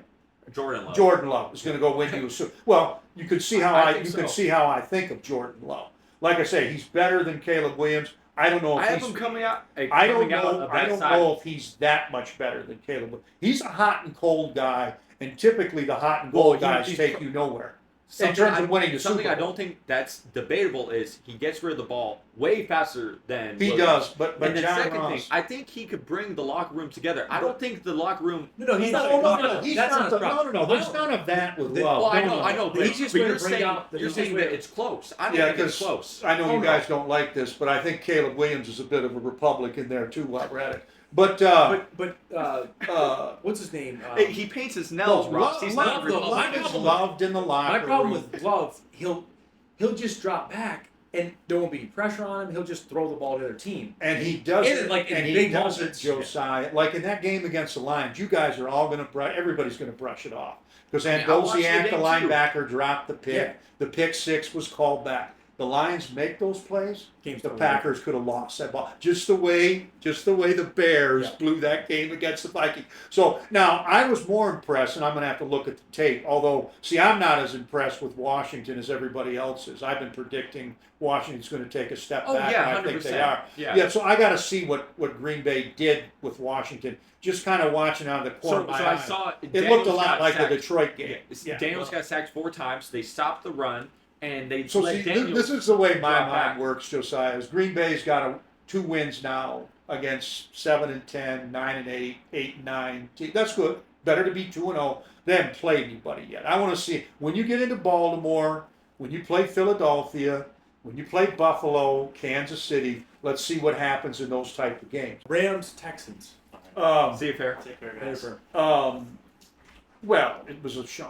Jordan Love. Jordan Love is going to go win you a Super. Well, you can see how I I think you so. can see how I think of Jordan Love. Like I say, he's better than Caleb Williams. I don't know if I have he's him coming out. I don't coming out know. of I that don't side. know if he's that much better than Caleb. He's a hot and cold guy, and typically the hot and cold guys he's take you nowhere. Something terms of winning the something Super I Bowl. don't think that's debatable is he gets rid of the ball way faster than He Williams. does, but And the John second thing, Ross. I think he could bring the locker room together. I don't think the locker room. No, he's not. No, he's that's not. his No, problem. no. There's none of that with The- Love. Well, I No, know, no, I know, The but, easiest but way to you're bring saying out the you're saying easiest that way- it's close. I don't Yeah, think it's because close. I know Oh, you no. guys don't like this, but I think Caleb Williams is a bit of a Republican there too. While we're at it, but what's his name? Hey, he paints his nails, Ross. He's not Love, though, Republican. my Love is problem- loved in the locker My problem room. with Love, he'll just drop back and there won't be any pressure on him. He'll just throw the ball to the other team. And he does In, it, like, in and he big does moments. it, Josiah. Like in that game against the Lions, you guys are all going to everybody's going to brush it off because I watched the Andosiak, the game, too. linebacker, dropped the pick. Yeah. The pick 6 was called back. The Lions make those plays. Game's The over. Packers could have lost that ball just the way the Bears Yeah. blew that game against the Vikings. So now I was more impressed, and I'm going to have to look at the tape. Although, see, I'm not as impressed with Washington as everybody else is. I've been predicting Washington's going to take a step Oh back, yeah, and I think 100%. they are. Yeah. So I got to see what Green Bay did with Washington. Just kind of watching out of the corner So, of my so I eye. saw It looked a lot like the Detroit game. Daniels got sacked 4 times. They stopped the run and they So let see, Daniels. this is the way my drop mind back. works, Josiah. Is Green Bay's got 2 wins now against 7-10, 9-8, 8-9. That's good. Better to be 2-0. They haven't played anybody yet. I want to see when you get into Baltimore, when you play Philadelphia, when you play Buffalo, Kansas City. Let's see what happens in those type of games. Rams, Texans. See you fair. Well, it was a Sean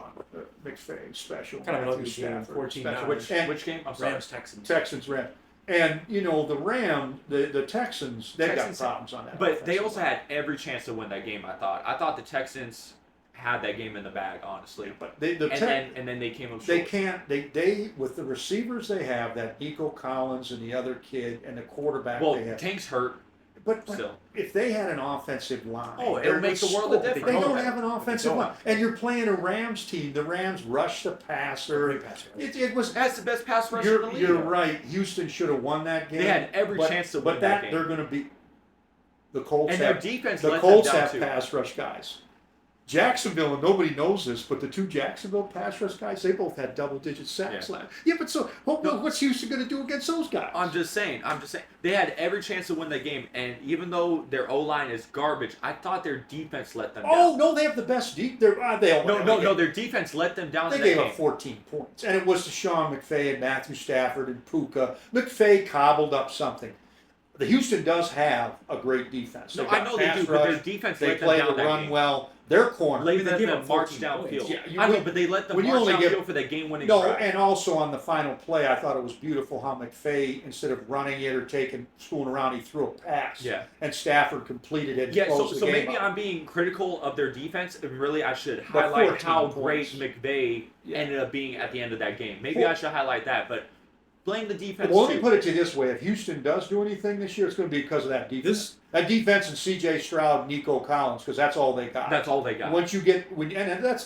McVay special. Kind of an ugly Matthew game, Stafford 14-9. special. Which And- which game? I'm sorry. Rams, Texans. Texans, Rams. And, the the Texans, they've Texans- got problems on that. But they offensive also line. had every chance to win that game. I thought the Texans had that game in the bag, honestly. But And then they came up short. they can't, they, with the receivers they have, that Nico Collins and the other kid and the quarterback Well, they have. Tank's hurt But still. if they had an offensive line, Oh, they're it'll make a world of They difference. don't have an offensive don't. line. And you're playing a Rams team. The Rams rush the passer. Great pass rush. It was That's the best pass rush in the league. You're right. Houston should have won that game. They had every chance to win but that game. they're going to be the Colts. And their have, defense the let Colts them down have too. pass rush guys. Jacksonville, and nobody knows this, but the 2 Jacksonville pass rush guys, they both had double-digit sacks Yeah. last. Yeah, but so what's Houston going to do against those guys? I'm just saying. They had every chance to win that game, and even though their O line is garbage, I thought their defense let them Oh down. no, they have the best deep. They No, their defense let them down. They in gave that up game. 14 points, and it was to Sean McVay and Matthew Stafford and Puka. McVay cobbled up something. The Houston does have a great defense. No, They've I got know they pass do, but their rush. defense They let them play down the that run game. well. Their corner. They They let give them up march 14 points. downfield. Yeah, I know, but they let them when you march only downfield give- for that game-winning No, drive. and also on the final play, I thought it was beautiful how McVay, instead of running it or fooling around, he threw a pass. Yeah. And Stafford completed it. And Yeah, closed so the game maybe out. I'm being critical of their defense, and really I should But highlight 14 how points. great McVay Yeah. ended up being at the end of that game. Maybe Four- I should highlight that, but blame the defense. Well, let me too. put it to you this way: if Houston does do anything this year, it's going to be because of that defense. That defense and C.J. Stroud, Nico Collins, because that's all they got. That's all they got. Once you get and there's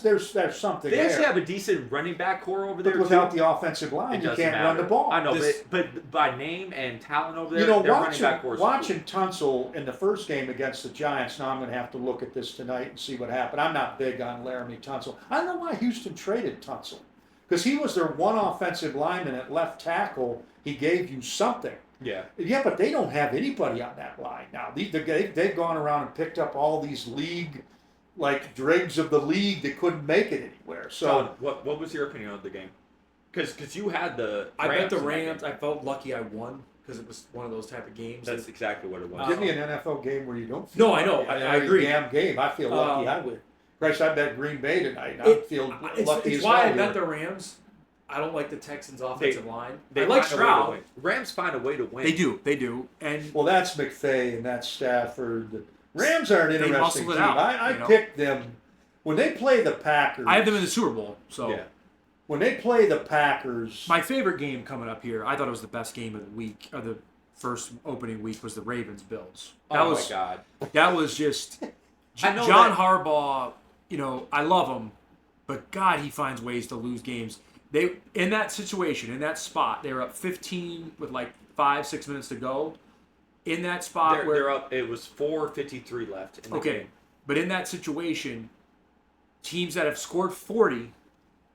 something. They actually there. have a decent running back core over But there. without too. the offensive line, It you doesn't can't matter. run the ball. I know, but by name and talent over there, You know, their running back core is watching Tunsil in the first game against the Giants. Now I'm going to have to look at this tonight and see what happened. I'm not big on Laramie Tunsil. I don't know why Houston traded Tunsil, because he was their one offensive lineman at left tackle. He gave you something. Yeah. Yeah, but they don't have anybody on that line now. They've gone around and picked up all these league, like dregs of the league that couldn't make it anywhere. So, John, what was your opinion of the game? Because you had the I bet the in that Rams. game. I felt lucky I won because it was one of those type of games. That's exactly what it was. give me an NFL game where you don't. Feel No, I know. lucky. I agree. Damn game. I feel lucky I win. Christ, I bet Green Bay tonight. I feel It's lucky as why I hell bet here. the Rams. I don't like the Texans' offensive line. They I like find a way to Stroud. win. Rams find a way to win. They do, and Well, that's McVay and that's Stafford. The Rams are an They interesting muscle team. it out, I you know. picked them when they play the Packers. I have them in the Super Bowl. So Yeah. When they play the Packers, my favorite game coming up here, I thought it was the best game of the week, or the first opening week, was the Ravens Bills. That Oh was my God. that was just I know John that- Harbaugh. You know, I love him, but God, he finds ways to lose games. They in that situation, in that spot, they were up 15 with like 5-6 minutes to go. In that spot where They're up. It was 4:53 left. In the okay, game. but in that situation, teams that have scored 40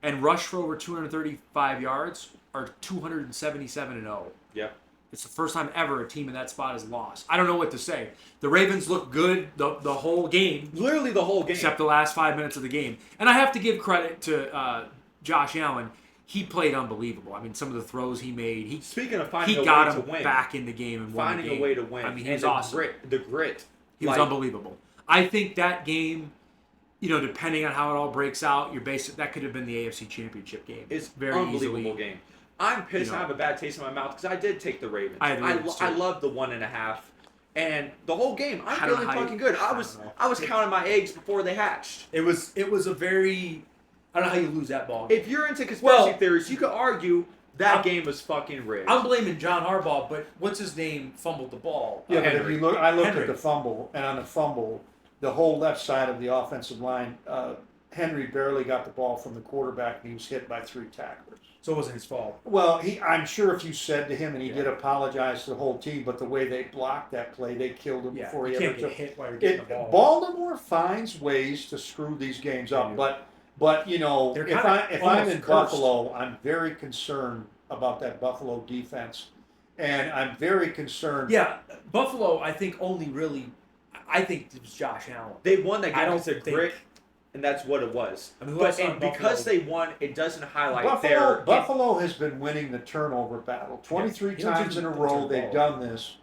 and rushed for over 235 yards are 277-0. Yeah. It's the first time ever a team in that spot has lost. I don't know what to say. The Ravens look good the whole game, Literally the whole game. except the last 5 minutes of the game. And I have to give credit to Josh Allen. He played unbelievable. I mean, some of the throws he made, Speaking of finding he a got way him to win, back in the game and won the finding game. a way to win. I mean, he and was the awesome. The grit. He was Like, unbelievable. I think that game, you know, depending on how it all breaks out, that could have been the AFC Championship game. It's very unbelievable easily. game. I'm pissed. You know. I have a bad taste in my mouth because I did take the Ravens. I had the Ravens, too. I love the 1.5, and the whole game. I'm I don't feeling know how fucking you- good. I I don't was know. I was counting my eggs before they hatched. It was a very. I don't know how you lose that ball game. If you're into conspiracy Well, theories, you could argue that I'm- game was fucking rigged. I'm blaming John Harbaugh, but what's his name fumbled the ball? yeah, but if Henry. you look, I looked Henry. at the fumble, and on the fumble, the whole left side of the offensive line, Henry barely got the ball from the quarterback, and he was hit by 3 tacklers. So it wasn't his fault. Well, I'm sure if you said to him, and he Yeah. did apologize to the whole team, but the way they blocked that play, they killed him Yeah, before you he ever can't get took. hit while you're getting the ball. Baltimore finds ways to screw these games They up, do. but you know, They're if kinda I'm almost in cursed. Buffalo, I'm very concerned about that Buffalo defense, and I'm very concerned. Yeah, Buffalo. I think only really. I think it was Josh Allen. They won that I game don't because of think- grit, and that's what it was. I mean, who else But on and because Buffalo? they won, it doesn't highlight Buffalo has been winning the turnover battle 23 Yeah. He don't times do in a the row. turn They've ball. done this.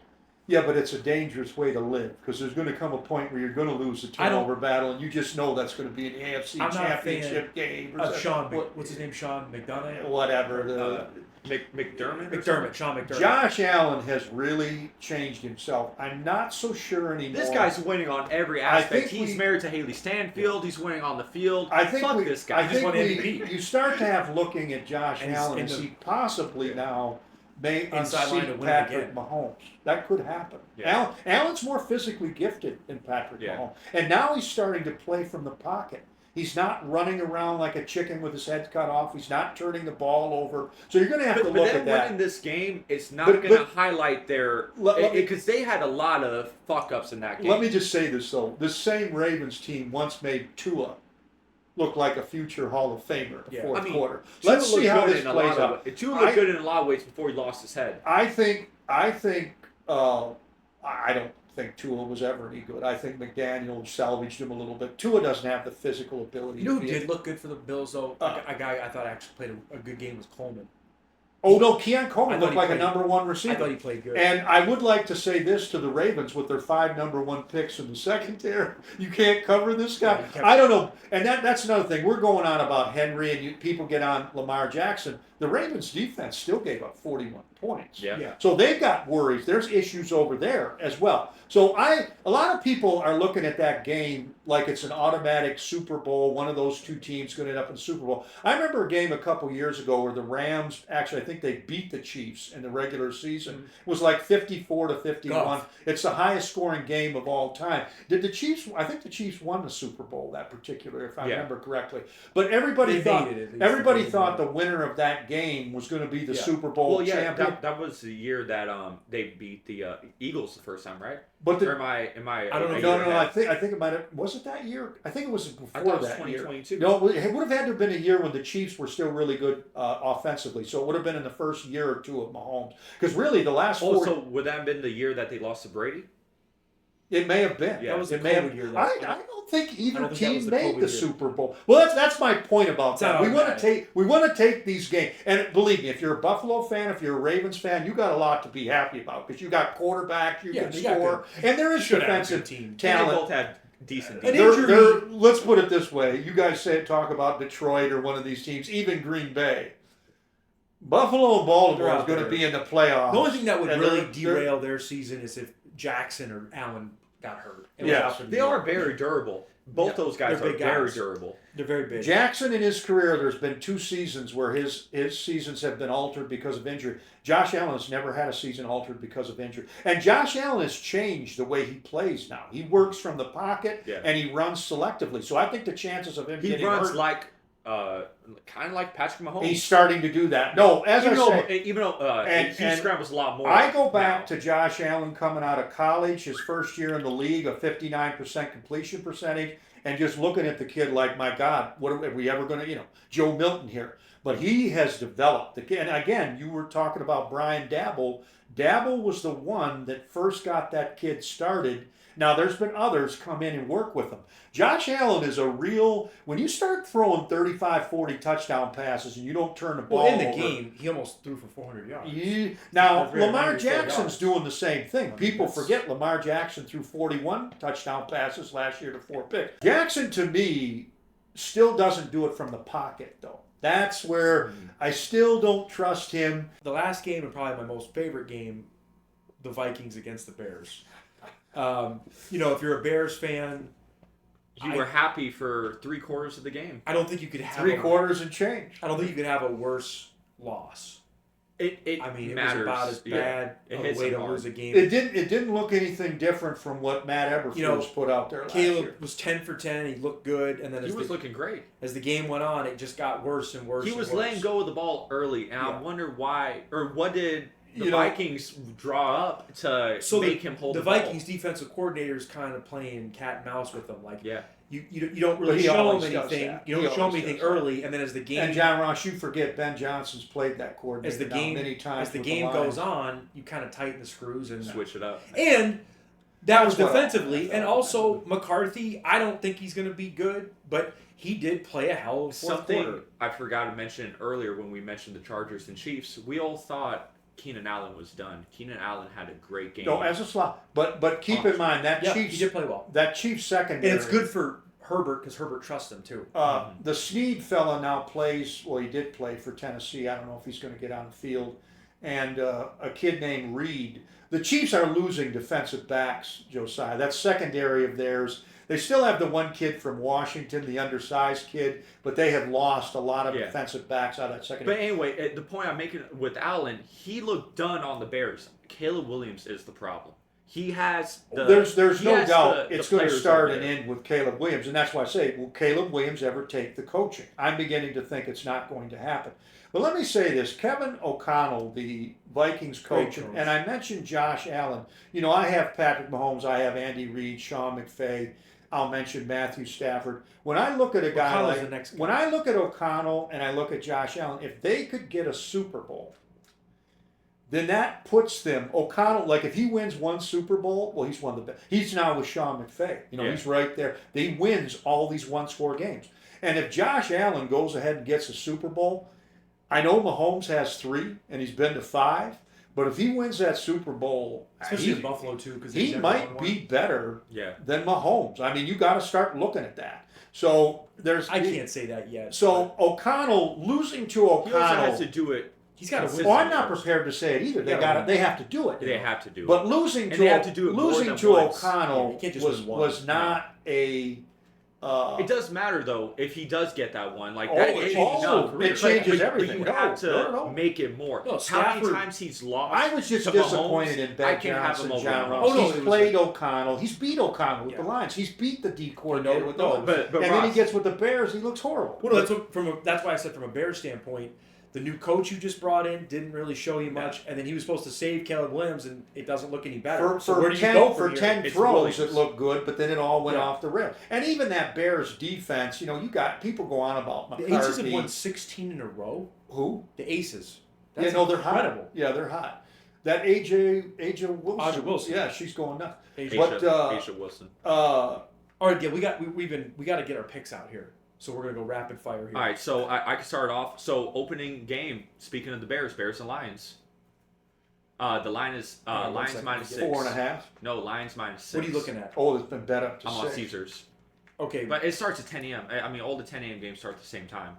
Yeah, but it's a dangerous way to live because there's going to come a point where you're going to lose the I don't- turnover battle, and you just know that's going to be an AFC I'm not a championship game. Or Of something. Sean, what's his name? Sean McDonough. Whatever. McDermott. or McDermott. Sean McDermott. Josh Allen has really changed himself. I'm not so sure anymore. This guy's winning on every I aspect. think He's we- married to Haley Stanfield. He's winning on the field. I think Fuck we, this guy. I think won we, MVP. you start to have looking at Josh And he's Allen in and the- see possibly now may On sideline to unseat win Patrick again. Mahomes. That could happen. Yeah. Allen's more physically gifted than Patrick Yeah. Mahomes, and now he's starting to play from the pocket. He's not running around like a chicken with his head cut off. He's not turning the ball over. So you're going to have to But look them at that. winning this game, it's not But- going to but- highlight their Let me- because they had a lot of fuck ups in that game. Let me just say this though: this same Ravens team once made Tua look like a future Hall of Famer in the Yeah. fourth I mean, quarter. Tua Let's see looked how good this in a plays lot out. of, Tua looked I- good in a lot of ways before he lost his head. I think I don't think Tua was ever any good. I think McDaniel salvaged him a little bit. Tua doesn't have the physical ability. You know to who be did look good for the Bills though? A guy I thought actually played a good game was Coleman. Oh no, Keon I Coleman thought looked he like a played- number one I receiver. thought he played good. And I would like to say this to the Ravens with their 5 number 1 picks in the secondary. You can't cover this guy. Yeah, you can't. I don't know. And that's another thing. We're going on about Henry, and people get on Lamar Jackson. The Ravens defense still gave up 41 points. Yeah. So they've got worries. There's issues over there as well. So a lot of people are looking at that game like it's an automatic Super Bowl. One of those two teams going to end up in the Super Bowl. I remember a game a couple years ago where the Rams actually, I think they beat the Chiefs in the regular season. It was like 54-51. Golf. It's the highest scoring game of all time. Did the Chiefs? I think the Chiefs won the Super Bowl that particular, if I remember correctly. But everybody They thought made it, at least. everybody They thought made the winner of that game was going to be the Yeah. Super Bowl Well, yeah, champion. that was the year that they beat the Eagles the first time, right? But the, Or am I? I don't know. no, I think it might have. Was it that year? I think it was before I thought it was that year. 2022. No, it would have had to have been a year when the Chiefs were still really good offensively. So it would have been in the first year or two of Mahomes. Because really, the last Oh, four. so would that have been the year that they lost to Brady? It may have been. Yeah. That was the It may have. COVID year. I don't think either I don't think that was team the made COVID the year. Super Bowl. Well, that's my point about It's that. not We want to automatic. take these games, and believe me, if you're a Buffalo fan, if you're a Ravens fan, you got a lot to be happy about because you got quarterbacks, you Yeah, can they got score, and there is Should have a defensive good team. They talent. both had decent. An defense. injury- Let's put it this way: you guys talk about Detroit or one of these teams, even Green Bay. Buffalo and Baltimore They're is out going to there. be in the playoffs. The only thing that would And really they're- derail their season is if Jackson or Allen got hurt. and was Yeah. out for the They year. are very durable. Both Yeah, those guys they're are big very guys. durable. They're very big. Jackson in his career, there's been 2 seasons where his seasons have been altered because of injury. Josh Allen has never had a season altered because of injury. And Josh Allen has changed the way he plays now. He works from the pocket Yeah. and he runs selectively. So I think the chances of him He getting runs hurt, like kind of like Patrick Mahomes. he's starting to do that. No, as even I though, say, even though and- he and scrambles a lot more. I go back now. to Josh Allen coming out of college, his first year in the league, a 59% completion percentage, and just looking at the kid like, my God, what are we ever going to, Joe Milton here. But he has developed. And again, you were talking about Brian Dabble. Dabble was the one that first got that kid started. Now, there's been others come in and work with him. Josh Allen is a real, when you start throwing 35, 40 touchdown passes and you don't turn the ball Well, in the over, game, he almost threw for 400 yards. now, That's very Lamar 94 Jackson's yards. doing the same thing. I mean, People that's- forget Lamar Jackson threw 41 touchdown passes last year to 4 picks. Jackson, to me, still doesn't do it from the pocket, though. That's where I still don't trust him. The last game, and probably my most favorite game, the Vikings against the Bears. If you're a Bears fan, You were happy for 3/4 of the game. I don't think you could have 3/4 and change. I don't think you could have a worse loss. It I mean, it matters. was about as bad It of hits a way him to hard. lose a game. It didn't look anything different from what Matt Eberflus put out there last year. Caleb was 10 for 10. He looked good, and then He was looking great. as the game went on, it just got worse and worse. He and was worse. letting go of the ball early, and I Yeah. wonder why, or what did the You know- Vikings draw up to make him hold the the ball? Vikings defensive coordinator is kind of playing cat and mouse with them. Like Yeah. you don't But really he show them always does anything. that. You He don't show them always anything does that. early, and then as the game And John Ross, you forget Ben Johnson's played that coordinator as the now game many times. as the with game Lions. goes on, you kind of tighten the screws and Switch it up. And that was That's what I defensively, thought. and also McCarthy. I don't think he's going to be good, but he did play a hell of a fourth Something quarter. I forgot to mention earlier when we mentioned the Chargers and Chiefs, we all thought Keenan Allen was done. Keenan Allen had a great game. No, as a slot. But keep in mind that Yeah, Chiefs he did play well, that Chiefs secondary. and it's good for Herbert because Herbert trusts him too. The Snead fella now plays. Well, he did play for Tennessee. I don't know if he's going to get on the field. And a kid named Reed. The Chiefs are losing defensive backs, Jesiah. That's secondary of theirs. They still have the one kid from Washington, the undersized kid, but they have lost a lot of Yeah. defensive backs out of that But secondary. anyway, the point I'm making with Allen, he looked done on the Bears. Caleb Williams is the problem. He has the. There's he no has doubt the it's going to players start over and there. end with Caleb Williams, and that's why I say, will Caleb Williams ever take the coaching? I'm beginning to think it's not going to happen. But let me say this: Kevin O'Connell, the Vikings coach, Great coach. and I mentioned Josh Allen. I have Patrick Mahomes, I have Andy Reid, Sean McVay. I'll mention Matthew Stafford. When I look at a guy O'Connell's like the next guy. when I look at O'Connell and I look at Josh Allen, if they could get a Super Bowl, then that puts them, O'Connell, like if he wins one Super Bowl, well, he's won the best. He's now with Sean McVay. Yeah. He's right there. He wins all these one-score games. And if Josh Allen goes ahead and gets a Super Bowl, I know Mahomes has 3 and he's been to 5, but if he wins that Super Bowl, Especially in Buffalo too, because he might be better Yeah. than Mahomes. I mean, you got to start looking at that. So there's. I can't say that yet. So O'Connell losing to He also O'Connell. has to do it. he's got to win. Well, I'm not prepared to say it either. They Yeah, got right. They have to do it. They have to do But it. losing And to they have to do it more losing than to once. Yeah, O'Connell you can't just was win one. was not a It does matter though if he does get that one. Like Oh, that it is changes- enough. it changes But everything. you No, have to no. make it more. No, How many Stafford- times he's lost? I was just to disappointed Mahomes, in I Ben can have Johnson, him over John Mahomes. Ross. Oh, no, He's it was played O'Connell. He's beat O'Connell with the Yeah. Lions. He's beat the D coordinator with No, those. but and then he Ross- gets with the Bears. He looks horrible. Well, no, that's why I said from a Bears standpoint, the new coach you just brought in didn't really show you much, and then he was supposed to save Caleb Williams, and it doesn't look any better. For, So for where do you 10, go for from 10 It's throws, Williams. it looked good, but then it all went Yeah. off the rail. And even that Bears defense, you got people go on about The Aces have McCarthy. won 16 in a row. Who? The Aces. Yeah, That's no, they're incredible. hot. Yeah, they're hot. That AJ Wilson. Aja Wilson. Yeah, she's going nuts. Asia. But, Asia Wilson. All right, yeah, we got to get our picks out here. So we're gonna go rapid fire here. All right, so I can start off. So opening game. Speaking of the Bears and Lions. The line is Hang on one Lions second. minus 6. 4.5. No, Lions minus 6. What are you looking at? Oh, it's been bet up to I'm on 6. Caesars. Okay, But it starts at 10 a.m. I mean, all the 10 a.m. games start at the same time.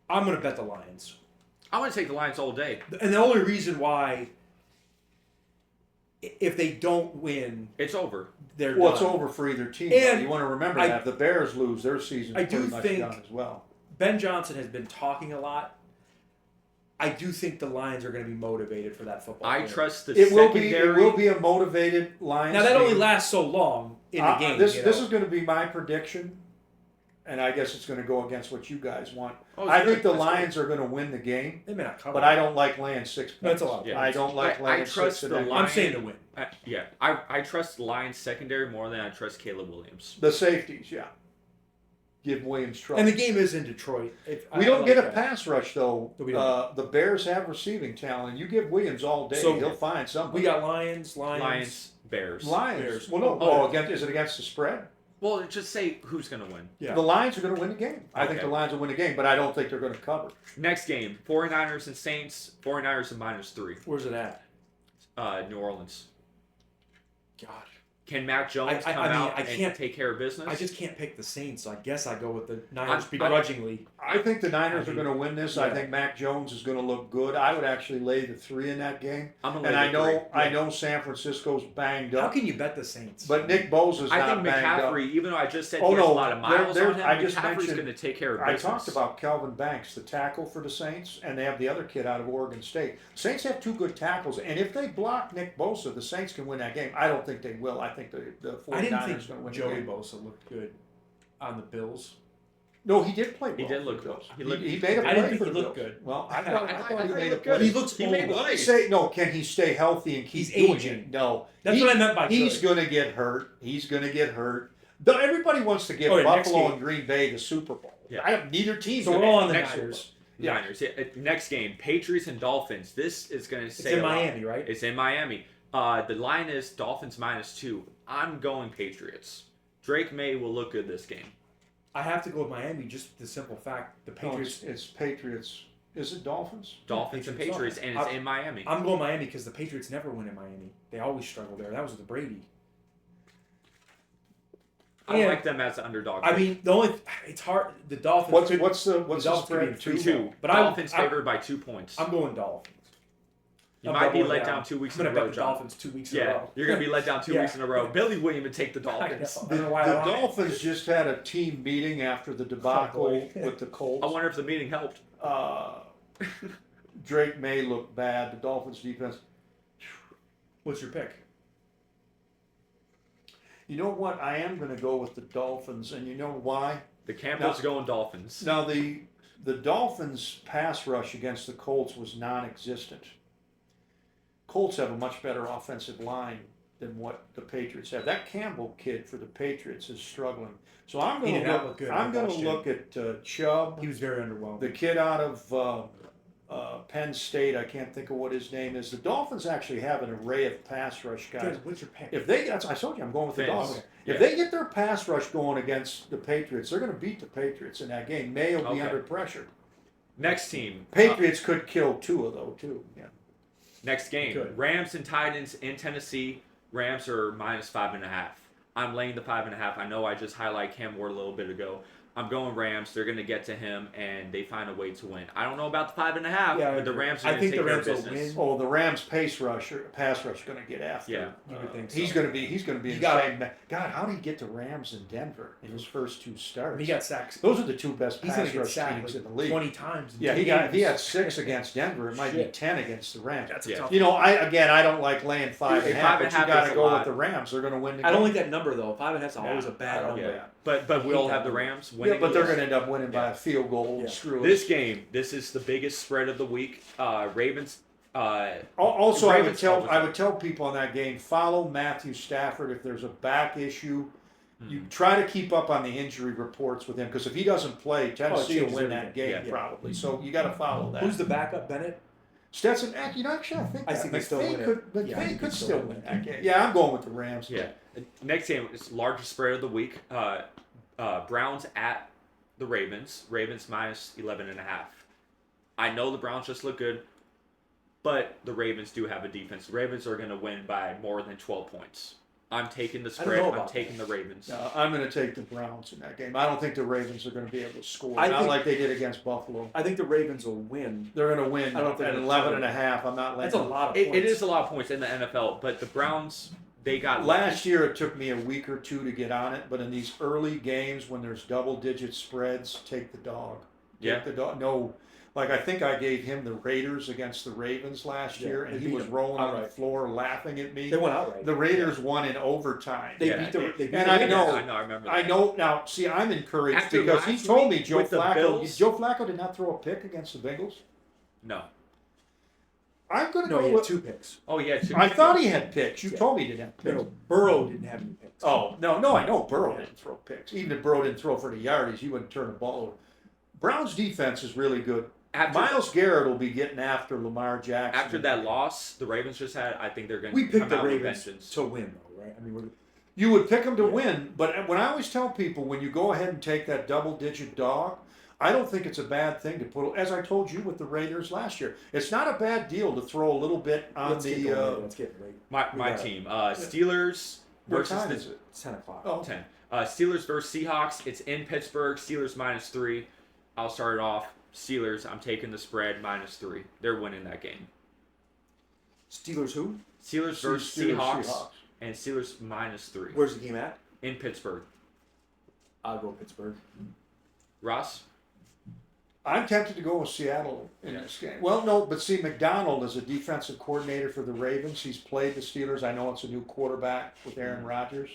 I'm gonna bet the Lions, I want to take the Lions all day. and the only reason why, if they don't win, It's over. they're Well, it's done. over for either team. And though. You want to remember I- that. If the Bears lose, their season's I do pretty much think- done as well. Ben Johnson has been talking a lot. I do think the Lions are going to be motivated for that football. I game. trust the It will secondary. be a motivated Lions Now that only team. lasts so long in the game. This you this know. is going to be my prediction, and I guess it's going to go against what you guys want. Oh, I it's think good. the That's Lions are going to win the game, They may not cover. but I don't like laying 6 points. That's a lot. Yeah. I don't like I laying trust 6 in the that game. I'm Lions. saying to win. I trust the Lions secondary more than I trust Caleb Williams. The safeties, yeah. Give Williams trouble. And the game is in Detroit. We don't get a pass rush though. No, we don't. The Bears have receiving talent. You give Williams all day, So, he'll find something. We got Lions. Lions, Bears. Lions. Bears. Well, no. Oh. Is it against the spread? Well, just say who's going to win. Yeah. The Lions are going to win the game. I think Okay. the Lions will win the game, but I don't think they're going to cover. Next game, 49ers and Saints. 49ers and -3. Where's it at? New Orleans. God, Can Mac Jones I come mean, out I and can't- take care of business? I just can't pick the Saints. So I guess I go with the Niners I'm- begrudgingly. I think the Niners I are mean, going to win this. yeah. I think Mac Jones is going to look good. I would actually lay the 3 in that game. I'm gonna And lay I the know 3. I know San Francisco's banged How up, can you bet the Saints? but Nick Bosa's I not think banged up. McCaffrey, even though I just said Oh, he has no, a lot of there- miles there- on him, I just McCaffrey's mentioned- going to take care of I business. talked about Kelvin Banks, the tackle for the Saints, and they have the other kid out of Oregon State. Saints have 2 good tackles, and if they block Nick Bosa, the Saints can win that game. I don't think they will. I think the 49ers I didn't are think going to win Joey the game. Bosa looked good on the Bills. No, he did play well. He did for look the Bills. good. He looked- He made a I play didn't think for he the looked Bills. good. Well, I I thought thought he he made a looked play. good. He looks He made old. plays. Say no. Can he stay healthy and keep He's doing aging. it? No, That's what I meant by he's good. going to get hurt. He's going to get hurt. Though everybody wants to give Oh, yeah, next Buffalo game. and Green Bay the Super Bowl. Yeah. Neither team. So we're all on the Next Niners. Yeah. Niners. Yeah. Next game, Patriots and Dolphins. This is going to It's say in a lot. Miami, right? It's in Miami. The line is Dolphins -2. I'm going Patriots. Drake May will look good this game. I have to go with Miami just the simple fact the No, Patriots. it's Patriots. Is it Dolphins? Dolphins and Patriots, Patriots, and it's I- in Miami. I'm going Miami because the Patriots never win in Miami. They always struggle there. That was with Brady. I Yeah. like them as an underdog. I mean, it's hard. The Dolphins. What's could- the Dolphins spread? could be 2-2. But Dolphins I'm favored by 2 points. I'm going Dolphins. You I'm might be doubling let down 2 weeks I'm in a gonna bet row, the John. Dolphins 2 weeks in a Yeah, row. you're gonna be let down 2 Yeah. weeks in a row. Billy wouldn't even take the I know. Dolphins. I don't know why The I'm on it. Dolphins just had a team meeting after the debacle Oh, boy. with the Colts. I wonder if the meeting helped. Drake May looked bad. The Dolphins defense. What's your pick? You know what? I am going to go with the Dolphins, and you know why? The Campbells Now- going Dolphins. Now the Dolphins' pass rush against the Colts was non-existent. Colts have a much better offensive line than what the Patriots have. That Campbell kid for the Patriots is struggling. So I'm He going did to not look. look good. I'm I going watched to look at Chubb, He was very underwhelming. the kid out of Penn State. I can't think of what his name is. The Dolphins actually have an array of pass rush guys. Good. What's your pick? If they, I told you, I'm going with the Fins. Dolphins. Yeah. If they get their pass rush going against the Patriots, they're going to beat the Patriots in that game. May will be Okay. under pressure. Next team. Patriots could kill Tua though too. Yeah. Next game. Good. Rams and Titans in Tennessee. Rams are -5.5. I'm laying the 5.5. I know I just highlighted Cam Ward a little bit ago. I'm going Rams. They're going to get to him, and they find a way to win. I don't know about the 5.5, Yeah, but the Rams are I going to think take the care Rams of will business. win. Oh, the Rams pass rush is going to get after. Yeah. You would think so. He's going to be You in got- the same. God, how did he get to Rams in Denver in his first 2 starts? He got sacked. Those are the 2 best He's going pass to get rush sacked teams like in the league. 20 times. in Yeah, two he games. had 6 against Denver. It might be Shit. 10 against the Rams. That's a Yeah. tough. You know, I don't like laying 5.5, but you 5.5 got is to a go lot. with the Rams. They're going to win the game. I don't like that number though. 5.5 is always a I bad don't number. get Yeah. it. But we'll hate have that the one. Rams Yeah, winning. but they're this. going to end up winning by a field goal. Yeah. Screw This it. game, this is the biggest spread of the week. Ravens. Also, Ravens I would tell people in that game, follow Matthew Stafford if there's a back issue. You try to keep up on the injury reports with him because if he doesn't play, Tennessee will changes win that everything. game Yeah. probably. So you got to follow that. Who's the backup? Bennett. Stetson? Actually, I think I think they still win it. could, Yeah, I McVay think could they still still win win that game. Yeah, I'm going with the Rams. Yeah. Next game is largest spread of the week. Browns at the Ravens. Ravens minus 11.5. I know the Browns just look good, but the Ravens do have a defense. The Ravens are going to win by more than 12 points. I'm taking the I don't spread. know I'm about taking the Ravens. I'm going to take the Browns in that game. I don't think the Ravens are going to be able to score. I Not think- like they did against Buffalo. I think the Ravens will win. They're going to win I don't think at they're 11.5. I'm not That's letting a lot of It points. is a lot of points in the NFL, but the Browns, they got Last year, it took me a week or 2 to get on it, but in these early games when there's double-digit spreads, take the dog. Yeah. Take the dog. No, like I think I gave him the Raiders against the Ravens last Yeah, year, they and he beat was them rolling on the outright. floor laughing at me. They went outright. The Raiders won in overtime. They Yeah. beat the. They beat And the I Ravens. know- I remember that. I know now. See, I'm encouraged After because he last told week me Joe with the Flacco. Bills- Joe Flacco did not throw a pick against the Bengals. No. I'm going to No, go he had with. 2 picks. Oh, yeah. I thought he had picks. You Yeah. told me he didn't have picks. No, Burrow didn't have any picks. Oh, no, I know Burrow didn't throw picks. Even if Burrow didn't throw for the yardies, he wouldn't turn the ball over. Browns defense is really good. Miles Garrett will be getting after Lamar Jackson. After that loss the Ravens just had, I think they're going We to picked come the out with Ravens vengeance. to win, though, right? I mean, we're, You would pick them to Yeah. win, but when I always tell people, when you go ahead and take that double-digit dog, I don't think it's a bad thing to put, as I told you with the Raiders last year, it's not a bad deal to throw a little bit on let's get going. Let's get late. My We my got it. team. Steelers What versus time the is it? It's 10 o'clock. Oh, 10. Steelers versus Seahawks. It's in Pittsburgh. Steelers -3. I'll start it off. Steelers, I'm taking the spread -3. They're winning that game. Steelers who? Steelers versus Steelers, Seahawks, and Steelers -3 Where's the game at? in Pittsburgh. I'll go Pittsburgh. Ross? I'm tempted to go with Seattle in Yeah. this game. Well, no, but see, McDonald is a defensive coordinator for the Ravens. He's played the Steelers. I know it's a new quarterback with Aaron Rodgers.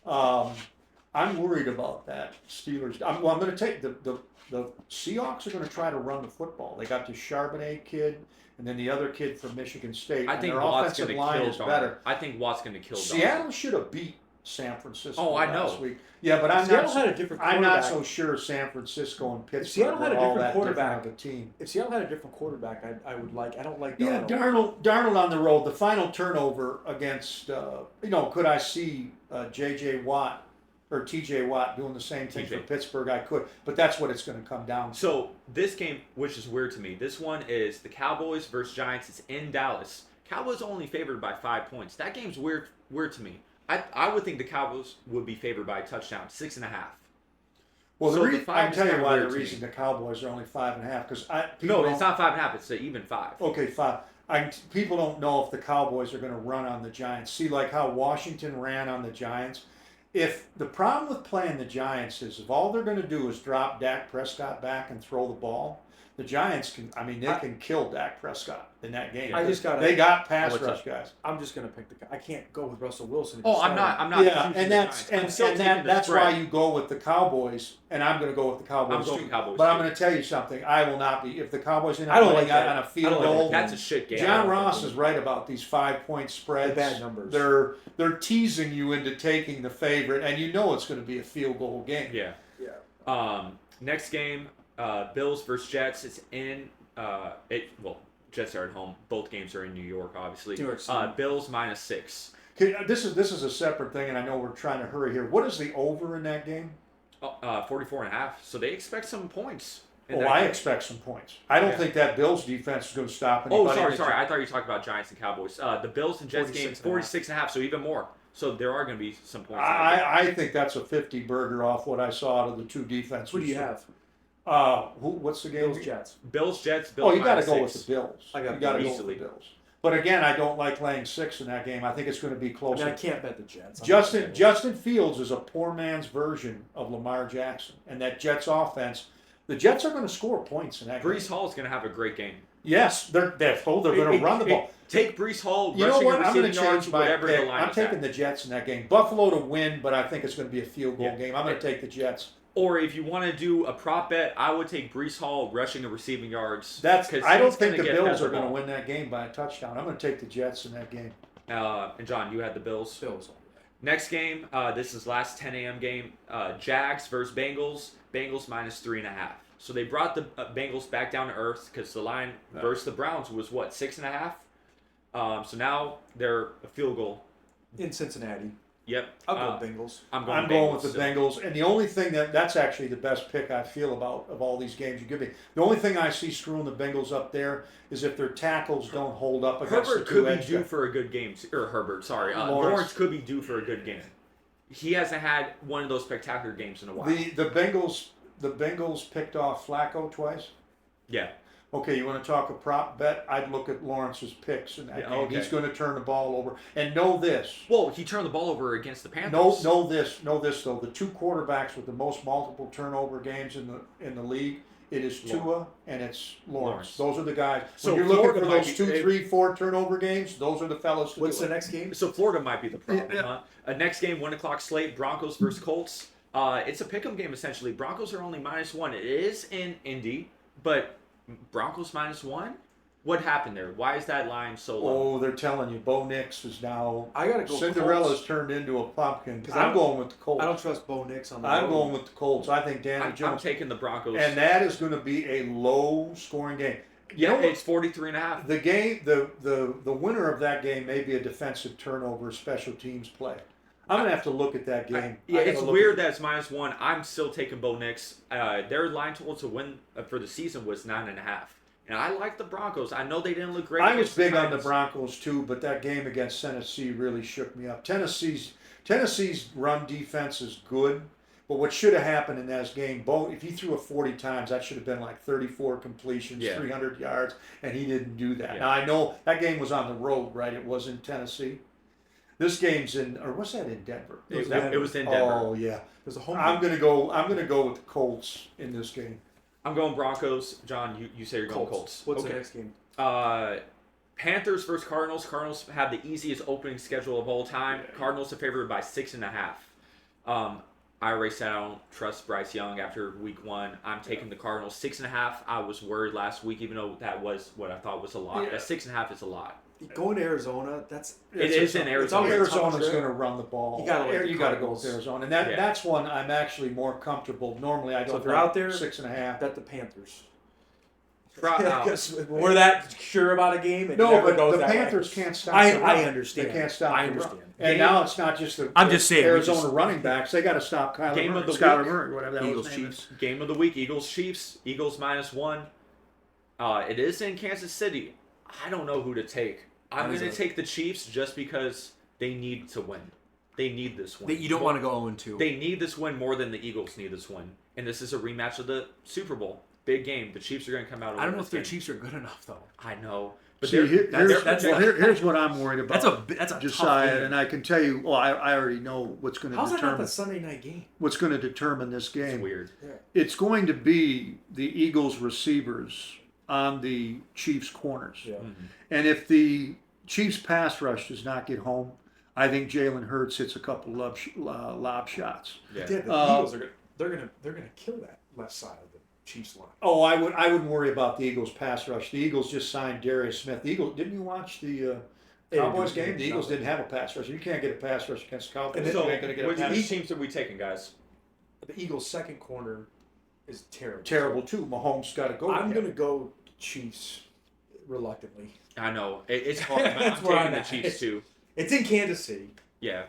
I'm worried about that Steelers. I'm going to take the Seahawks are going to try to run the football. They got the Charbonnet kid and then the other kid from Michigan State. I and think their Watt's offensive going to line kill is Darnold. better. I think Watt's going to kill Darnold. Seattle should have beat San Francisco Oh, I last know. week. Yeah, but I'm Seattle not. had a different I'm quarterback. not so sure San Francisco and Pittsburgh Seattle had a were all different that different quarterback. of a team. If Seattle had a different quarterback, I would like. I don't like Yeah, Darnold. Darnold on the road. The final turnover against, could I see J.J. Watt or T.J. Watt doing the same thing for TJ. Pittsburgh? I could, but that's what it's going to come down to. So this game, which is weird to me, this one is the Cowboys versus Giants. It's in Dallas. Cowboys only favored by 5 points. That game's weird to me. I would think the Cowboys would be favored by a touchdown, 6.5. Well, so the I five can is tell you kinda why weird the to reason me. the Cowboys are only 5.5 because No, it's not 5.5. It's an even 5. Okay, 5. People don't know if the Cowboys are going to run on the Giants. See, like how Washington ran on the Giants. If the problem with playing the Giants is if all they're going to do is drop Dak Prescott back and throw the ball, the Giants can. I mean, they can kill Dak Prescott in that game. I just got. They got pass What's rush up? guys. I'm just gonna pick the. I can't go with Russell Wilson. Oh, I'm not. I'm not. Yeah, choosing and the that's Giants. I'm still and taking the that's spread. why you go with the Cowboys, and I'm going to go with the Cowboys I'm going too. with Cowboys. But I'm too. going to tell you something. I will not be if the Cowboys end I up don't winning like that. on a I field don't like goal. That's a shit game. John Yeah. Ross is right about these 5-point spreads. They're bad numbers. They're teasing you into taking the favorite, and you know it's going to be a field goal game. Yeah. Yeah. Next game, Bills versus Jets. It's in. Jets are at home. Both games are in New York, obviously. New York City. Bills -6. Okay, this is a separate thing, and I know we're trying to hurry here. What is the over in that game? 44.5. So they expect some points. in Oh, that I game. expect some points. I don't Yeah. think that Bills defense is going to stop anybody. Oh, sorry. I thought you were talking about Giants and Cowboys. The Bills and Jets game, 46.5. 46.5. So even more. So there are going to be some points. I think that's a 50 burger off what I saw out of the two defenses. Who do you have? What's the game? Bills, Jets. Bills, Jets, Bills. You got to go -6. with the Bills. I got you got to go easily. with the Bills. But again, I don't like laying 6 in that game. I think it's going to be I closer. mean, I can't bet the Jets. Justin Fields is a poor man's version of Lamar Jackson, and that Jets offense. The Jets are going to score points in that game. Brees Hall is going to have a great game. Yes, they're going to run the ball. Take Brees Hall, You know rushing what? and I'm going receiving to yards, change my whatever the pick. line I'm is taking at. the Jets in that game. Buffalo to win, but I think it's going to be a field goal game. I'm going to take the Jets. Or if you want to do a prop bet, I would take Brees Hall rushing and receiving yards. I don't think the get Bills past are the going to ball. win that game by a touchdown. I'm going to take the Jets in that game. And John, you had the Bills. Bills. Next game, this is last 10 a.m. game. Jags versus Bengals. Bengals -3.5. So they brought the Bengals back down to earth because the line versus the Browns was what, 6.5. So now they're a field goal. In Cincinnati. Yep. I'll go Bengals. I'm going Bengals with the still. Bengals, and the only thing that's actually the best pick I feel about of all these games you give me. The only thing I see screwing the Bengals up there is if their tackles don't hold up against Herbert the could be edge due guys. for a good game, or Herbert, sorry. Lawrence. Lawrence could be due for a good game. He hasn't had one of those spectacular games in a while. The Bengals picked off Flacco twice. Yeah. Okay, you want to talk a prop bet? I'd look at Lawrence's picks in that Yeah, game. okay. He's going to turn the ball over. And know this. Well, he turned the ball over against the Panthers. Know this though. The two quarterbacks with the most multiple turnover games in the league, it is Tua and it's Lawrence. Those are the guys. So when you're looking Florida for might those be- 2, 3, 4 turnover games, those are the fellas to What's do the it. next game? So Florida might be the problem, Yeah. huh? Next game, 1 o'clock slate, Broncos versus Colts. It's a pick'em game essentially. Broncos are only -1. It is in Indy, but Broncos -1. What happened there? Why is that line so low? Oh, they're telling you, Bo Nix is now I gotta go. Cinderella's Colts. turned into a pumpkin. 'Cause I'm going with the Colts. I don't trust Bo Nix on the I'm road. going with the Colts. I think Danny I'm Jones. taking the Broncos. And that is going to be a low-scoring game. You yeah, know what? it's 43.5. The game, the winner of that game may be a defensive turnover, special teams play. I'm gonna have to look at that game. Yeah, I gotta it's look weird at- that it's -1. I'm still taking Bo Nix. Their line total to win for the season was 9.5. And I like the Broncos. I know they didn't look great. I was against big on the Titans. Broncos too, but that game against Tennessee really shook me up. Tennessee's run defense is good, but what should have happened in that game, Bo, if he threw it 40 times, that should have been like 34 completions, Yeah. 300 yards, and he didn't do that. Yeah. Now I know that game was on the road, right? It was in Tennessee. This game's in, or was that in Denver? It was in Denver. Oh yeah. There's a home. I'm gonna go with the Colts in this game. I'm going Broncos. John, you say you're going Colts. Colts. What's okay. the next game? Panthers versus Cardinals. Cardinals have the easiest opening schedule of all time. Cardinals are favored by 6.5. I already said I don't trust Bryce Young after week 1. I'm taking the Cardinals 6.5. I was worried last week, even though that was what I thought was a lot. Yeah. That 6.5 is a lot. Going to Arizona. It is in Arizona. Arizona's going to run the ball. You gotta like you the got to go Cardinals. with Arizona, and Yeah. that's one I'm actually more comfortable. Normally, I So don't. if you're like out there, 6.5. Bet the Panthers. Pro- We're that sure about a game. It No, never but goes the that way. Panthers can't stop. I the run. understand. They can't stop. I the run. understand. And now it's not just the. I'm just saying, we Arizona just- running backs. They got to stop Game Kyler of the Skyler week. Murray, whatever that was Eagles his name is. Chiefs. Game of the week, Eagles Chiefs. Eagles -1. It is in Kansas City. I don't know who to take. I'm going to take the Chiefs just because they need to win. They need this win. You don't want to go 0-2. They need this win more than the Eagles need this win. And this is a rematch of the Super Bowl. Big game. The Chiefs are going to come out and I don't win know this if their game. Chiefs are good enough though. I know. But See, they're- here's what I'm worried about. That's a Jesiah, tough game. and I can tell you. Well, I already know what's going to How's that not determine the Sunday night game? what's going to determine this it's game. weird. It's going to be the Eagles receivers on the Chiefs corners. Yeah. And if the Chiefs pass rush does not get home, I think Jalen Hurts hits a couple lob shots. Yeah. Yeah, the Eagles are they're gonna kill that left side of the Chiefs line. Oh, I wouldn't worry about the Eagles pass rush. The Eagles just signed Darius Smith. The Eagles, didn't you watch the Cowboys game? The Eagles didn't have a pass rush. You can't get a pass rush against the Cowboys. So, You ain't gonna get a which pass. teams are we taking, guys? The Eagles' second corner is terrible. Terrible too. Mahomes got to go. I'm with him. gonna go Chiefs reluctantly. I know. It's hard. I'm That's where taking I'm the at. Chiefs, too. It's in Kansas City. Yeah.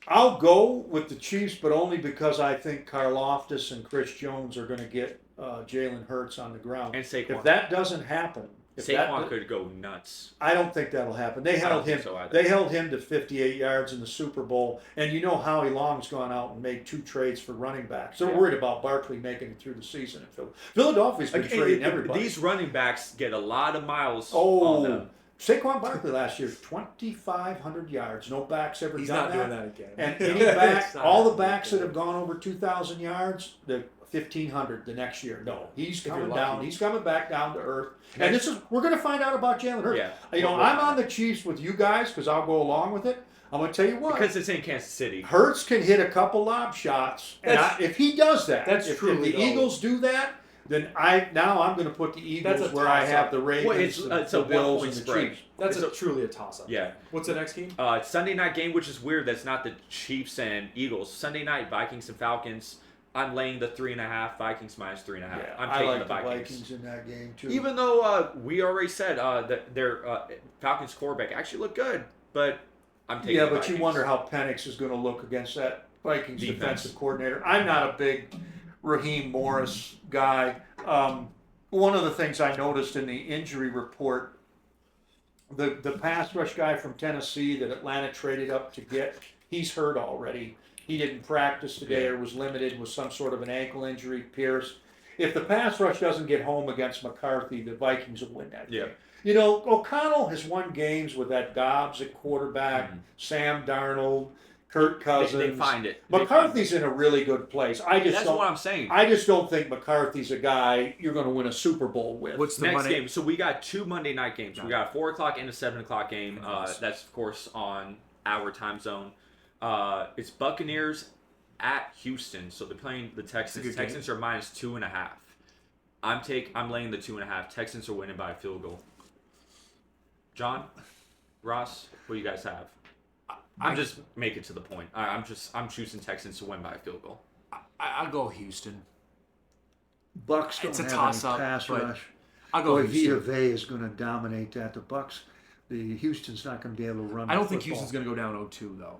I'll go with the Chiefs, but only because I think Karlaftis and Chris Jones are going to get Jalen Hurts on the ground. And Saquon. If that doesn't happen, Saquon could go nuts. I don't think that'll happen. They held him. They held him to 58 yards in the Super Bowl, and you know Howie Long's gone out and made 2 trades for running backs. They're worried about Barkley making it through the season in Philadelphia's been trading everybody. These running backs get a lot of miles on them. Saquon Barkley last year, 2,500 yards. No backs ever He's done not doing that again. And any back, all the backs that have gone over 2,000 yards, the 1,500 the next year. No, he's coming down. He's coming back down to earth. And we're going to find out about Jalen Hurts. Yeah. You know, I'm on the Chiefs with you guys because I'll go along with it. I'm going to tell you what. Because it's in Kansas City. Hurts can hit a couple lob shots. And if he does that, if the Eagles do that, then I'm going to put the Eagles where I have the Ravens, the Bills, and the Chiefs. That's truly a toss-up. Yeah. What's the next game? Sunday night game, which is weird. That's not the Chiefs and Eagles. Sunday night, Vikings and Falcons. I'm laying the 3.5. Vikings -3.5. Yeah, I'm taking like the Vikings in that game too. Even though we already said that their Falcons quarterback actually looked good, but I'm taking. Yeah, the but Vikings. you wonder how Penix is going to look against that Vikings defensive coordinator. I'm not a big Raheem Morris guy. One of the things I noticed in the injury report, the pass rush guy from Tennessee that Atlanta traded up to get, he's hurt already. He didn't practice today or was limited with some sort of an ankle injury, Pierce. If the pass rush doesn't get home against McCarthy, the Vikings will win that game. You know, O'Connell has won games with that Dobbs at quarterback, Sam Darnold, Kirk Cousins. They find it. McCarthy's in a really good place. That's what I'm saying. I just don't think McCarthy's a guy you're going to win a Super Bowl with. What's the next game? So we got 2 Monday night games. We got a 4 o'clock and a 7 o'clock game. That's of course on our time zone. It's Buccaneers at Houston, so they're playing the Texans. Texans are -2.5. I'm laying the 2.5. Texans are winning by a field goal. John, Ross, what do you guys have? I'm just making it to the point. I'm choosing Texans to win by a field goal. I'll go Houston. Bucks don't It's a have toss-up, any pass but rush. I'll go Boy, Houston. Vita Vea is going to dominate that. The Bucks, the Houston's not going to be able to run. I don't think Houston's going to go down 0-2 though.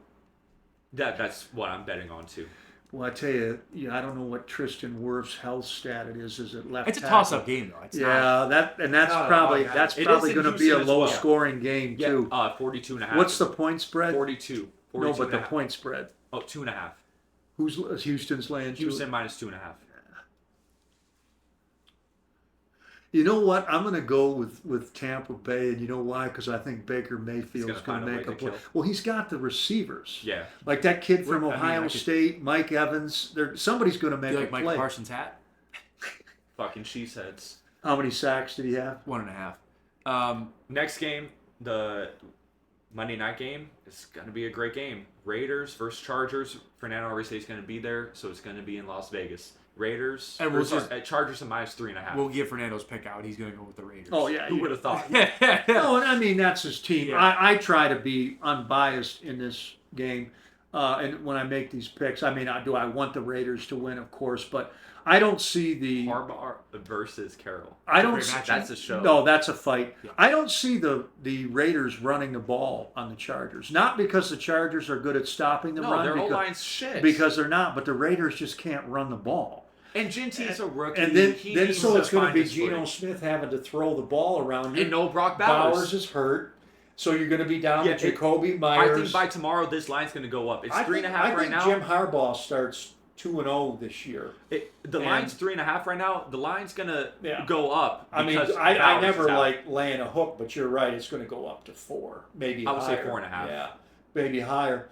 That's what I'm betting on too. Well, I tell you, I don't know what Tristan Wirf's health stat it is. Is it left? It's a tackle? toss-up game though. It's not. That's probably going to be a low-scoring game too. 42.5. What's the point spread? 42. No, but the point spread. Oh, 2.5. Who's Houston's laying? Houston -2.5. You know what? I'm going to go with Tampa Bay, and you know why? Because I think Baker Mayfield's going to make a play. Well, he's got the receivers. Yeah. Like that kid from Ohio State, Mike Evans. Somebody's going to make a like play. Mike Parsons' hat? Fucking cheeseheads. How many sacks did he have? 1.5. Next game, the Monday night game, is going to be a great game. Raiders versus Chargers. Fernando already said he's going to be there, so it's going to be in Las Vegas. Raiders and Chargers are -3.5. We'll give Fernando's pick out. He's going to go with the Raiders. Oh yeah, who would have thought? No, and I mean that's his team. Yeah. I try to be unbiased in this game, and when I make these picks, I mean, do I want the Raiders to win? Of course, but I don't see the Harbaugh versus Carroll. I don't. That's a show. No, that's a fight. Yeah. I don't see the Raiders running the ball on the Chargers. Not because the Chargers are good at stopping the run. No, their O-line's shit. Because they're not. But the Raiders just can't run the ball. And Gente's a rookie. And then so it's going to be Geno Smith having to throw the ball around. And no Brock Bowers. Bowers is hurt. So you're going to be down to Jacoby Myers. I think by tomorrow this line's going to go up. It's 3.5 right now. I think Jim Harbaugh starts 2-0 this year. The line's 3.5 right now. The line's going to go up. I mean, I never like laying a hook, but you're right. It's going to go up to 4, maybe higher. I would say 4.5. Yeah, maybe higher.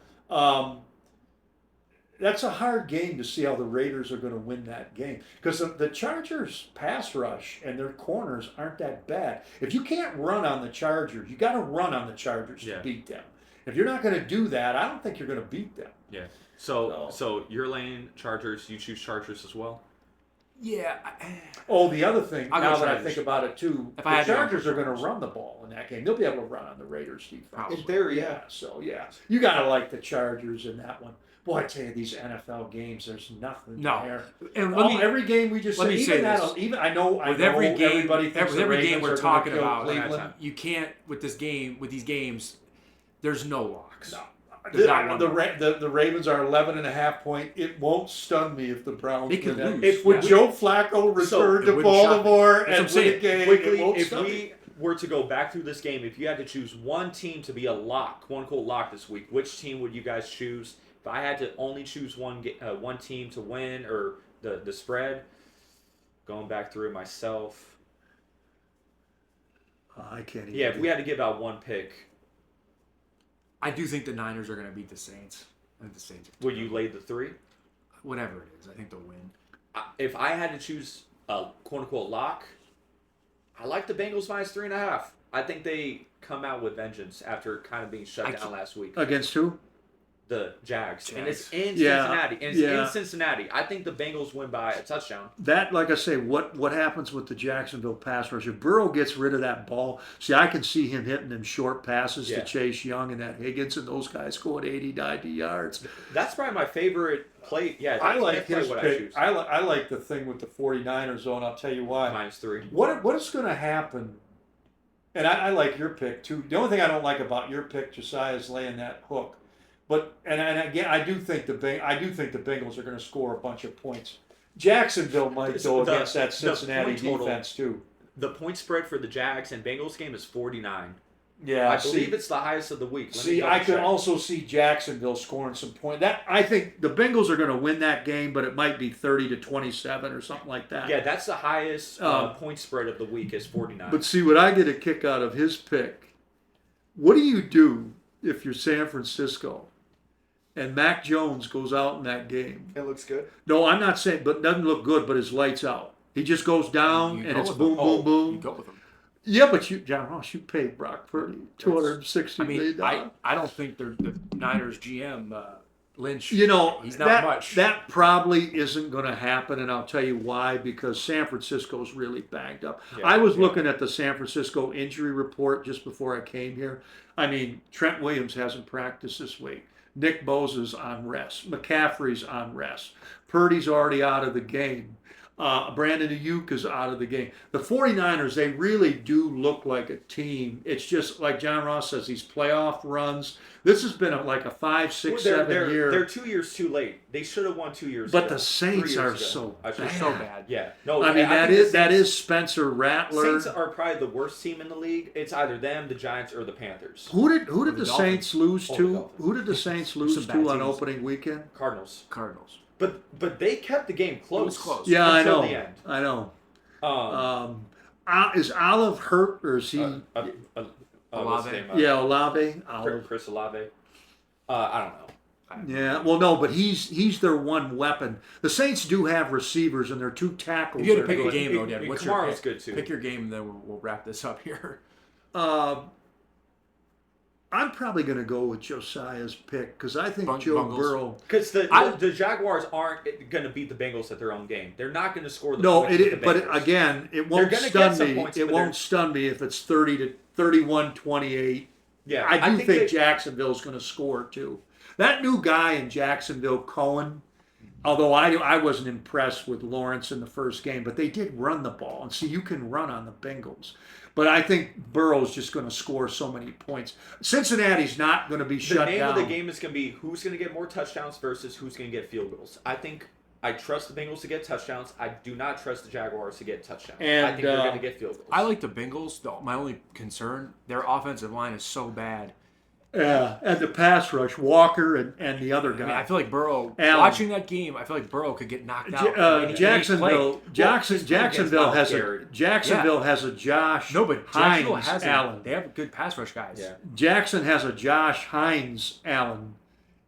That's a hard game to see how the Raiders are going to win that game because the Chargers' pass rush and their corners aren't that bad. If you can't run on the Chargers, you got to run on the Chargers to beat them. If you're not going to do that, I don't think you're going to beat them. Yeah. So you're laying Chargers. You choose Chargers as well. Yeah. Oh, the other thing, now that I Chargers. think about it too, the Chargers are going to run the ball in that game. They'll be able to run on the Raiders' defense. Probably. In theory, yeah. So yeah, you got to like the Chargers in that one. Boy, I tell you, these NFL games, there's nothing there. And every game we just let me say this. Even I know every game, everybody thinks with every game we're talking about, Cleveland. you can't with these games. There's no locks. No. The Ravens are 11.5 point. It won't stun me if the Browns they could win. lose. If Joe Flacco returned to Baltimore and win a game, it won't stun me. were to go back through this game, if you had to choose one team to be a lock, quote unquote lock this week, which team would you guys choose? If I had to only choose one team to win or the spread, going back through it myself. I can't even. Yeah, if we had to give out one pick, I do think the Niners are going to beat the Saints. I think the Saints. would you lay the 3? Whatever it is, I think they'll win. If I had to choose a quote unquote lock, I like the Bengals minus 3.5. I think they come out with vengeance after kind of being shut down last week. Against who? The Jags. And it's in Yeah. Cincinnati. And it's in Cincinnati. I think the Bengals win by a touchdown. That, like I say, what happens with the Jacksonville pass rush? If Burrow gets rid of that ball, see, I can see him hitting them short passes to Chase Young and that Higgins and those guys going 80, 90 yards. That's probably my favorite play. Yeah, I like his what pick. I like the thing with the 49ers, though, and I'll tell you why. Minus 3. What is going to happen? And I like your pick too. The only thing I don't like about your pick, Jesiah, is laying that hook. But and again, I do think the Bengals are going to score a bunch of points. Jacksonville might go against that Cincinnati defense too. The point spread for the Jags and Bengals game is 49. Yeah, I believe it's the highest of the week. I could also see Jacksonville scoring some points. I think the Bengals are going to win that game, but it might be 30-27 or something like that. Yeah, that's the highest point spread of the week is 49. But see, what I get a kick out of his pick, what do you do if you're San Francisco and Mac Jones goes out in that game? It looks good. No, I'm not saying, but doesn't look good, but his lights out. He just goes down, and it's boom, boom, boom. You go with them. Yeah, but John Ross, you paid Brock Purdy $260 million. I don't think the Niners GM Lynch. You know, he's not much. That probably isn't going to happen, and I'll tell you why. Because San Francisco's really banged up. Yeah, I was looking at the San Francisco injury report just before I came here. I mean, Trent Williams hasn't practiced this week. Nick Bosa's on rest. McCaffrey's on rest. Purdy's already out of the game. Brandon Ayuk is out of the game. The 49ers, they really do look like a team. It's just like John Ross says, these playoff runs. This has been like a 5, 6, 7 year. They're 2 years too late. They should have won 2 years but ago. The Saints are so bad. So bad. Yeah. No, I mean, that is Spencer Rattler. Saints are probably the worst team in the league. It's either them, the Giants, or the Panthers. Who did the Saints lose to? Dolphins. Who did the Saints lose to on opening weekend? Cardinals. But they kept the game close. It was close. Yeah, until I know. The end. I know. Is Olive hurt or is he? What's his name? Olave. Chris Olave. I don't know. Yeah, well, no, but he's their one weapon. The Saints do have receivers, and their 2 tackles. If you had to are pick good. a game, though, Dan, what's your Kamara's pick? good too. Pick your game, and then we'll wrap this up here. I'm probably going to go with Josiah's pick because I think Joe Burrow. Because the Jaguars aren't going to beat the Bengals at their own game. They're not going to score the points. No, but again, it won't stun me. Points, it won't stun me if it's 30-31-28. Yeah, I do think Jacksonville's going to score too. That new guy in Jacksonville, Cohen. Although I wasn't impressed with Lawrence in the first game, but they did run the ball, and see, you can run on the Bengals. But I think Burrow's just going to score so many points. Cincinnati's not going to be shut down. The name of the game is going to be who's going to get more touchdowns versus who's going to get field goals. I trust the Bengals to get touchdowns. I do not trust the Jaguars to get touchdowns. And, I think they're going to get field goals. I like the Bengals, though. My only concern, their offensive line is so bad. Yeah, and the pass rush, Walker and the other guy. I mean, I feel like Burrow, Allen. watching that game, I feel like Burrow could get knocked out. Jacksonville has a Josh Hines Allen. They have good pass rush guys. Yeah. Jackson has a Josh Hines Allen,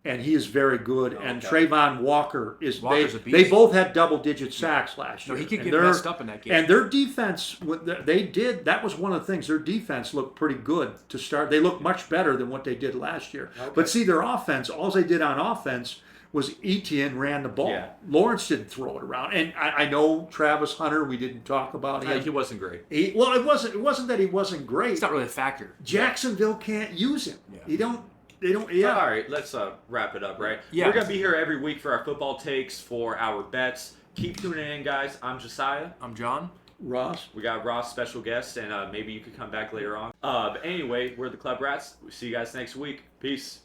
and he is very good. And Trayvon Walker is. Walker's a beast. They both had double-digit sacks last year. No, he could get messed up in that game. And their defense, that was one of the things. Their defense looked pretty good to start. They looked much better than what they did last year. Okay. But see, their offense, all they did on offense was Etienne ran the ball. Yeah. Lawrence didn't throw it around. And I know Travis Hunter, we didn't talk about him. He wasn't great. It wasn't that he wasn't great. It's not really a factor. Jacksonville can't use him. Yeah. They don't. Yeah. All right, let's wrap it up, right? Yeah. We're going to be here every week for our football takes, for our bets. Keep tuning in, guys. I'm Jesiah. I'm John. Ross. We got Ross, special guest, and maybe you could come back later on. But anyway, we're the Club Rats. We'll see you guys next week. Peace.